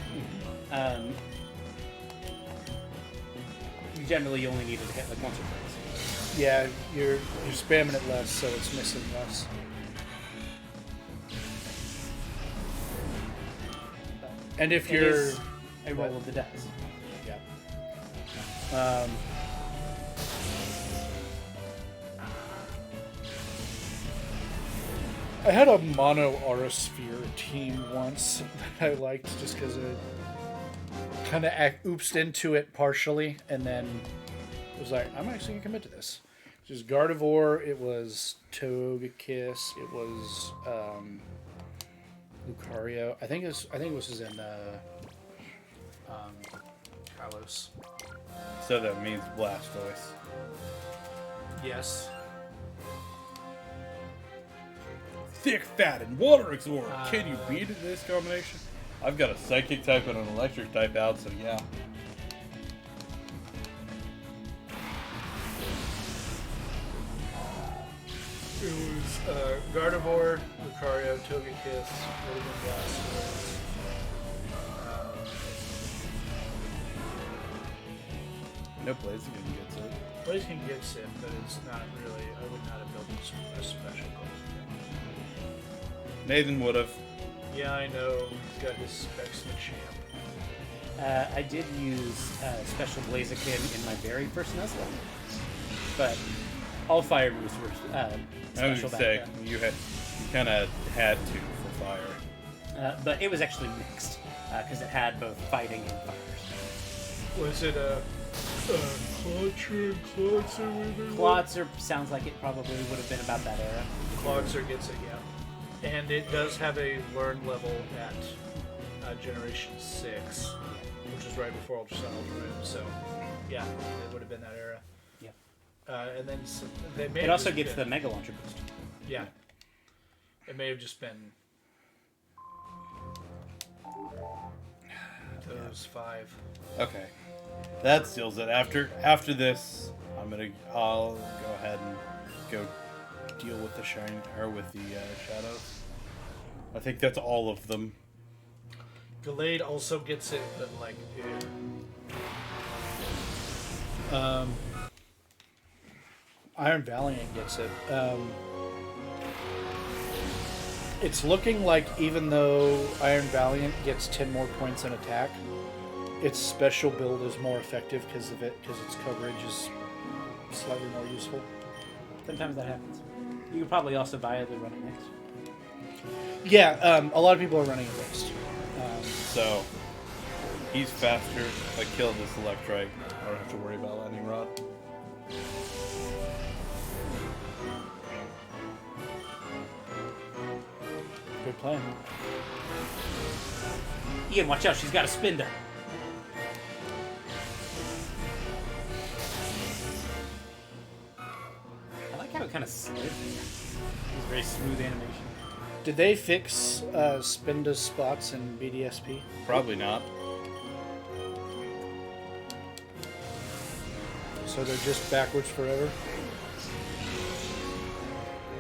Generally, you only need it to hit like once or twice. Yeah, you're spamming it less, so it's missing less. And if It you're is a roll of the dice. yeah. I had a mono Aura Sphere team once that I liked just because it kind of oopsed into it partially and then was like, I'm actually going to commit to this. Just Gardevoir, it was Togekiss, it was Lucario. I think it was in Kalos. So that means Blastoise. Yes. Thick, fat, and water absorb. Can you beat it in this combination? I've got a psychic type and an electric type out, so yeah. It was Gardevoir, Lucario, Togekiss, Blastoise. No Blaziken gets it. Blaziken gets it, but it's not really. I would not have built a special Blaziken. Nathan would have. Yeah, I know. He's got his specs Machamp. I did use Special Blaziken in my very first Nuzlocke, but all fire moves were I special was back gonna say then. you kind of had to for fire. But it was actually mixed because it had both fighting and fires. Was it a Clawcher and Clawzer with it? Clawtzer sounds like it probably would have been about that era. Clawzer gets it, yeah. And it does have a learn level at Generation 6. which was right before Ultra Sun, Ultra Moon. So, yeah, it would have been that era. Yep. And then they may It have also just gets the been, Mega Launcher boost. Yeah. It may have just been those 5. Okay, that seals it. After this, I'll go ahead and go deal with the shadows. I think that's all of them. Gallade also gets it, but like, Iron Valiant gets it. It's looking like even though Iron Valiant gets 10 more points in attack, its special build is more effective because its coverage is slightly more useful. Sometimes that happens. You could probably also viably run it next. Yeah, a lot of people are running it next. So he's faster. If I kill this Electrike, I don't have to worry about Lightning Rod. Good plan. Ian, watch out, she's got a Spinda. I like how it kind of slid. It's very smooth animation. Did they fix Spinda's spots in BDSP? Probably not. So they're just backwards forever?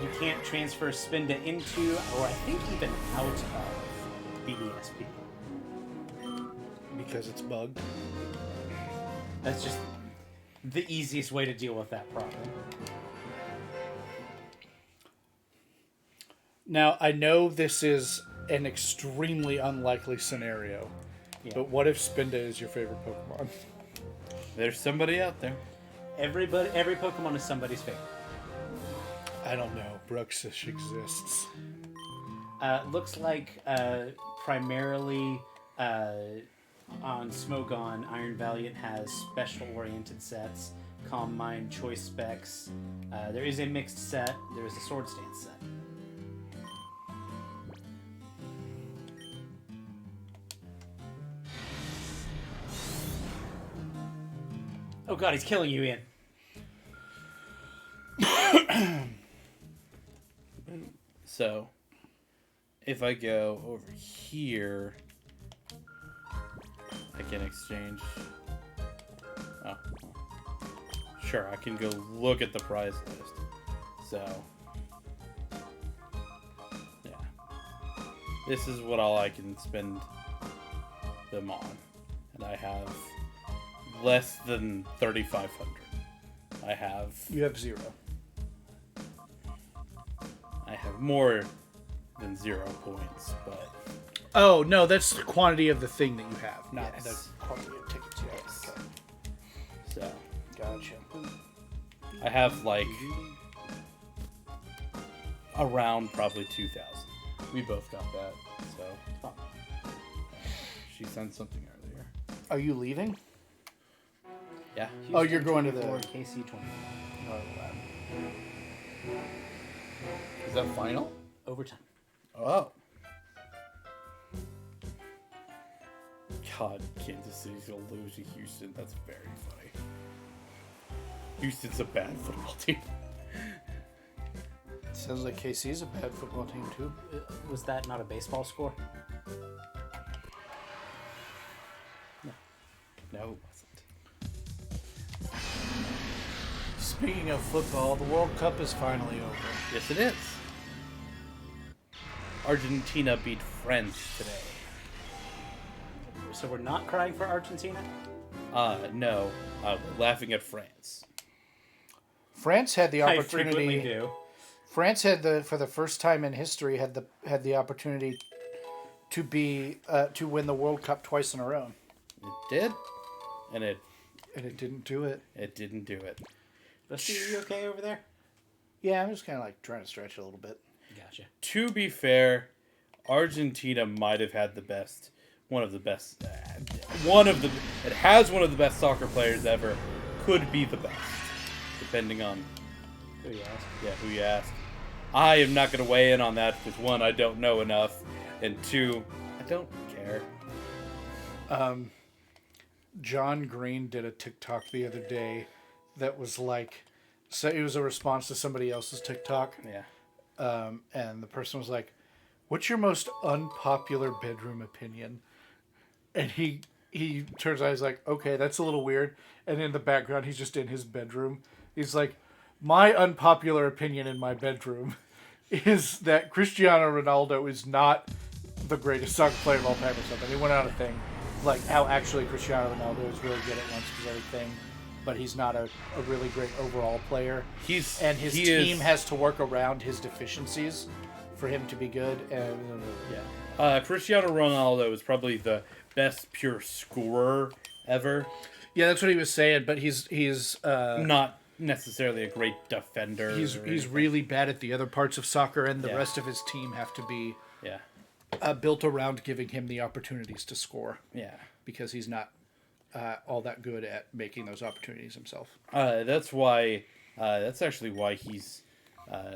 You can't transfer Spinda into, or I think even out of BDSP. Because it's bugged. That's just the easiest way to deal with that problem. Now, I know this is an extremely unlikely scenario, Yeah. but what if Spinda is your favorite Pokemon? There's somebody out there. Every Pokemon is somebody's favorite. I don't know. Bruxish exists. Looks like primarily on Smogon, Iron Valiant has special-oriented sets. Calm Mind, Choice Specs. There is a mixed set. There is a Sword Stance set. Oh god, he's killing you, Ian. So if I go over here, I can exchange. Oh, sure, I can go look at the prize list. So, yeah, this is what all I can spend them on, and I have less than 3,500. I have You have 0. I have more than 0 points, but Oh, no, that's the quantity of the thing that you have, not Yes. the quantity of tickets you have. Yes. Okay. so Gotcha. I have like around probably 2,000. We both got that, so she sent something earlier. Are you leaving? Yeah. Oh, you're going to the... KC 20. Is that final? Overtime. Oh. God, Kansas City's gonna lose to Houston. That's very funny. Houston's a bad football team. Sounds like KC's a bad football team, too. Was that not a baseball score? No, it wasn't. Speaking of football, the World Cup is finally over. Yes, it is. Argentina beat France today. So we're not crying for Argentina? No. We're laughing at France. France had the I frequently opportunity. do. France had for the first time in history had the opportunity to win the World Cup twice in a row, It did, and it didn't do it. it didn't do it. Dusty, are you okay over there? Yeah, I'm just kind of like trying to stretch it a little bit. Gotcha. To be fair, Argentina might have had one of the best soccer players ever. Could be the best, depending on Who you ask? who you ask. I am not going to weigh in on that because 1, I don't know enough, and 2, I don't care. John Green did a TikTok the other day that was like, so it was a response to somebody else's TikTok. Yeah. And the person was like, "What's your most unpopular bedroom opinion?" And he turns out, he's like, "Okay, that's a little weird." And in the background, he's just in his bedroom. He's like, "My unpopular opinion in my bedroom is that Cristiano Ronaldo is not the greatest soccer player of all time," or something. He went on a thing like how actually Cristiano Ronaldo is really good at once because everything, but he's not a really great overall player. His team has to work around his deficiencies for him to be good. And Cristiano Ronaldo is probably the best pure scorer ever. Yeah, that's what he was saying. But he's not necessarily a great defender. He's really bad at the other parts of soccer, and the rest of his team have to be built around giving him the opportunities to score. Yeah, because he's not all that good at making those opportunities himself. That's why. That's actually why he's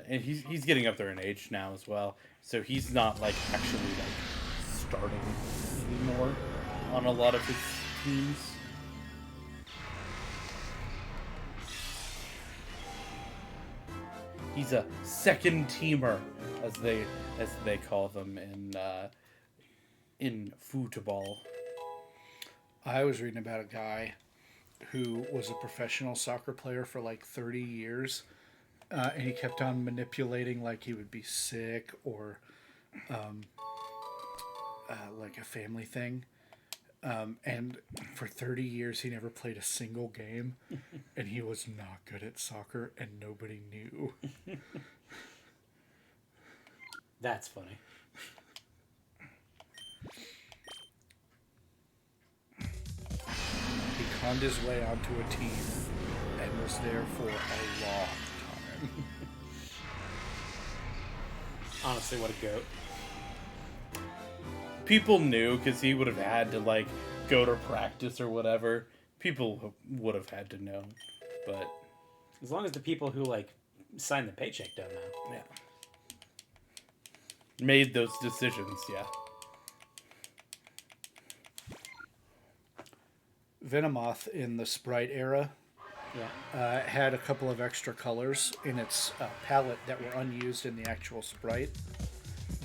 he's getting up there in age now as well. So he's not like actually like starting anymore on a lot of his teams. He's a second teamer, as they call them in football. I was reading about a guy who was a professional soccer player for like 30 years, and he kept on manipulating like he would be sick or like a family thing. And for 30 years, he never played a single game, and he was not good at soccer, and nobody knew. That's funny. He conned his way onto a team and was there for a long time. Honestly, what a goat. People knew because he would have had to like go to practice or whatever. People would have had to know, but as long as the people who like sign the paycheck don't know. Yeah. Made those decisions, yeah. Venomoth in the Sprite era had a couple of extra colors in its palette that were unused in the actual Sprite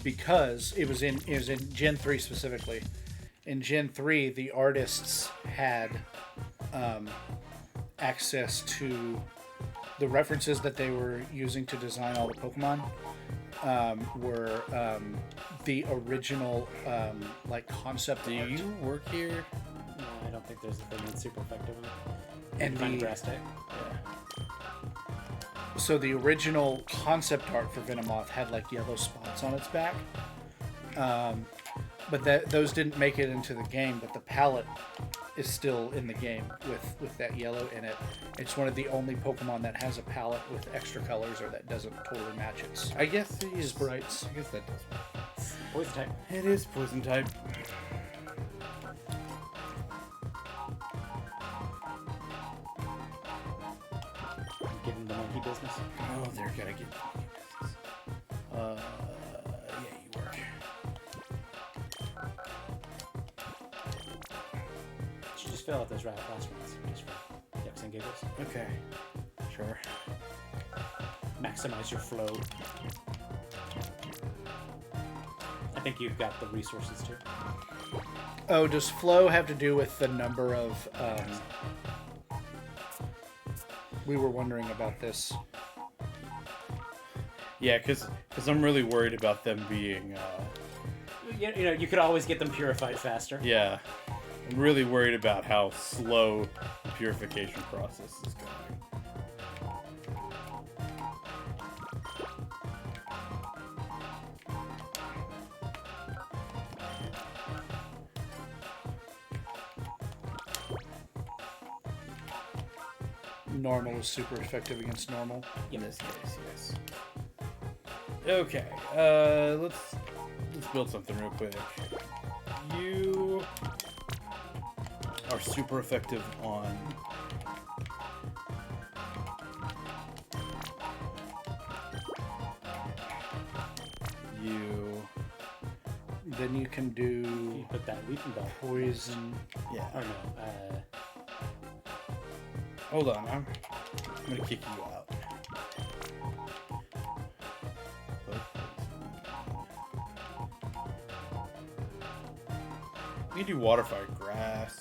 because it was in Gen 3 specifically. In Gen 3, the artists had access to the references that they were using to design all the Pokemon were the original like concept Do art. you work here? No, I don't think there's a thing that's super effective. And Kind of the drastic. so the original concept art for Venomoth had like yellow spots on its back, but those didn't make it into the game. But the palette is still in the game with that yellow in it. It's one of the only Pokemon that has a palette with extra colors or that doesn't totally match its I guess he is. sprites. I guess that does. Poison type. It is poison type. Give him the monkey business. Oh, they're gonna get business. Yeah, you work. You should just fill out those last ones. Just for yucks and giggles. Okay. Sure. Maximize your flow. I think you've got the resources too. Oh, does flow have to do with the number of? We were wondering about this. Yeah, because I'm really worried about them being. You know, you could always get them purified faster. Yeah. I'm really worried about how slow the purification process is going. Normal is super effective against normal. In this case, yes. Okay, let's build something real quick. You are super effective on then you can You do put that weeping bell. poison. Yeah. Or no. Hold on. I'm gonna kick you out. We can do water, fire, grass.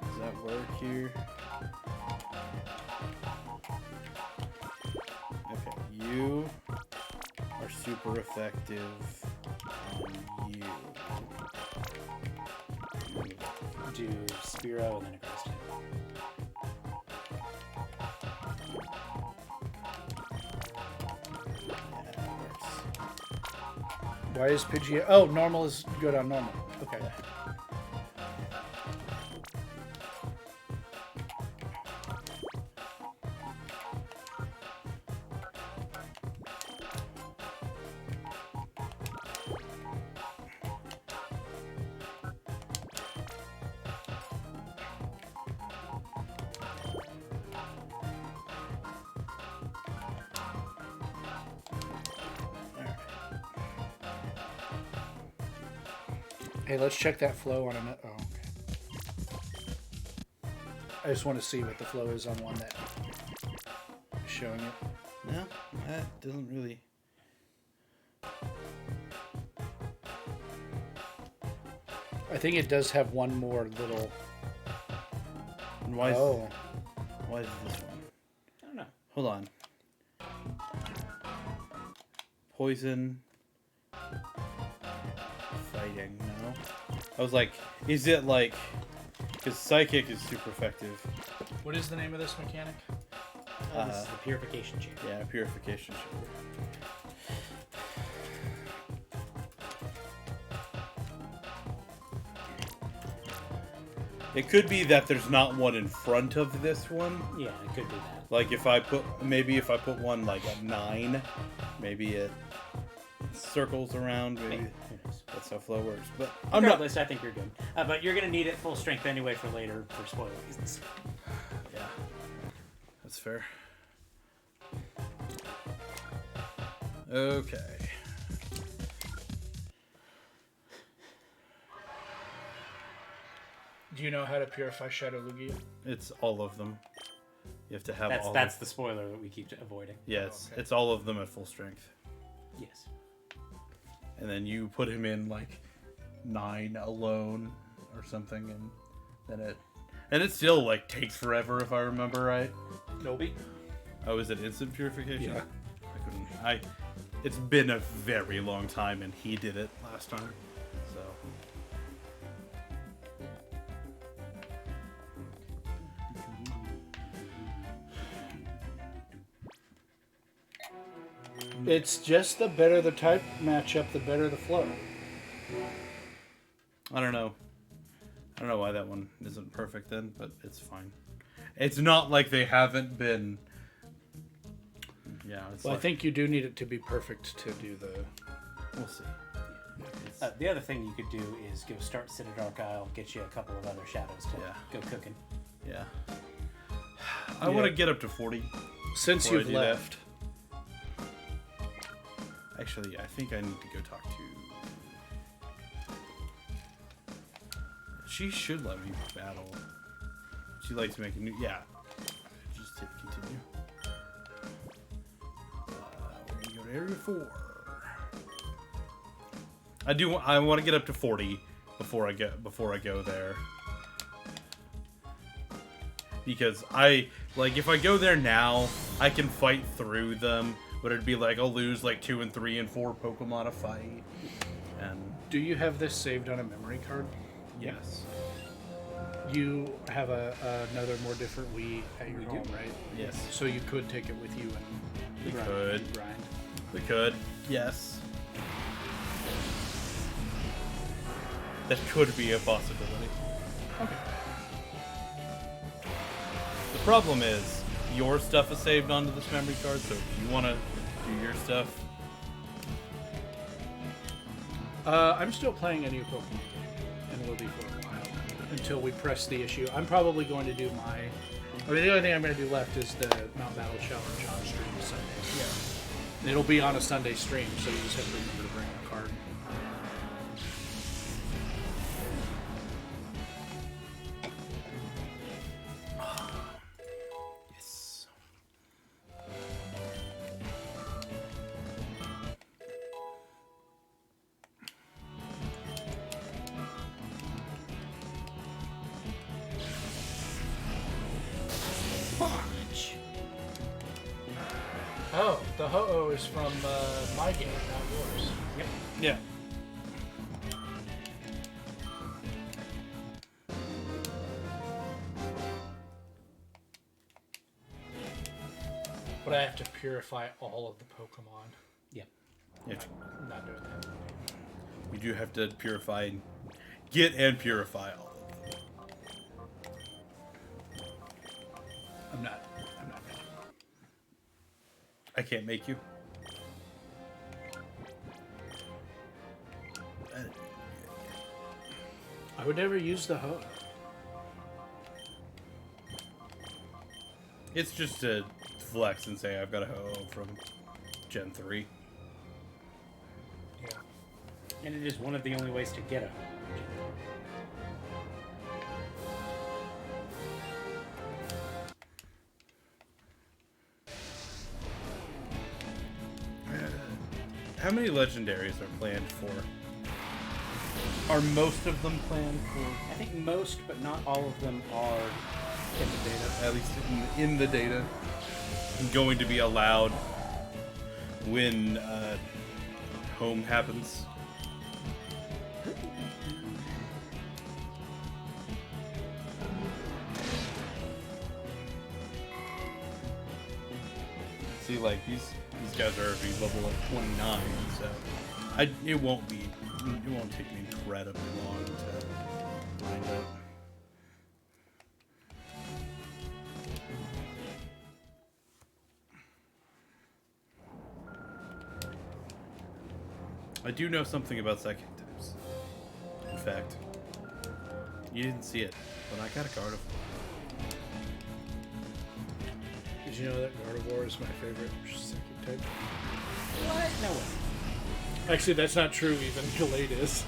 Does that work here? Okay, you are super effective on you. Do Spiro and then a grass type. Yeah, that works. Why is Pidgey? Oh, normal is good on normal. Okay. Hey, let's check that flow on another. Oh, okay. I just want to see what the flow is on one that is showing it. No, that doesn't really. I think it does have one more little. And why is, Oh, why is this one? I don't know. Hold on. Poison. Fighting, no. I was like, is it like. Because Psychic is super effective. what is the name of this mechanic? This is the purification chamber. Yeah, Purification Chamber. It could be that there's not one in front of this one. Yeah, it could be that. Like if I put one like at 9, maybe it circles around. Maybe Maybe. Who knows? that's how flow works. But I'm not. Regardless, I think you're good. But you're going to need it full strength anyway for later for spoiler reasons. Yeah, that's fair. Okay. Do you know how to purify Shadow Lugia? It's all of them. You have to have all. That's the spoiler that we keep avoiding. Yeah, it's, Okay. it's all of them at full strength. Yes. And then you put him in like 9 alone or something, and then it still like takes forever if I remember right. Nope. Oh, is it instant purification? Yeah. It's been a very long time, and he did it last time, so. It's just the better the type matchup, the better the flow. I don't know why that one isn't perfect then, but it's fine. It's not like they haven't been. Yeah, it's Well, like, I think you do need it to be perfect to do the. we'll see. The other thing you could do is go start Citadel Isle, get you a couple of other shadows to Yeah. go cooking. Yeah. I want to get up to 40. Since before I you've do that. left, Actually, I think I need to go talk to. She should let me battle. She likes making new. Yeah. Just hit continue. We're gonna go to area 4. I want to get up to 40 before I go there. Because if I go there now, I can fight through them, but it'd be like I'll lose like 2 and 3 and 4 Pokemon a fight. And do you have this saved on a memory card? yes. You have another more different Wii at your home, right? Yes. So you could take it with you and We grind. could. grind. We could. Yes. That could be a possibility. Okay. The problem is, your stuff is saved onto this memory card, so if you want to do your stuff, I'm still playing a new Pokemon game, and will be for a while until we press the issue. I'm probably going to do the only thing I'm going to do left is the Mount Battle Challenge on stream Sunday. Yeah. It'll be on a Sunday stream, so you just have to remember to bring a card. Oh, the ho-oh is from my game, not yours. Yep. Yeah. But I have to purify all of the Pokemon. Yep. If I'm not doing that. you do have to purify and get and purify all of them. I'm not. I can't make you. I would never use the ho. It's just to flex and say I've got a ho from Gen 3. Yeah. And it is one of the only ways to get a. How many legendaries are planned for? Are most of them planned for? I think most, but not all of them are in the data. At least in the data, going to be allowed when home happens. See, like these guys are already level like 29, so it won't take me incredibly long to find out. I do know something about psychic types. In fact, you didn't see it, but I got a card of them. Did you know that Gardevoir is my favorite psychic type? What? No way. Actually, that's not true even. Gale is.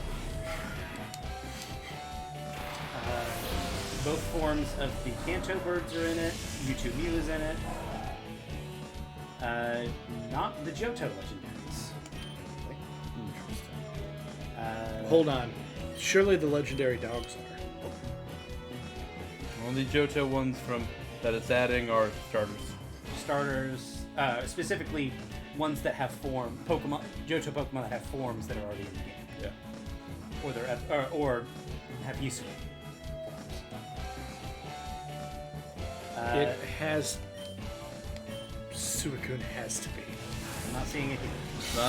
Both forms of the Kanto birds are in it. Mewtwo Mew is in it. Not the Johto legendaries. Hold on. Surely the legendary dogs are. Only Johto ones that it's adding are starters. Starters, specifically ones that have Johto Pokemon that have forms that are already in the game. Yeah. Or they're or have use of It has. Suicune has to be. I'm not seeing it here.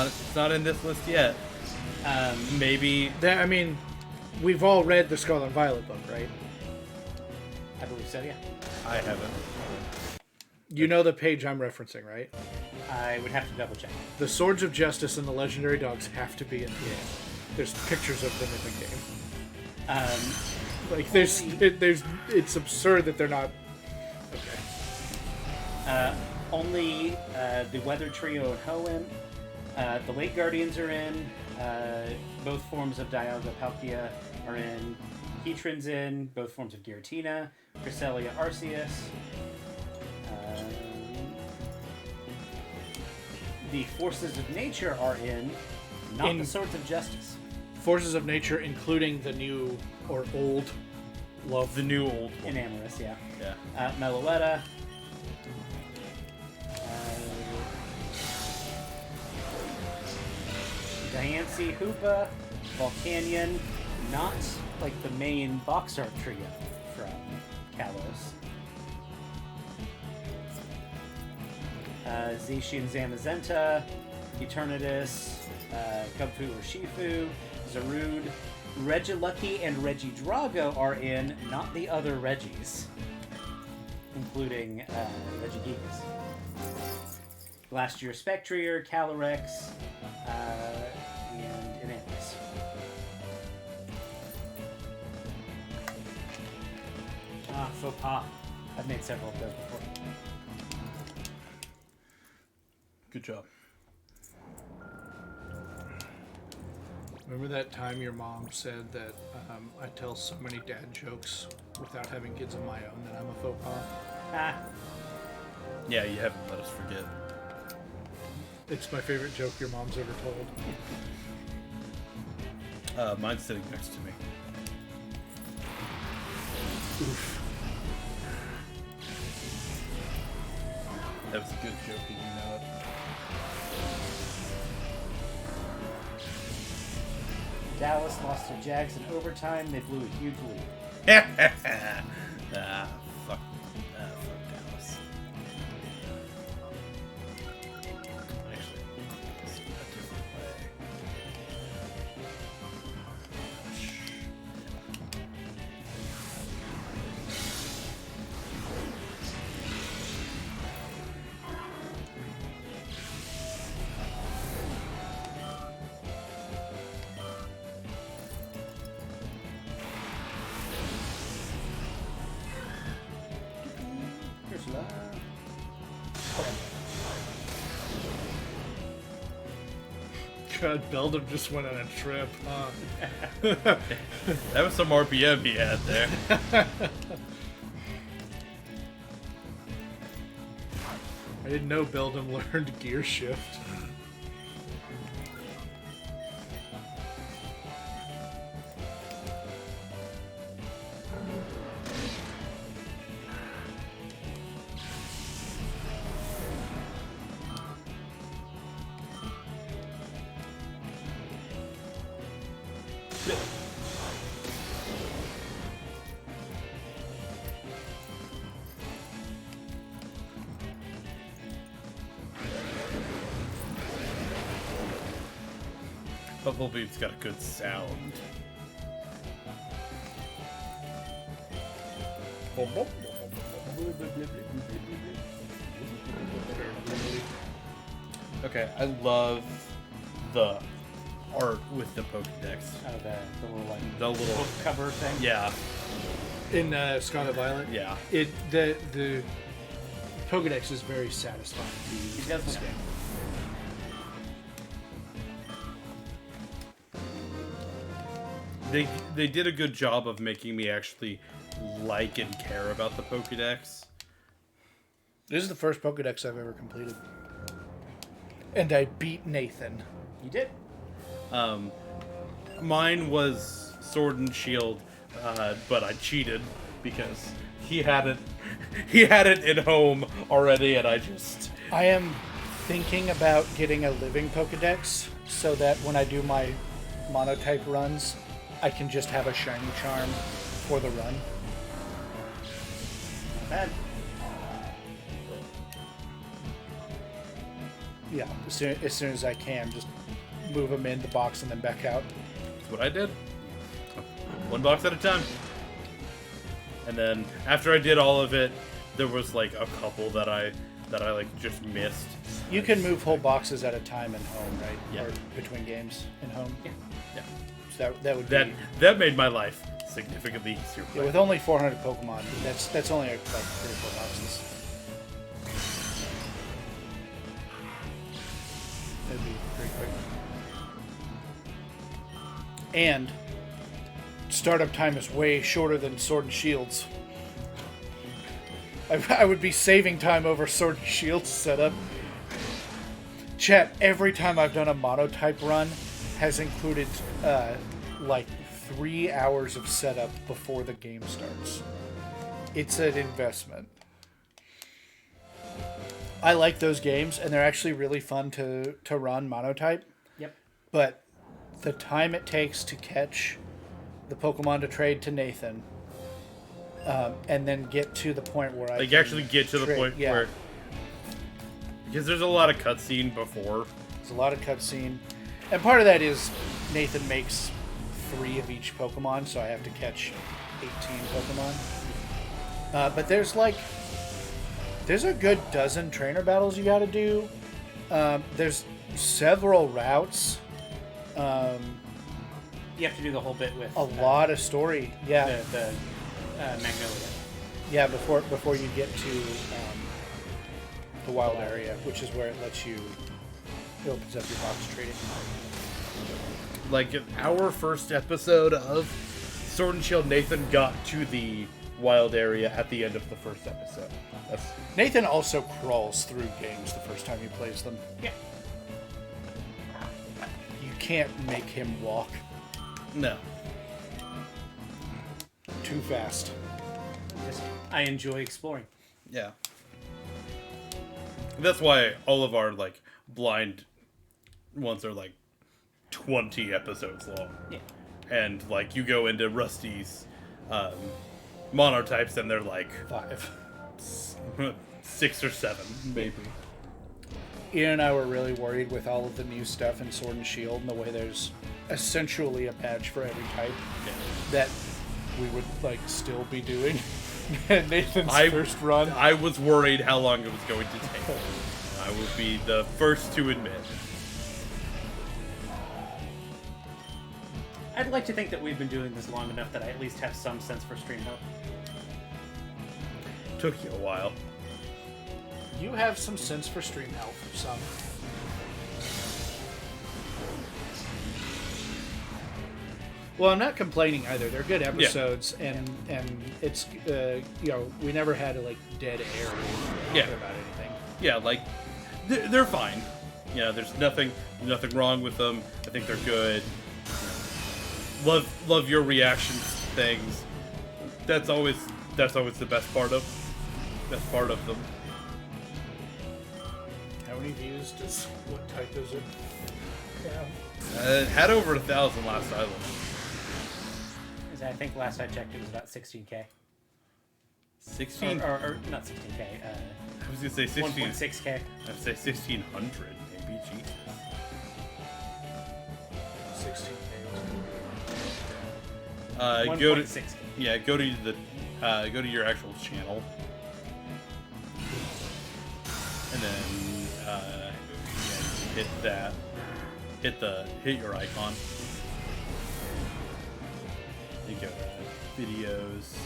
It's not in this list yet. Maybe. That, I mean, we've all read the Scarlet and Violet book, right? I believe so, yeah. I haven't. You know the page I'm referencing, right? I would have to double check. The Swords of Justice and the legendary dogs have to be in the game. There's pictures of them in the game. Like, it's absurd that they're not. Okay. Only the Weather Trio and Hoenn. The Lake Guardians are in. Both forms of Dialga Palkia are in. Heatran's in. Both forms of Giratina. Cresselia Arceus. The Forces of Nature are in. Not the Swords of Justice. Forces of Nature, including the new or old love. The new old one. Enamorous, yeah. Yeah. Meloetta. Diancie, Hoopa, Volcanion, not like the main box art trio from Kalos. Zacian Zamazenta, Eternatus, Kubfu or Shifu, Zarude, Regilucky and Regidrago are in, not the other Regis, including Regigigas. Last year Spectrier, Calyrex, and Enamorous. Faux pas. I've made several of those before. Good job. Remember that time your mom said that I tell so many dad jokes without having kids of my own that I'm a faux pas? Ah, Yeah, you haven't let us forget. It's my favorite joke your mom's ever told. Mine's sitting next to me. Oof. That was a good joke, and you know it. Dallas lost to Jags in overtime. They blew a huge lead. Fuck Dallas. Actually, it's a different way. Here's love. God, Beldam just went on a trip, huh? That was some RPM he had there. I didn't know Beldam learned gear shift. Bumblebee's got a good sound. Okay, I love the art with the Pokédex. Oh, the little like The little, book cover thing. yeah, In Scarlet Violet, yeah. the Pokédex is very satisfying to use. It does in this look game. They did a good job of making me actually like and care about the Pokédex. This is the first Pokédex I've ever completed, and I beat Nathan. You did. Mine was Sword and Shield, but I cheated because he had it. He had it in home already, and I just. I am thinking about getting a living Pokédex so that when I do my monotype runs, I can just have a shiny charm for the run. Not bad. Yeah, as soon as I can, just move them in the box and then back out. That's what I did. One box at a time. And then after I did all of it, there was like a couple that I like just missed. You can move whole boxes at a time in home, right? Yeah. Or between games in home. Yeah. Yeah. So that would be That made my life significantly easier. yeah, with only 400 Pokemon. That's only like 3 or 4 boxes. That'd be pretty quick. And startup time is way shorter than Sword and Shield's. I would be saving time over Sword and Shield setup. Chat, every time I've done a monotype run has included like 3 hours of setup before the game starts. It's an investment. I like those games, and they're actually really fun to run monotype. Yep. But the time it takes to catch the Pokemon to trade to Nathan, and then get to the point where I Like can actually get to the trade- point yeah. where, because there's a lot of cutscene before. There's a lot of cutscene, and part of that is Nathan makes 3 of each Pokemon, so I have to catch 18 Pokemon. But there's a good dozen trainer battles you got to do. There's several routes. You have to do the whole bit with A lot of story. Yeah, the Magnolia. yeah. Before you get to the wild area, which is where it lets you. It opens up your box trading. Like in our first episode of Sword and Shield, Nathan got to the wild area at the end of the first episode. That's Nathan also crawls through games the first time he plays them. Yeah. You can't make him walk no. too fast. I enjoy exploring. Yeah. That's why all of our like blind ones are like 20 episodes long. Yeah. And, like, you go into Rusty's monotypes, and they're like 5. 6 or 7, maybe. Ian and I were really worried with all of the new stuff in Sword and Shield and the way there's essentially a patch for every type that we would like still be doing. Nathan's first run. I was worried how long it was going to take. I will be the first to admit. I'd like to think that we've been doing this long enough that I at least have some sense for stream health. Took you a while. You have some sense for stream health, some. Well, I'm not complaining either. They're good episodes, and it's we never had a like dead air about anything. Yeah, like they're fine. Yeah, there's nothing wrong with them. I think they're good. Love your reactions to things. That's always the best part of them. How many views does what type is it? Yeah. It had over 1,000 last I looked. I think last I checked it was about 16K. 16? Or not 16K. I was gonna say 16. 1.6K. I'd say 1,600 maybe. Jesus. 16K. Go to 1.6K. go to your actual channel, and then hit that. Hit your icon. You go to videos.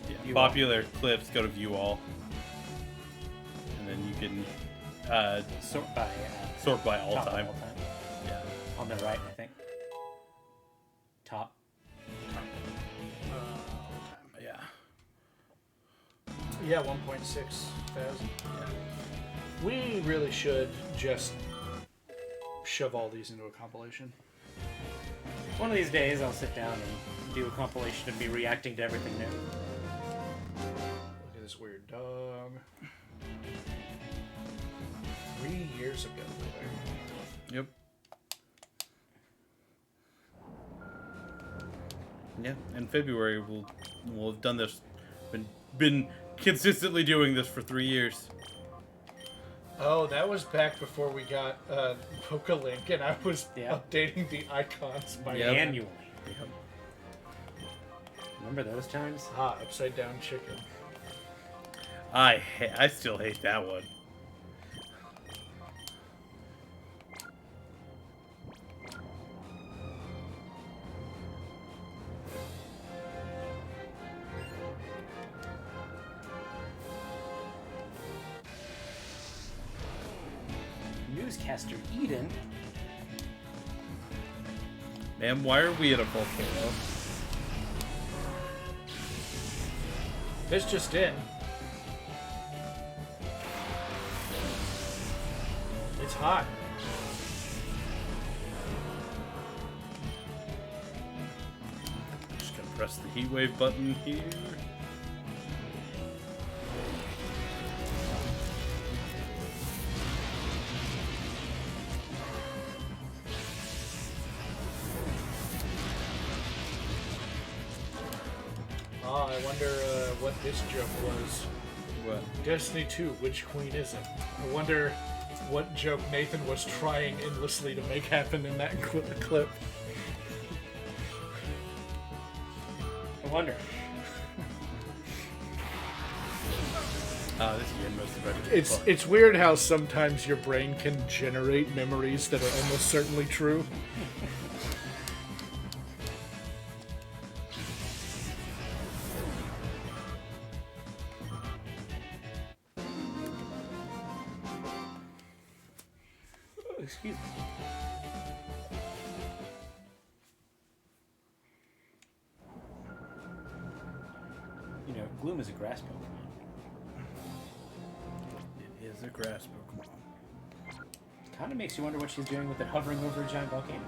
Yeah, View popular clips. Go to view all, and then you can sort by all top time. of all time. Yeah. On the right, I think. Top. Yeah. Yeah, 1.6 thousand. We really should just shove all these into a compilation. One of these days, I'll sit down and do a compilation of me reacting to everything new. Look at this weird dog. 3 years ago. Yep. Yeah, in February we'll have done this. Been consistently doing this for 3 years. Oh, that was back before we got Pokelink, and I was Yeah. updating the icons by Yep. Annually. Yep. Remember those times? upside down chicken. I still hate that one. Newscaster Eden. Man, why are we at a volcano? This just in. It's hot. Just gonna press the heat wave button here. I wonder what this joke was. What? Destiny 2, which queen is it? I wonder what joke Nathan was trying endlessly to make happen in that clip. I wonder. This game most of everything. It's weird how sometimes your brain can generate memories that are almost certainly true. Excuse me. You know, Gloom is a grass Pokemon. It is a grass Pokemon. Kind of makes you wonder what she's doing with it hovering over a giant volcano.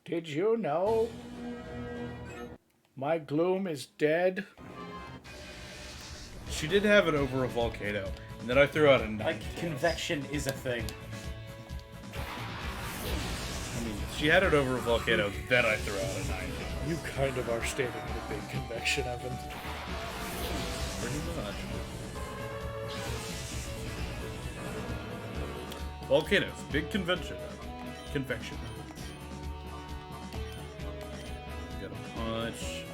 Did you know my Gloom is dead? She did have it over a volcano. And then I threw out a 9. Like, convection is a thing. I mean, she had it over a volcano, then I threw out a 9. You kind of are standing in a big convection oven. Pretty much. Volcanoes, big convection. Got a punch.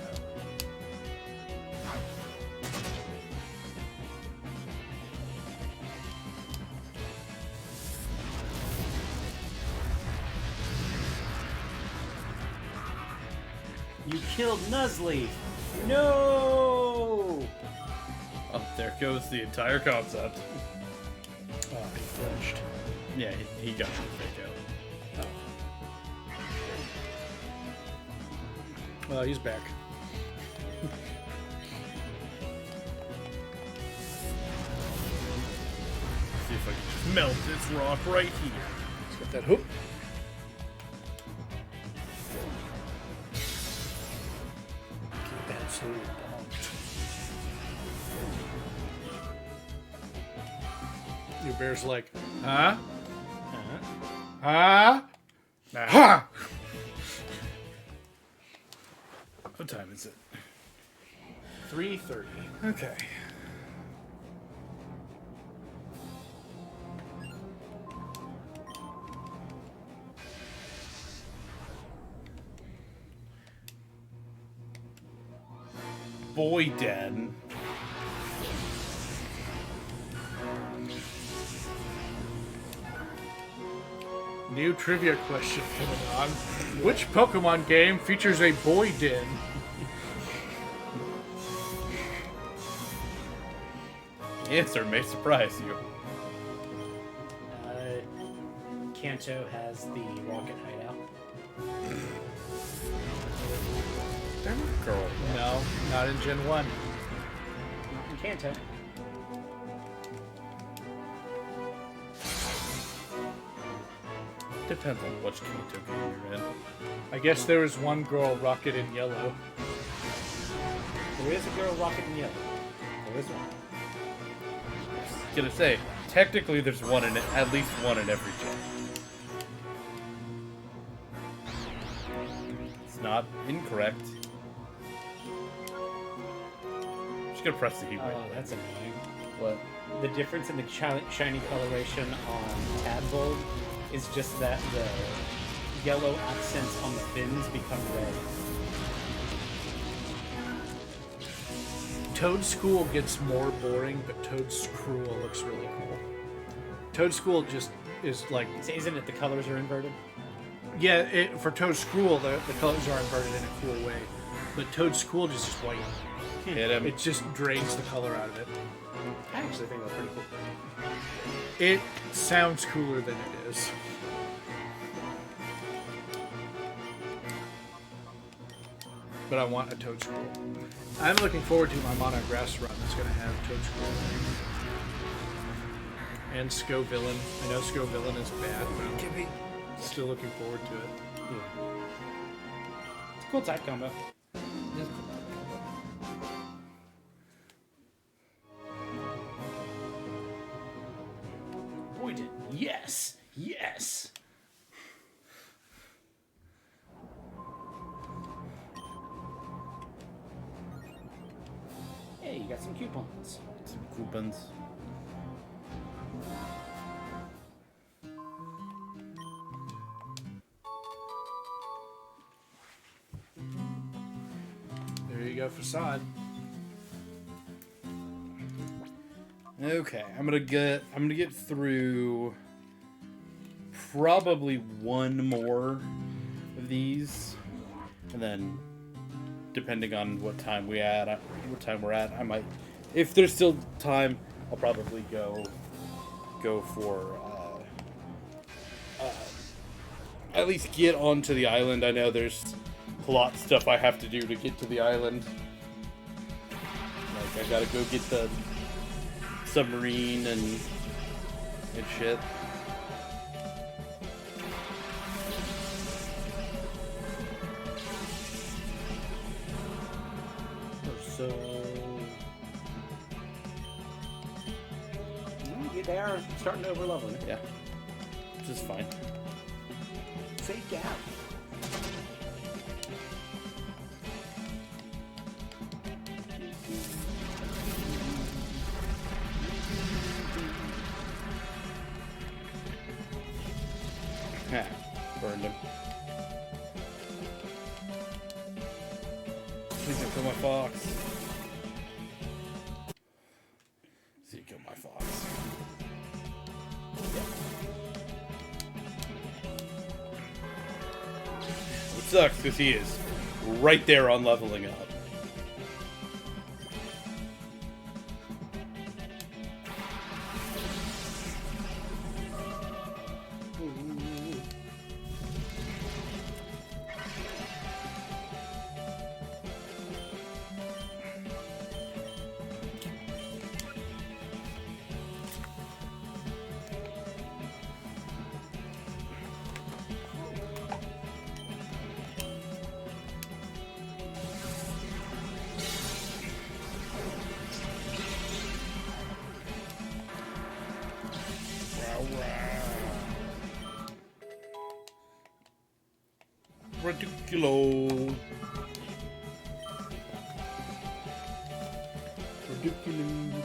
You killed Nuzleaf! No! Oh, there goes the entire concept. Oh, he flinched. Yeah, he got the fake out. Well, he's back. See if I can just melt this rock right here. Let's get that hoop. Keep absolutely bonked. Your bear's like, huh? Huh? Huh? What time is it? 3:30. Okay. Boy den. New trivia question coming on. Which Pokemon game features a boy den? The answer may surprise you. Kanto has the rocket hideout. Girl. No, not in Gen 1. In Kanto. Depends on which Kanto game you're in. I guess there was one girl rocket in yellow. There is a girl rocket in yellow. There is one. I was gonna say, technically there's one in it, at least one in every gen. It's not incorrect. I'm just gonna press the heat Oh, right. that's annoying. What? The difference in the shiny coloration on Tadpole is just that the yellow accents on the fins become red. Toad School gets more boring, but Toad Screwl looks really cool. Toad School just is like... So isn't it the colors are inverted? Yeah, for Toad Screwl, the colors are inverted in a cool way. But Toad School just is white. Hit him. It just drains the color out of it. I actually think that's pretty cool. It sounds cooler than it is. But I want a Toad Scroll. I'm looking forward to my Mono Grass run that's going to have Toad Scroll. And Scovillain. I know Scovillain is bad, but I'm still looking forward to it. It's a cool type combo. Pointed. Yes! Yes! Hey, you got some coupons. Some coupons. There you go, Facade. Okay, I'm gonna get through probably one more of these, and then depending on what time we're at, I might, if there's still time, I'll probably go for at least get onto the island. I know there's plot stuff I have to do to get to the island. Like I gotta go get the submarine and shit. So they are starting to overlevel it. Yeah. Which is fine. Fake out. Ha. Burned him. Please don't kill my fox. See you kill my fox. Which sucks because he is right there on leveling up. Ridiculous. Ridiculous.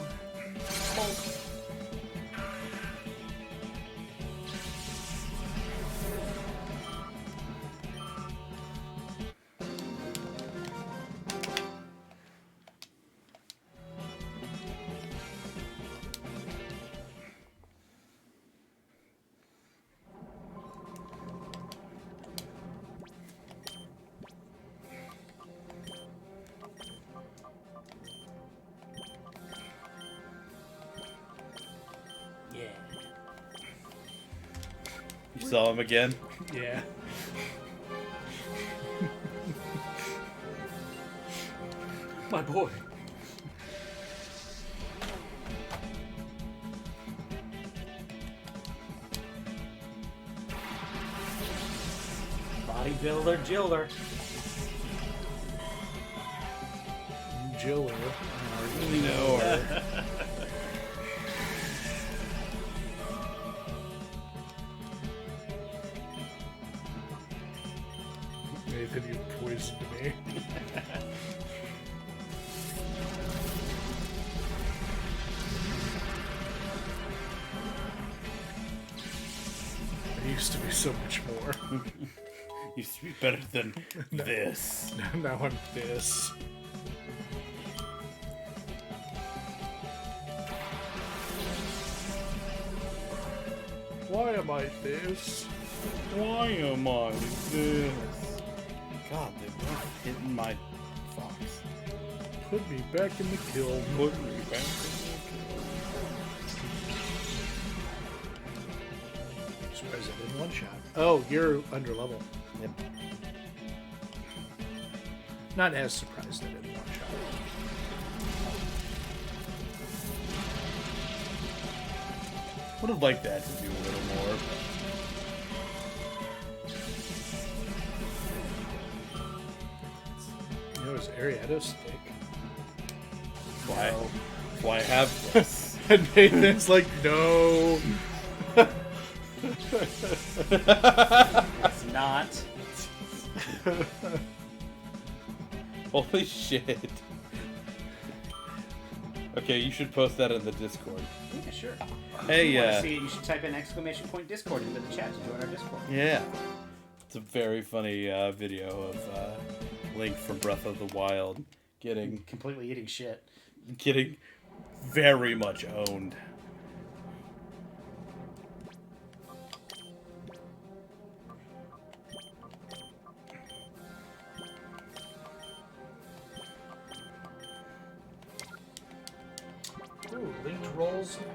Yeah. You saw him again? Yeah. My boy. Bodybuilder Jiller. Jiller. I really know her. Nathan, you poisoned me. It used to be so much more. Used to be better than this. Now I'm this. Why am I this? Why am I this? God, they're both hitting my fox. Put me back in the kill. Put me back in Surprised I didn't one shot. Oh, you're under level. the Yep. Not as surprised I didn't one shot. Would have liked that to do a little more. You know, his Ariados thick. Why? Why have this? And Nathan's like, no. It's not. Holy shit. Okay, you should post that in the Discord. Yeah, sure. Hey, If you want to see it, you should type in !Discord into the chat to join our Discord. yeah. It's a very funny video of Link from Breath of the Wild getting Completely eating shit. very much owned. Ooh, linked rolls now.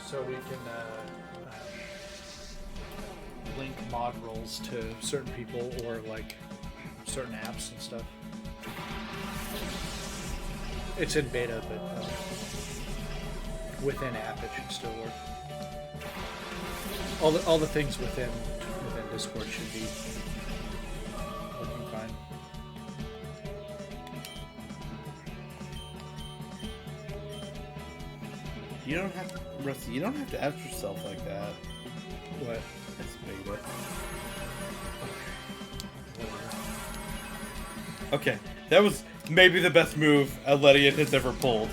So we can link mod rolls to certain people or like certain apps and stuff. It's in beta, but within app it should still work. All the things within Discord should be working fine. You don't have to, Rusty. You don't have to ask yourself like that. What? That's beta. Okay, that was maybe the best move Elliot has ever pulled.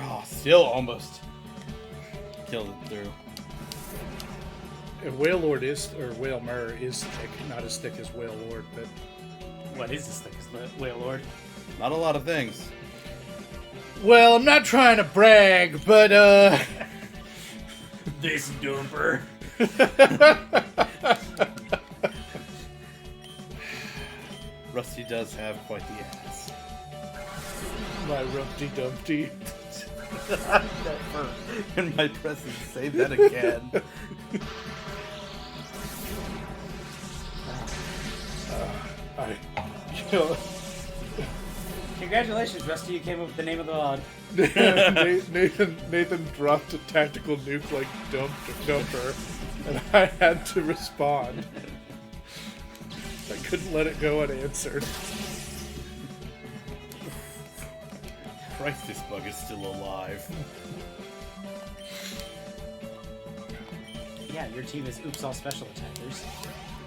Oh, still almost killed it through. And Whale Lord is, or Whale Mirror is thick, not as thick as Whale Lord, but What is this thing? Is the Whale Lord? Not a lot of things. well, I'm not trying to brag, but This dumper. Rusty does have quite the ass. my Rumpty Dumpty. In my presence, say that again. I, you know, Congratulations, Rusty. You came up with the name of the mod. Nathan dropped a tactical nuke like dumper, and I had to respond. I couldn't let it go unanswered. Christ, this bug is still alive. Yeah, your team is Oops All Special Attackers.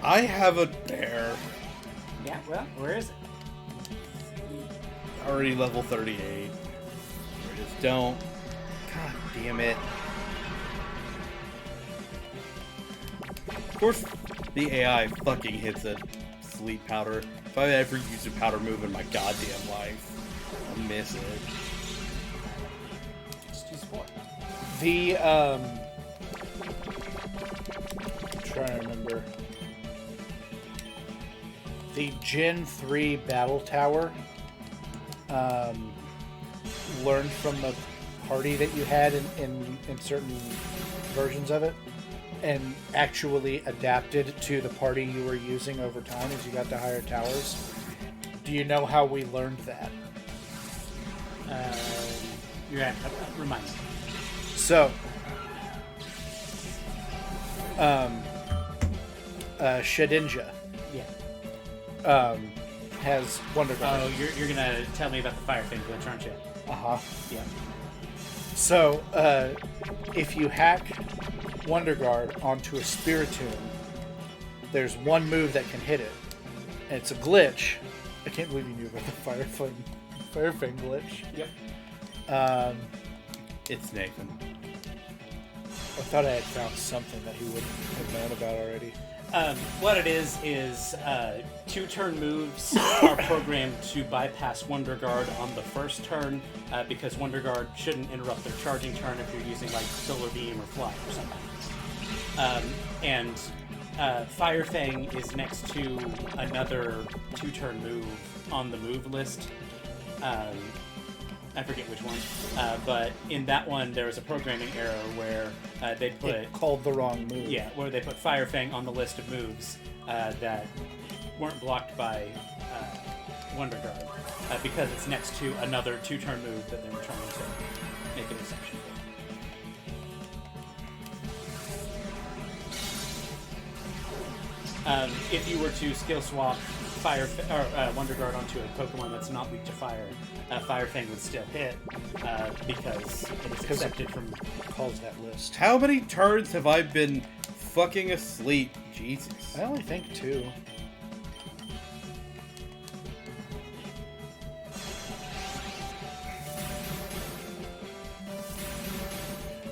I have a bear. Yeah, well, where is it? Already level 38. I just don't. God damn it. Of course, the AI fucking hits a sleep powder. If I ever use a powder move in my goddamn life, I'll miss it. Just use 4. The trying to remember. The Gen 3 battle tower learned from the party that you had in certain versions of it and actually adapted to the party you were using over time as you got to higher towers. Do you know how we learned that? You're at, remind me. So, Shedinja Yeah. has Wonder Guard. Oh, you're gonna tell me about the fire thing glitch, aren't you? Uh-huh. Yeah. So, if you hack Wonder Guard onto a Spiritomb, there's one move that can hit it. And it's a glitch. I can't believe you knew about the Firefang glitch. Yep. It's Nathan. I thought I had found something that he wouldn't have known about already. What it is 2-turn moves are programmed to bypass Wonder Guard on the first turn because Wonder Guard shouldn't interrupt their charging turn if you're using like Solar Beam or Fly or something. And Fire Fang is next to another 2-turn move on the move list. I forget which one, but in that one there was a programming error where they put It called the wrong move. yeah, where they put Fire Fang on the list of moves that weren't blocked by Wonder Guard because it's next to another 2-turn move that they were trying to make an exception for. If you were to skill swap Wonder Guard onto a Pokemon that's not weak to fire, Fire Fang would still hit because it is accepted from. Calls that list. How many turns have I been fucking asleep? Jesus. I only think 2.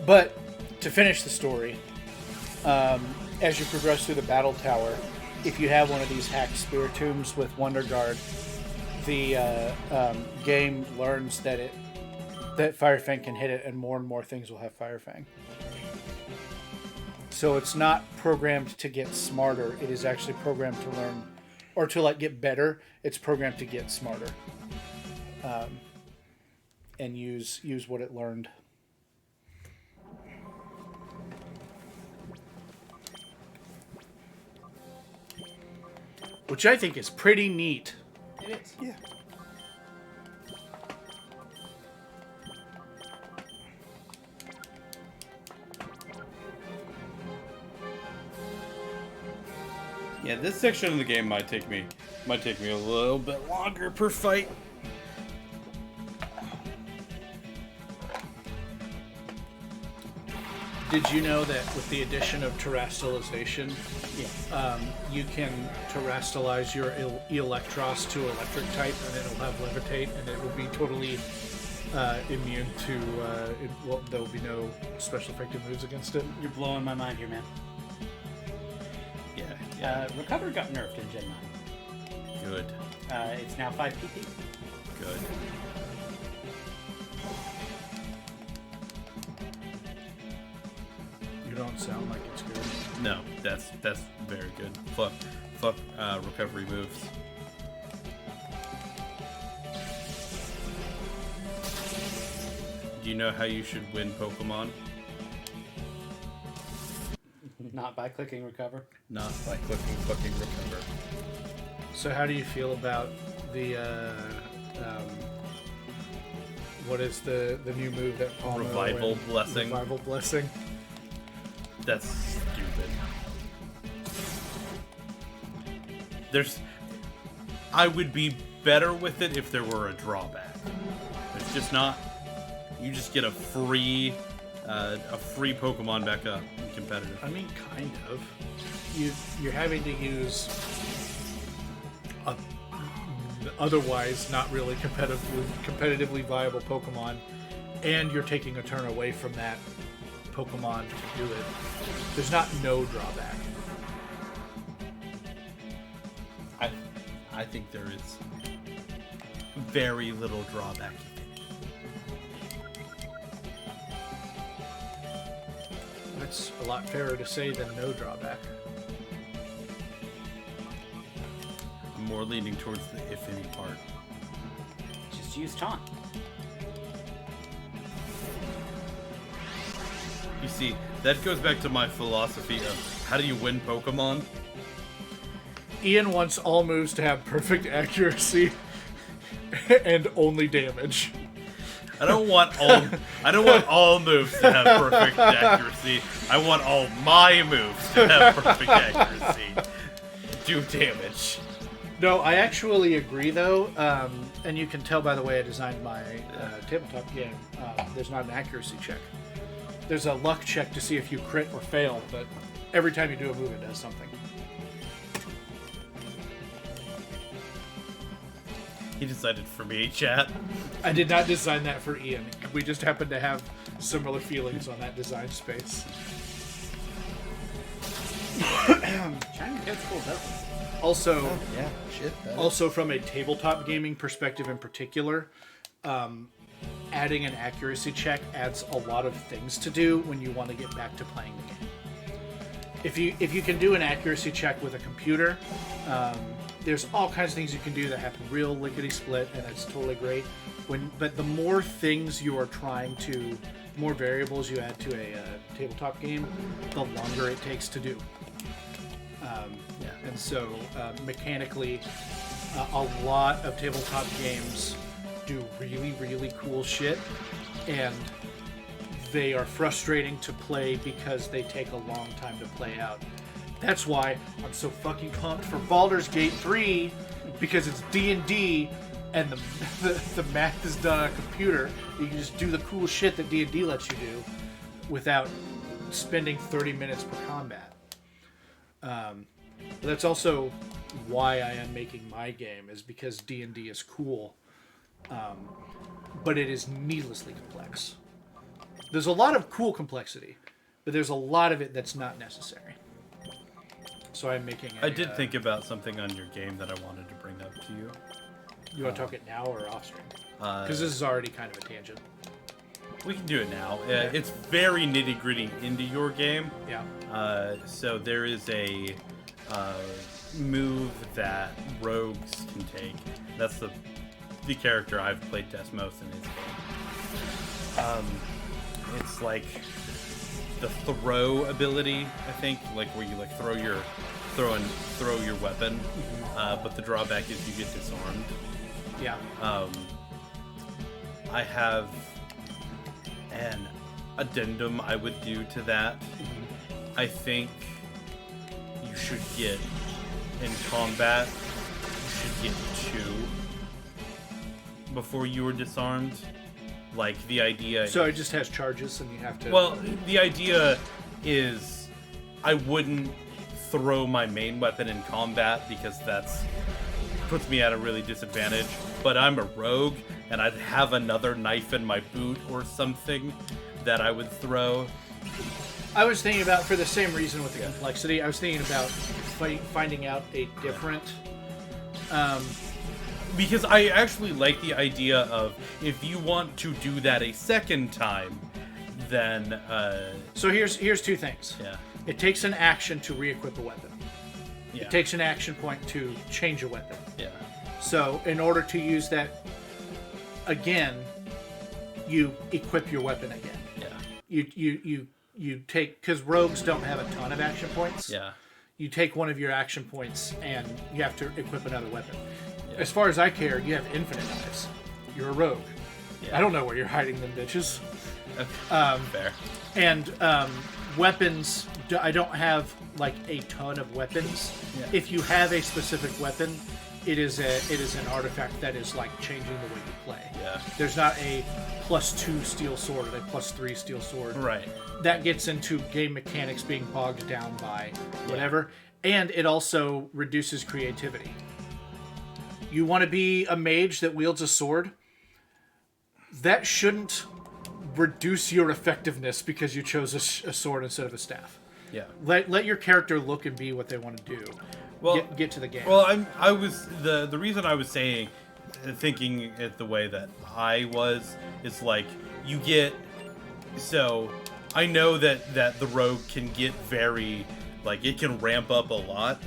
But to finish the story, as you progress through the battle tower, if you have one of these hacked Spiritombs with Wonder Guard, the game learns that Fire Fang can hit it, and more things will have Fire Fang. So it's not programmed to get smarter. It is actually programmed to learn, or to like get better. It's programmed to get smarter, and use what it learned. Which I think is pretty neat. It is. Yeah. Yeah, this section of the game might take me a little bit longer per fight. Did you know that with the addition of terrestrialization, you can terrestrialize your Electros to electric type, and it'll have levitate, and it will be totally immune to. There will be no special effective moves against it. You're blowing my mind here, man. Yeah. Recover got nerfed in Gen 9. Good. It's now 5 PP. Good. You don't sound like it's good. No, that's very good. Fuck recovery moves. Do you know how you should win Pokemon? Not by clicking recover. Not by clicking fucking recover. So how do you feel about the what is the new move that Palmo Revival and- Blessing. Revival Blessing. That's stupid. I would be better with it if there were a drawback. There's just not. You just get a free Pokemon back up in competitive. I mean, kind of. You're having to use a otherwise not really competitively viable Pokemon, and you're taking a turn away from that Pokemon to do it. There's not no drawback. I think there is very little drawback. That's a lot fairer to say than no drawback. I'm more leaning towards the if any part. Just use taunt. You see, that goes back to my philosophy of how do you win Pokemon? Ian wants all moves to have perfect accuracy and only damage. I don't want all moves to have perfect accuracy. I want all my moves to have perfect accuracy. Do damage. No, I actually agree, though, and you can tell by the way I designed my tabletop game. There's not an accuracy check. There's a luck check to see if you crit or fail, but every time you do a move, it does something. He decided for me, chat. I did not design that for Ian. We just happen to have similar feelings on that design space. China gets full double. Also, Yeah, shit. also from a tabletop gaming perspective in particular, adding an accuracy check adds a lot of things to do when you want to get back to playing the game. If you can do an accuracy check with a computer, there's all kinds of things you can do that happen real lickety-split, and it's totally great. But the more things you are trying to, the more variables you add to a tabletop game, the longer it takes to do. And so mechanically, a lot of tabletop games do really, really cool shit, and they are frustrating to play because they take a long time to play out. That's why I'm so fucking pumped for Baldur's Gate 3, because it's D&D, and the math is done on a computer. You can just do the cool shit that D&D lets you do without spending 30 minutes per combat. But that's also why I am making my game, is because D&D is cool, but it is needlessly complex. There's a lot of cool complexity, but there's a lot of it that's not necessary. So I'm making I did think about something on your game that I wanted to bring up to you. You want to talk it now or off stream? Because this is already kind of a tangent. We can do it now. It's very nitty-gritty into your game. Yeah. So there is a move that rogues can take. That's the character I've played test most in his game. It's like the throw ability, I think, like where you like throw your weapon, but the drawback is you get disarmed. Yeah. I have an addendum I would do to that. I think you should get in combat, you should get 2 before you were disarmed. Like, the idea... So it just has charges, and you have to... Well, the idea is I wouldn't throw my main weapon in combat because puts me at a really disadvantage. But I'm a rogue, and I'd have another knife in my boot or something that I would throw. I was thinking about, for the same reason with the complexity, I was thinking about finding out a different... Because I actually like the idea of, if you want to do that a second time, then... So here's 2 things. Yeah. It takes an action to re-equip a weapon. Yeah. It takes an action point to change a weapon. Yeah. So in order to use that again, you equip your weapon again. Yeah. You take, because rogues don't have a ton of action points. Yeah. You take one of your action points and you have to equip another weapon. Yeah. As far as I care, you have infinite knives. You're a rogue. Yeah. I don't know where you're hiding them bitches. Fair. And weapons, I don't have like a ton of weapons. Yeah. If you have a specific weapon, it is an artifact that is like changing the way you play. Yeah. There's not a +2 steel sword and a +3 steel sword. Right. That gets into game mechanics being bogged down by whatever. And it also reduces creativity. You want to be a mage that wields a sword? That shouldn't reduce your effectiveness because you chose a sword instead of a staff. Yeah. Let your character look and be what they want to do. Well, get to the game. Well, I was the reason I was thinking it the way that I was is like you get. So I know that the rogue can get very like it can ramp up a lot,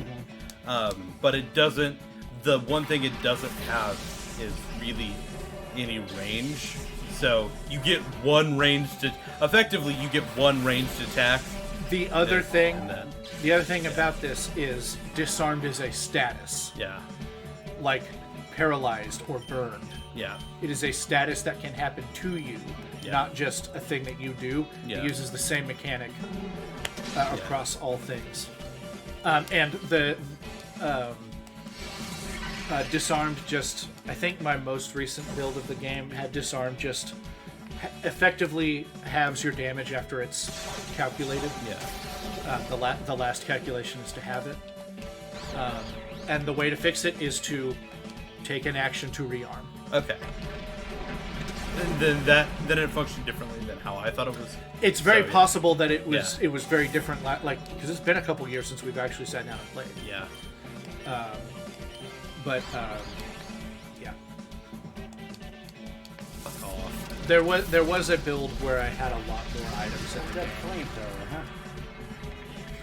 but it doesn't. The one thing it doesn't have is really any range. So you get one ranged. Effectively, you get one ranged attack. The other thing Yeah. about this is disarmed is a status, Yeah. like paralyzed or burned. Yeah. It is a status that can happen to you, Yeah. not just a thing that you do. Yeah. It uses the same mechanic across all things. And the disarmed just... I think my most recent build of the game had disarmed just effectively halves your damage after it's calculated. Yeah. The last calculation is to have it. And the way to fix it is to take an action to rearm. Okay. And then it functioned differently than how I thought it was. It's very So, possible that it was Yeah. it was very different, like because it's been a couple years since we've actually sat down and played. Yeah. But yeah, Fuck off. there was a build where I had a lot more items. That flamethrower,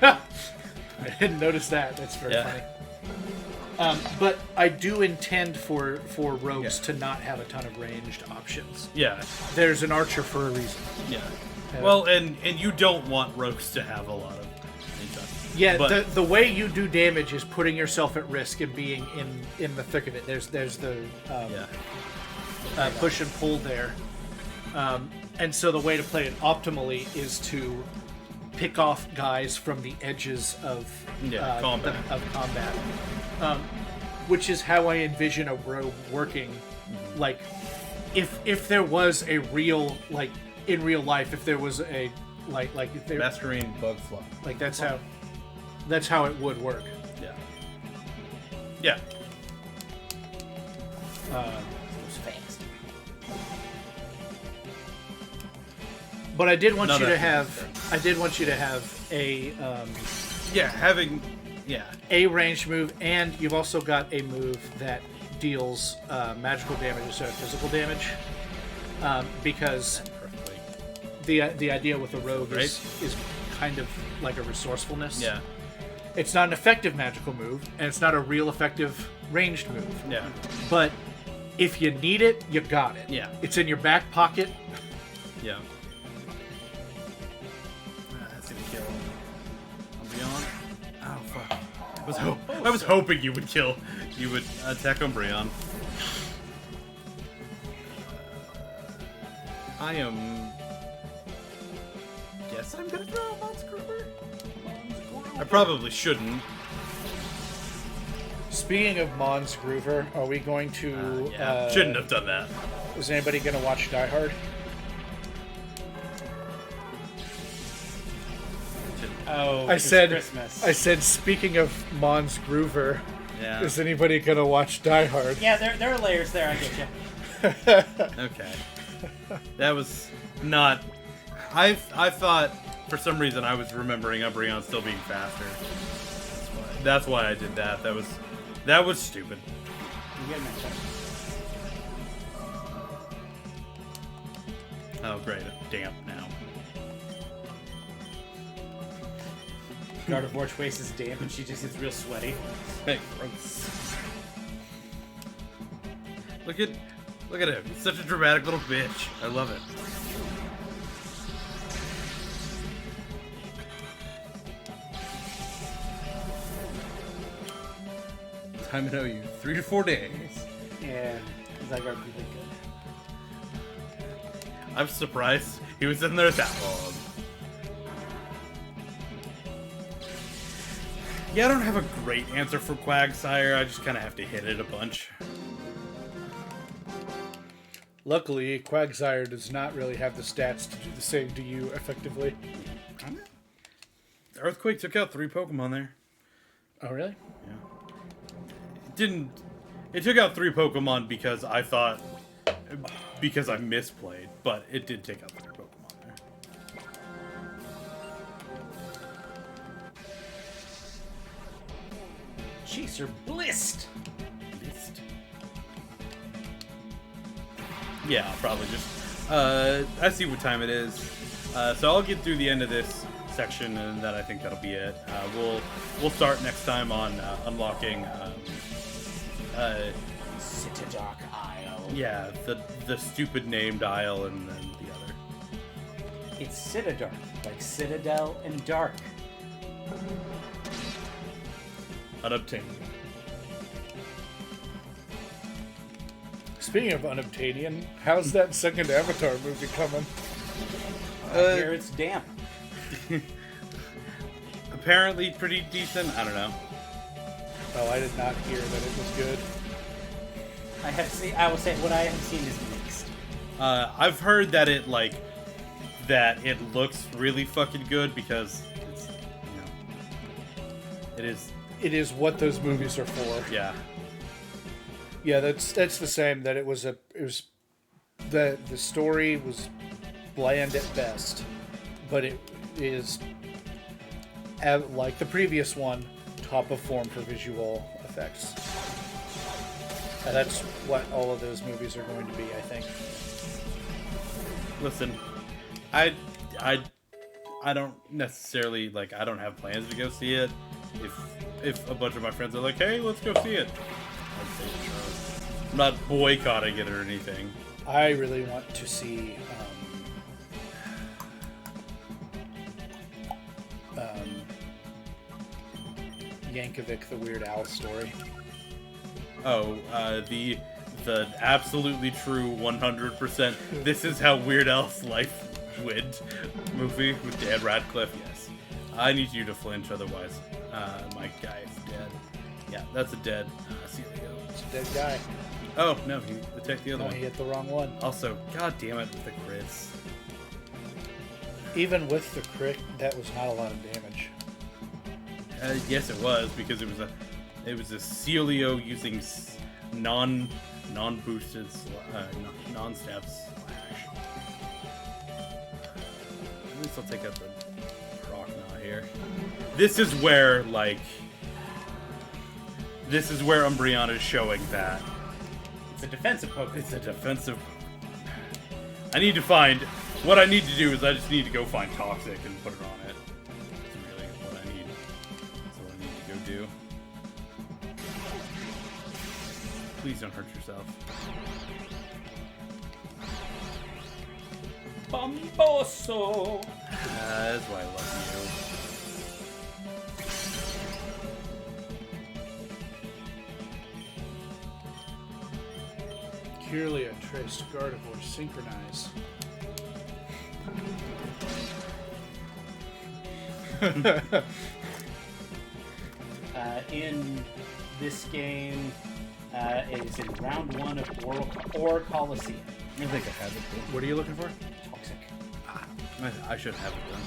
huh? I didn't notice that. That's very Yeah. funny. But I do intend for rogues to not have a ton of ranged options. Yeah. There's an archer for a reason. Yeah. Well, and you don't want rogues to have a lot of stuff. Yeah, But- the way you do damage is putting yourself at risk and being in the thick of it. There's the push and pull there, and so the way to play it optimally is to pick off guys from the edges of combat. Which is how I envision a rogue working. Mm-hmm. Like, if there was a real, like in real life, if there was a like if there, Mastering bug fly. like that's how it would work. Yeah. Yeah. It's fast. But I did want No, you to that's have. I did want you to have a Yeah. Having. Yeah. a ranged move, and you've also got a move that deals magical damage instead of physical damage. Because Perfectly. the idea with a rogue Right. is kind of like a resourcefulness. Yeah. It's not an effective magical move, and it's not a real effective ranged move. Yeah. But if you need it, you got it. Yeah. It's in your back pocket. Yeah. That's gonna kill. Umbreon. Oh fuck. I was hoping you would kill. You would attack Umbreon. I am. Guess I'm gonna throw a Waltz. I probably shouldn't. Speaking of Mons Groover, are we going to... Yeah, shouldn't have done that. Is anybody going to watch Die Hard? Oh, I it's said, Christmas. speaking of Mons Groover, Yeah. is anybody going to watch Die Hard? Yeah, there are layers there. I get you. Okay. That was not... I thought, for some reason, I was remembering Umbreon still being faster. That's why I did that. That was stupid. You get my check. Oh, great. I'm damp now. Gardevoir Waste is damp, and she just gets real sweaty. Hey, gross. Look at him. He's such a dramatic little bitch. I love it. Time to know you. 3 to 4 days. Yeah, Zygarde pretty good. I'm surprised he was in there that long. Yeah, I don't have a great answer for Quagsire. I just kind of have to hit it a bunch. Luckily, Quagsire does not really have the stats to do the same to you effectively. The Earthquake took out 3 Pokemon there. Oh, really? It took out 3 Pokemon because I misplayed, but it did take out 3 Pokemon there. Chaser Blist! Yeah, I'll probably just... I see what time it is. So I'll get through the end of this section, and then I think that'll be it. We'll start next time on unlocking... Citadark Isle. yeah, the stupid named Isle, and then the other. It's Citadark, like Citadel and Dark. Unobtained. Speaking of Unobtainium, how's that second Avatar movie coming? I hear it's damp. Apparently pretty decent. I don't know. Oh, I did not hear that it was good. I will say what I have seen is mixed. I've heard that it looks really fucking good because it's, it is. It is what those movies are for. Yeah. Yeah, that's the same. That it was the story was bland at best, but it is like the previous one, top of form for visual effects. And that's what all of those movies are going to be, I think. Listen, I don't necessarily I don't have plans to go see it. If a bunch of my friends are like, hey, let's go see it, I'd say sure. I'm not boycotting it or anything. I really want to see Yankovic the Weird Al story. Oh, the absolutely true 100%. This is how Weird Al's life went movie with Dan Radcliffe. Yes, I need you to flinch, otherwise, my guy is dead. Yeah, that's a dead Celio. It's a dead guy. Oh no, he attacked the other No, one. he hit the wrong one. Also, god damn it with the crits. Even with the crit, that was not a lot of damage. Yes, it was because it was a Celio using non-boosted non-step slash. At least I'll take out the Procna here. This is where Umbreon is showing that It's a defensive Pokemon. it's a defensive. I need to find. What I need to do is I just need to go find Toxic and put it on it. That's really what I need. That's what I need to go do. Please don't hurt yourself. Bomboso! That's why I love you. Kirlia traced Gardevoir synchronize. In This game is in round 1 of Or Coliseum. I think I have it. What are you looking for? Toxic. I should have it done.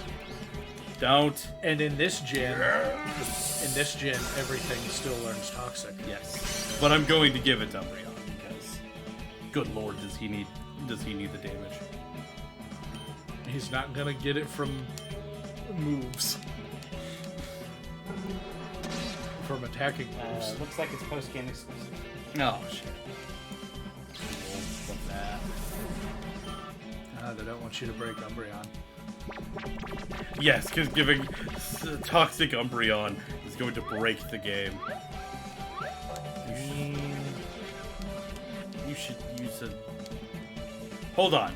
Don't. And in this gen, everything still learns toxic. Yes. But I'm going to give it to Umbreon because, good lord, does he need the damage? He's not gonna get it from moves. From attacking moves. Looks like it's post-game exclusive. Oh shit. What's that? They don't want you to break Umbreon. Yes, because giving Toxic Umbreon is going to break the game. You should use a... Hold on.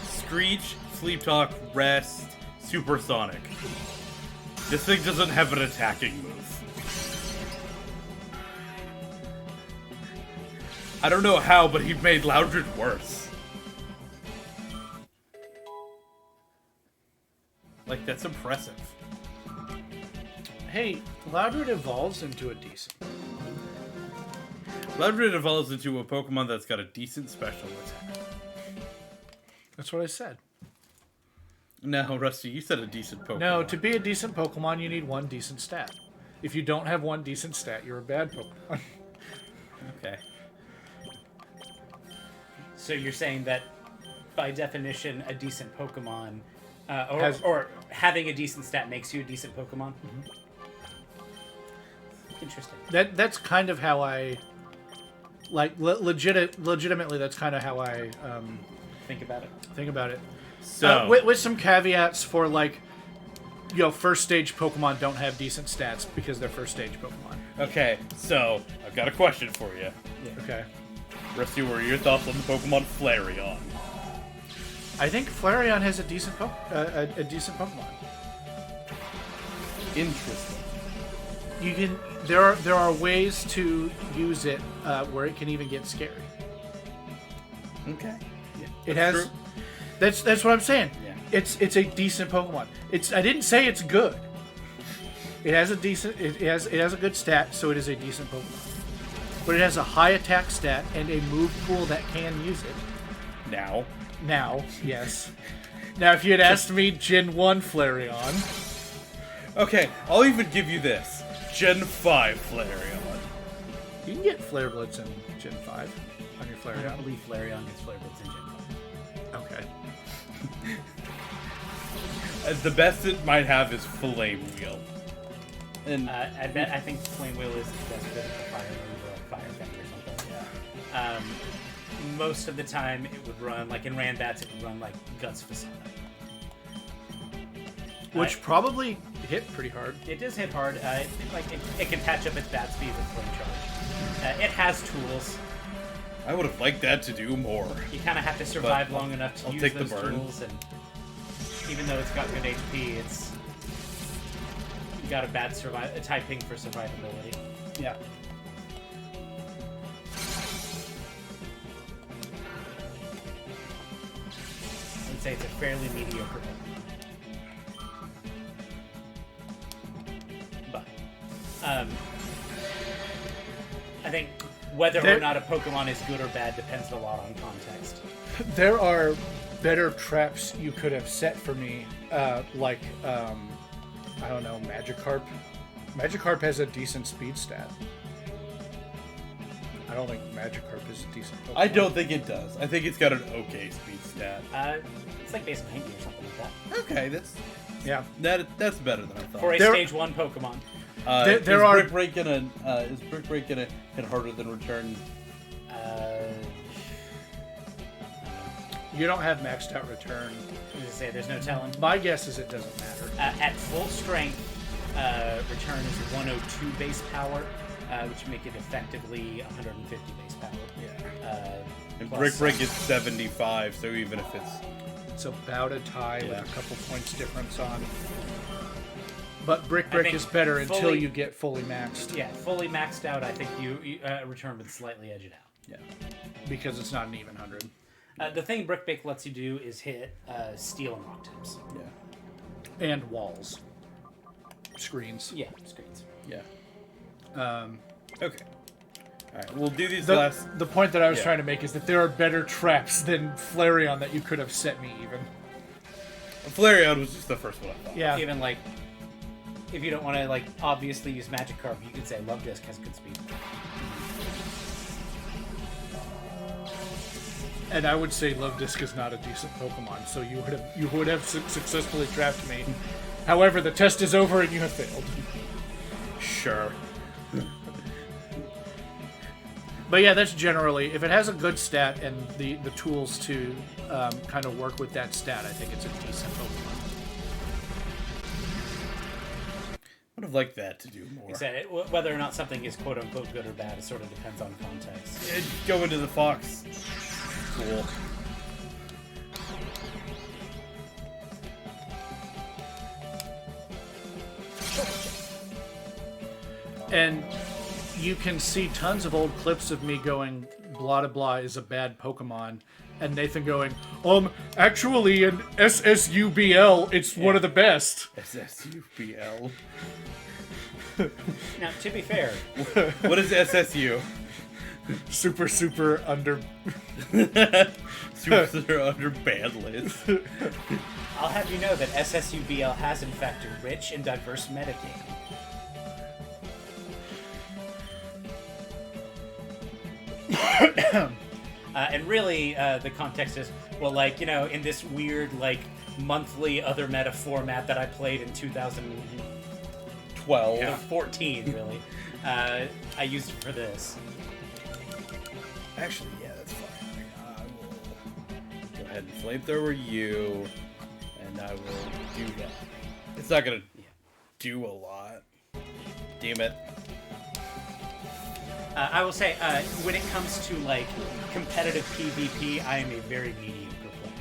Screech, Sleep Talk, Rest, Supersonic. This thing doesn't have an attacking move. I don't know how, but he made Loudred worse. Like, that's impressive. Hey, Loudred evolves into a decent. Loudred evolves into a Pokemon that's got a decent special attack. That's what I said. No, Rusty, you said a decent Pokemon. No, to be a decent Pokemon, you need one decent stat. If you don't have one decent stat, you're a bad Pokemon. Okay. So you're saying that, by definition, a decent Pokemon, Has- or having a decent stat makes you a decent Pokemon? Mm-hmm. Interesting. That's kind of how I... Like, legitimately, that's kind of how I Think about it. think about it. So, With some caveats for, like, first stage Pokemon don't have decent stats because they're first stage Pokemon. okay, so I've got a question for you. Okay. Rusty, what are your thoughts on the Pokemon Flareon? I think Flareon has a decent a decent Pokemon. Interesting. You can there are ways to use it where it can even get scary. Okay. It has. true. That's what I'm saying. Yeah. It's a decent Pokemon. I didn't say it's good. It has a decent. It has a good stat, so it is a decent Pokemon. But it has a high attack stat and a move pool that can use it. Now. Now, yes. Now, if you had asked me Gen 1 Flareon, Okay, I'll even give you this. Gen 5 Flareon. you can get Flare Blitz in Gen 5 on your I don't Flareon. believe Flareon gets Flare Blitz in Gen 5. Okay. The best it might have is Flame Wheel. And I think Flame Wheel is the best bit of the Fire Move or Fire Fang or something. Yeah. Most of the time, it would run, like in Ranbats, it would run like Guts Facade. Which probably hit pretty hard. It does hit hard. It can patch up its bat speed with Flame Charge. It has tools. I would have liked that to do more. You kind of have to survive But long enough to I'll use take the those burn. tools, and even though it's got good HP, it's you got a bad typing for survivability. Yeah. I'd say it's a fairly mediocre build. But I think whether or not a Pokemon is good or bad depends a lot on context. There are better traps you could have set for me, like, I don't know, Magikarp. Magikarp has a decent speed stat. I don't think Magikarp is a decent Pokemon. I don't think it does. I think it's got an okay speed stat. It's like base 90 or something like that. Okay, that's Yeah. that's better than I thought. For a There- stage 1 Pokemon. there are- Brick Break gonna is Brick Break gonna hit harder than Return? You don't have maxed out return. As I say, there's no telling. My guess is it doesn't matter. At full strength, return is 102 base power, which would make it effectively 150 base power. Yeah. And Plus, Brick Break is 75, so even if it's It's about a tie Yeah. with a couple points difference on. But Brick I Brick think is better until fully- you get fully maxed. Yeah, fully maxed out, I think you return would slightly edge it out. yeah. Because it's not an even 100. The thing Brick Break lets you do is hit steel and rock tips. Yeah. And walls. Screens. Yeah, screens. Yeah. Okay. All right, we'll do these The point that I was Yeah. trying to make is that there are better traps than Flareon that you could have set me even. Flareon was just the first one I thought. Yeah. Even like, if you don't want to like obviously use Magic Carp, you could say Love Disc has good speed. And I would say Love Disc is not a decent Pokemon, so you would have successfully trapped me. However, the test is over and you have failed. Sure. But yeah, that's generally, if it has a good stat and the tools to kind of work with that stat, I think it's a decent Pokemon. Would have liked that to do more. You said it, whether or not something is quote unquote good or bad, it sort of depends on context. Go into the fox. Cool. And you can see tons of old clips of me going, blah blah blah is a bad Pokemon, and Nathan going, actually in SSUBL, it's one of the best. SSUBL. Now, to be fair, What is SSU? Super under. Super under banned list. I'll have you know that SSUBL has in fact a rich and diverse metagame. And really, the context is, well, like, you know, in this weird, like, monthly other meta format that I played in 12. 2014, really, I used it for this. Actually, yeah, that's fine. I will go ahead and flamethrower you, and I will do that. It's not gonna do a lot. Damn it. I will say, when it comes to, like, competitive PvP, I am a very mediocre player.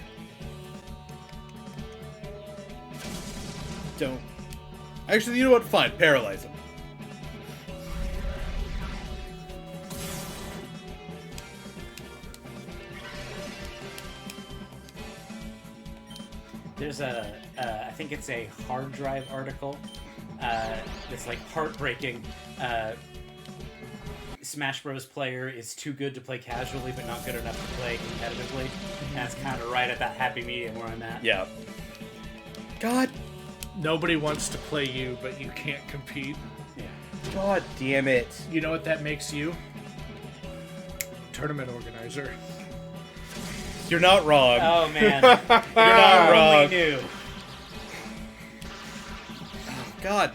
Don't. Actually, you know what? Fine. Paralyze him. There's I think it's a hard drive article that's like heartbreaking. Smash Bros. Player is too good to play casually, but not good enough to play competitively. And that's kind of right at that happy medium where I'm at. Yeah. God. Nobody wants to play you, but you can't compete. Yeah. God damn it. You know what that makes you? Tournament organizer. You're not wrong. Oh man, You're not wrong. only knew. God.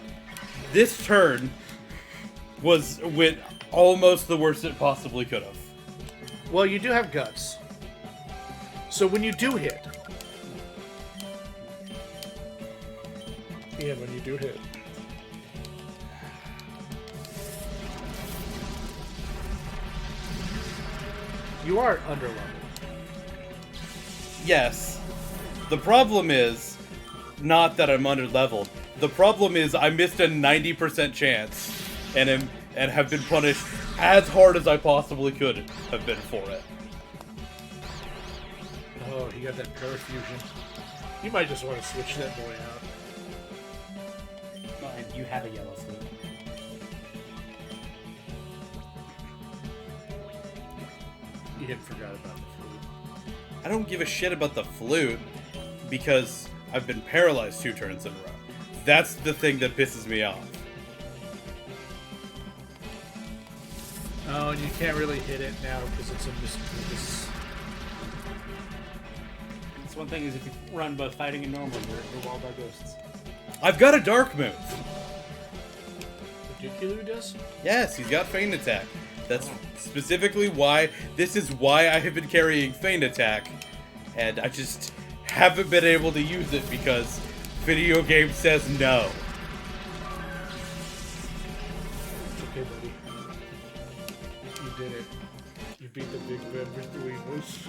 This turn went almost the worst it possibly could have. Well, you do have guts. So when you do hit... Yeah, when you do hit. You are underleveled. Yes. The problem is not that I'm underleveled. The problem is I missed a 90% chance and have been punished as hard as I possibly could have been for it. Oh, he got that parafusion. You might just want to switch that boy out. Well, and you have a yellow flute. You had forgot about the flute. I don't give a shit about the flute because I've been paralyzed 2 turns in a row. That's the thing that pisses me off. Oh, and you can't really hit it now because it's a That's one thing is if you run both fighting and normal, you're walled by ghosts. I've got a dark move. Particular does? Yes, he's got feint attack. That's specifically why, this is why I have been carrying feint attack. And I just haven't been able to use it because video game says no. It's okay, buddy. You did it. You beat the big Ben between us.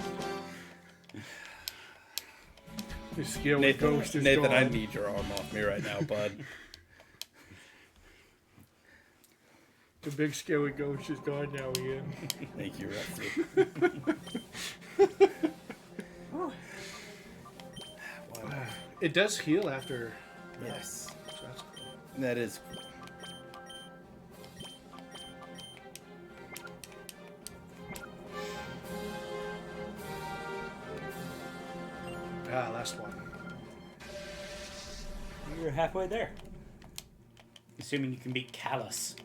The scaly ghost is Nathan, gone. I need your arm off me right now, bud. The big scary ghost is gone now, Ian. Thank you, Rusty. It does heal after. Yes, So that's cool. that is. last one. You're halfway there. Assuming you can beat Callus.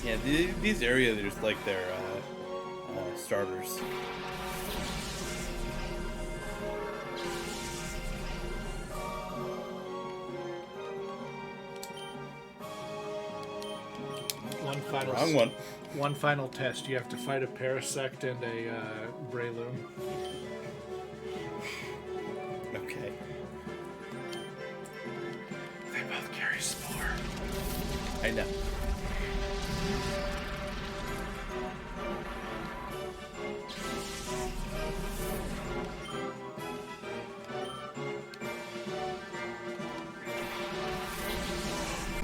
Yeah, these areas are just like their starters. Wrong one. One final test. You have to fight a Parasect and a Breloom. Okay. They both carry Spore. I know.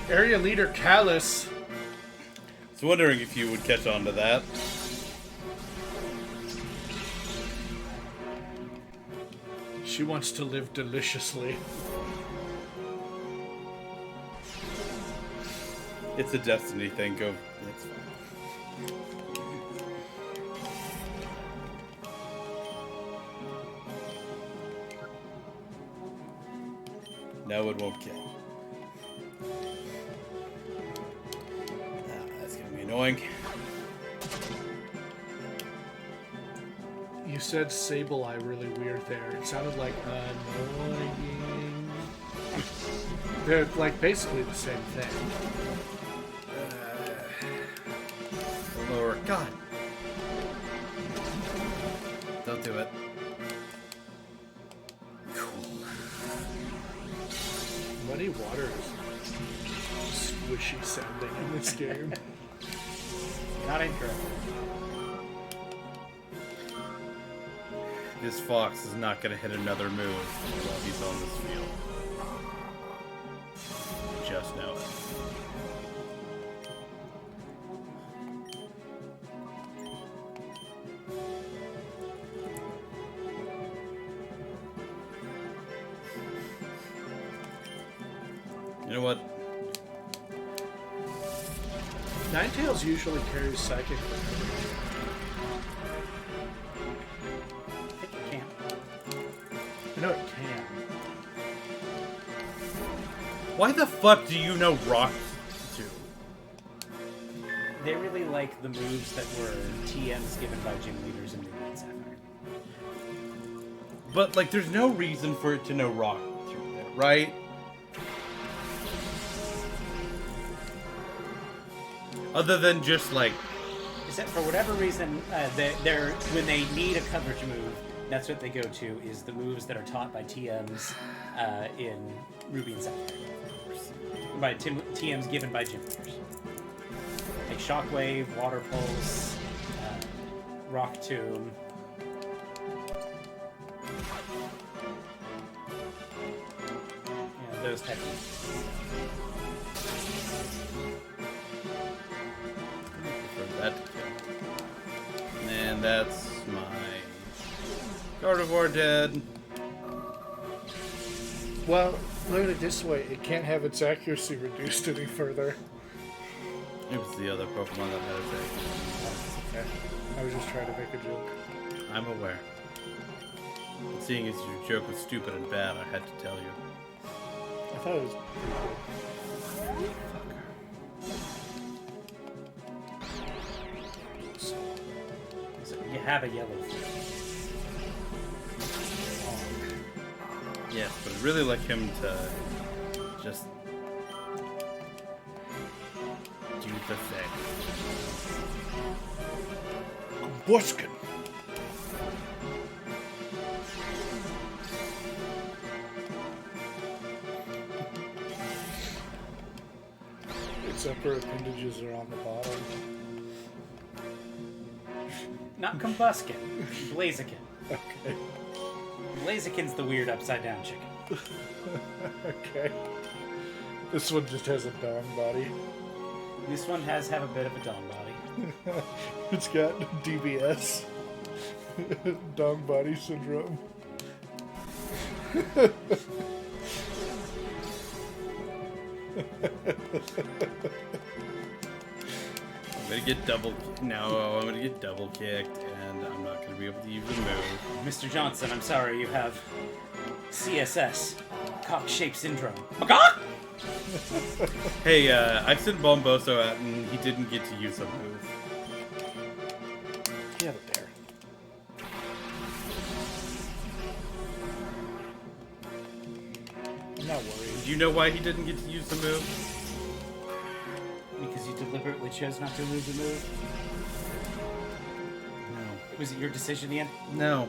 Area leader Callus. I was wondering if you would catch on to that. She wants to live deliciously. It's a destiny thing. Go. It's fine. No, it won't kill. That's gonna be annoying. You said Sableye really weird there. It sounded like annoying. They're like basically the same thing. Lower. God. Don't do it. Muddy water is squishy sounding in this game. Not incorrect. This fox is not going to hit another move while he's on this field. Just know it. You know what? Ninetales usually carries Psychic for I think it can. coverage. I know it can. Why the fuck do you know Rock 2? They really like the moves that were TMs given by gym leaders in Ruby and Sapphire. But, like, there's no reason for it to know Rock 2 there, right? Other than just, like... Is that for whatever reason, they're when they need a coverage move, that's what they go to, is the moves that are taught by TMs in Ruby and Sapphire. By TMs given by gym leaders. Like Shockwave, Water Pulse, Rock Tomb. Yeah, those techniques. For that to kill. And that's my Gardevoir dead. Well, look at it this way. It can't have its accuracy reduced any further. It was the other Pokemon that had its accuracy. Okay. I was just trying to make a joke. I'm aware. But seeing as your joke was stupid and bad, I had to tell you. I thought it was pretty good. So you have a yellow flame. Yes, but I'd really like him to just do the thing. Buskin. Its upper appendages are on the bottom. Not Combuskin, Blaziken. Okay. Blaziken's the weird upside down chicken. Okay. This one just has a dong body. This one have a bit of a dong body. It's got DBS. Dong body syndrome. gonna get double. No, I'm gonna get double kicked, and I'm not gonna be able to even move. Mr. Johnson, I'm sorry, you have CSS, cock-shaped syndrome. Hey, I sent Bomboso out, and he didn't get to use a move. You have a bear. I'm not worried. Do you know why he didn't get to use the move? Because you deliberately chose not to lose a move? No. Was it your decision, Ian? No.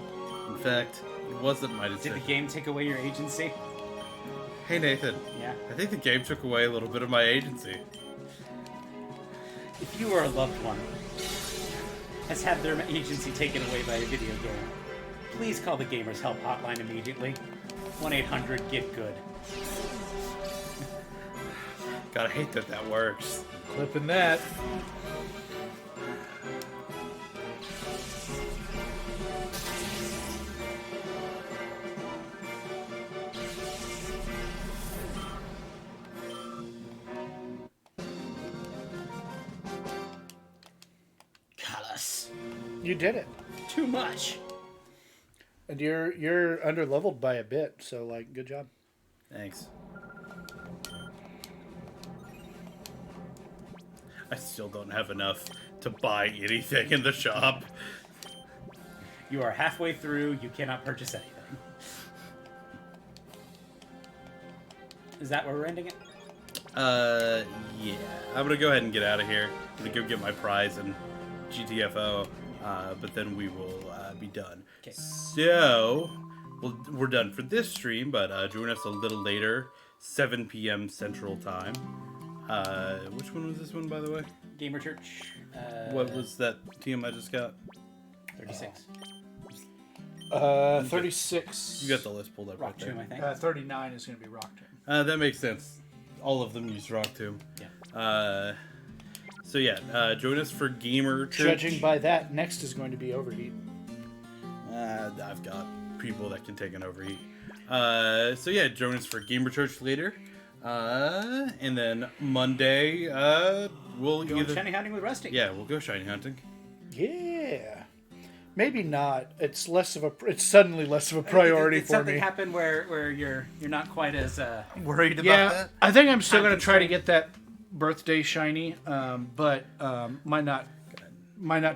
In fact, it wasn't my Did decision. the game take away your agency? Hey, Nathan. Yeah. I think the game took away a little bit of my agency. If you or a loved one has had their agency taken away by a video game, please call the Gamers Help Hotline immediately. 1-800-GET-GOOD. God, I hate that that works. Clipping that. Callous. You did it. Too much. And you're under leveled by a bit, so like good job. Thanks. I still don't have enough to buy anything in the shop. You are halfway through, you cannot purchase anything. Is that where we're ending it? Yeah. I'm gonna go ahead and get out of here. I'm gonna go get my prize in GTFO, but then we will be done. Okay. So, we're done for this stream, but join us a little later, 7 p.m. Central Time. Which one was this one, by the way? Gamer Church. What was that team I just got? 36. 36. You got the list pulled up Rock right there. Tomb, I think. 39 is going to be Rock Tomb. That makes sense. All of them use Rock Tomb. Yeah. So yeah, join us for Gamer Church. Judging by that, next is going to be Overheat. I've got people that can take an overheat. So yeah, join us for Gamer Church later. And then Monday, we'll Going either... shiny hunting with Rusty. Yeah, we'll go shiny hunting. Yeah. Maybe not. It's less of a. It's suddenly less of a priority Did for something me. happen where you're not quite as Worried about Yeah, that? I think I'm still Time going to try to constraint. get that birthday shiny, but might not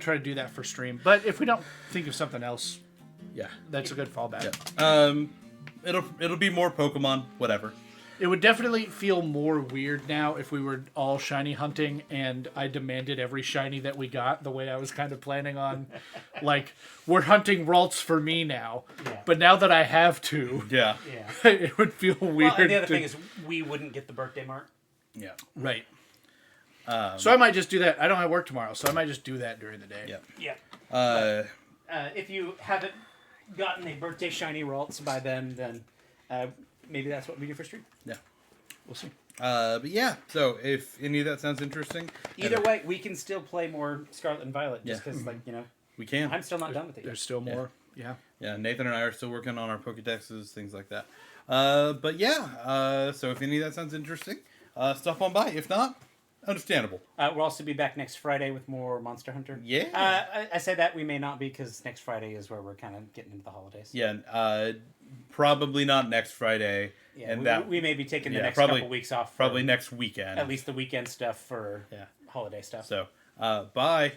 try to do that for stream. But if we don't think of something else, Yeah. that's a good fallback. Yeah. It'll be more Pokemon, whatever. It would definitely feel more weird now if we were all shiny hunting and I demanded every shiny that we got the way I was kind of planning on. Like, we're hunting Ralts for me now. Yeah. But now that I have to, Yeah. Yeah. it would feel weird. Well, and the other to- thing is, we wouldn't get the birthday mark. Yeah. Right. So I might just do that. I don't have work tomorrow, so I might just do that during the day. Yeah. Yeah. If you haven't gotten a birthday shiny Ralts by then maybe that's what we do for stream. Yeah. We'll see. But yeah, so if any of that sounds interesting... Either way, we can still play more Scarlet and Violet just Yeah. because, We can. I'm still not done with it yet. There's still more. Yeah. Yeah, Nathan and I are still working on our Pokedexes, things like that. But yeah, so if any of that sounds interesting, stop on by. If not, understandable. We'll also be back next Friday with more Monster Hunter. Yeah. I say that we may not be because next Friday is where we're kind of getting into the holidays. Yeah, probably not next Friday. Yeah, And we may be taking the yeah, next probably- couple weeks off. Probably for next weekend. at least the weekend stuff for Yeah. holiday stuff. So, bye.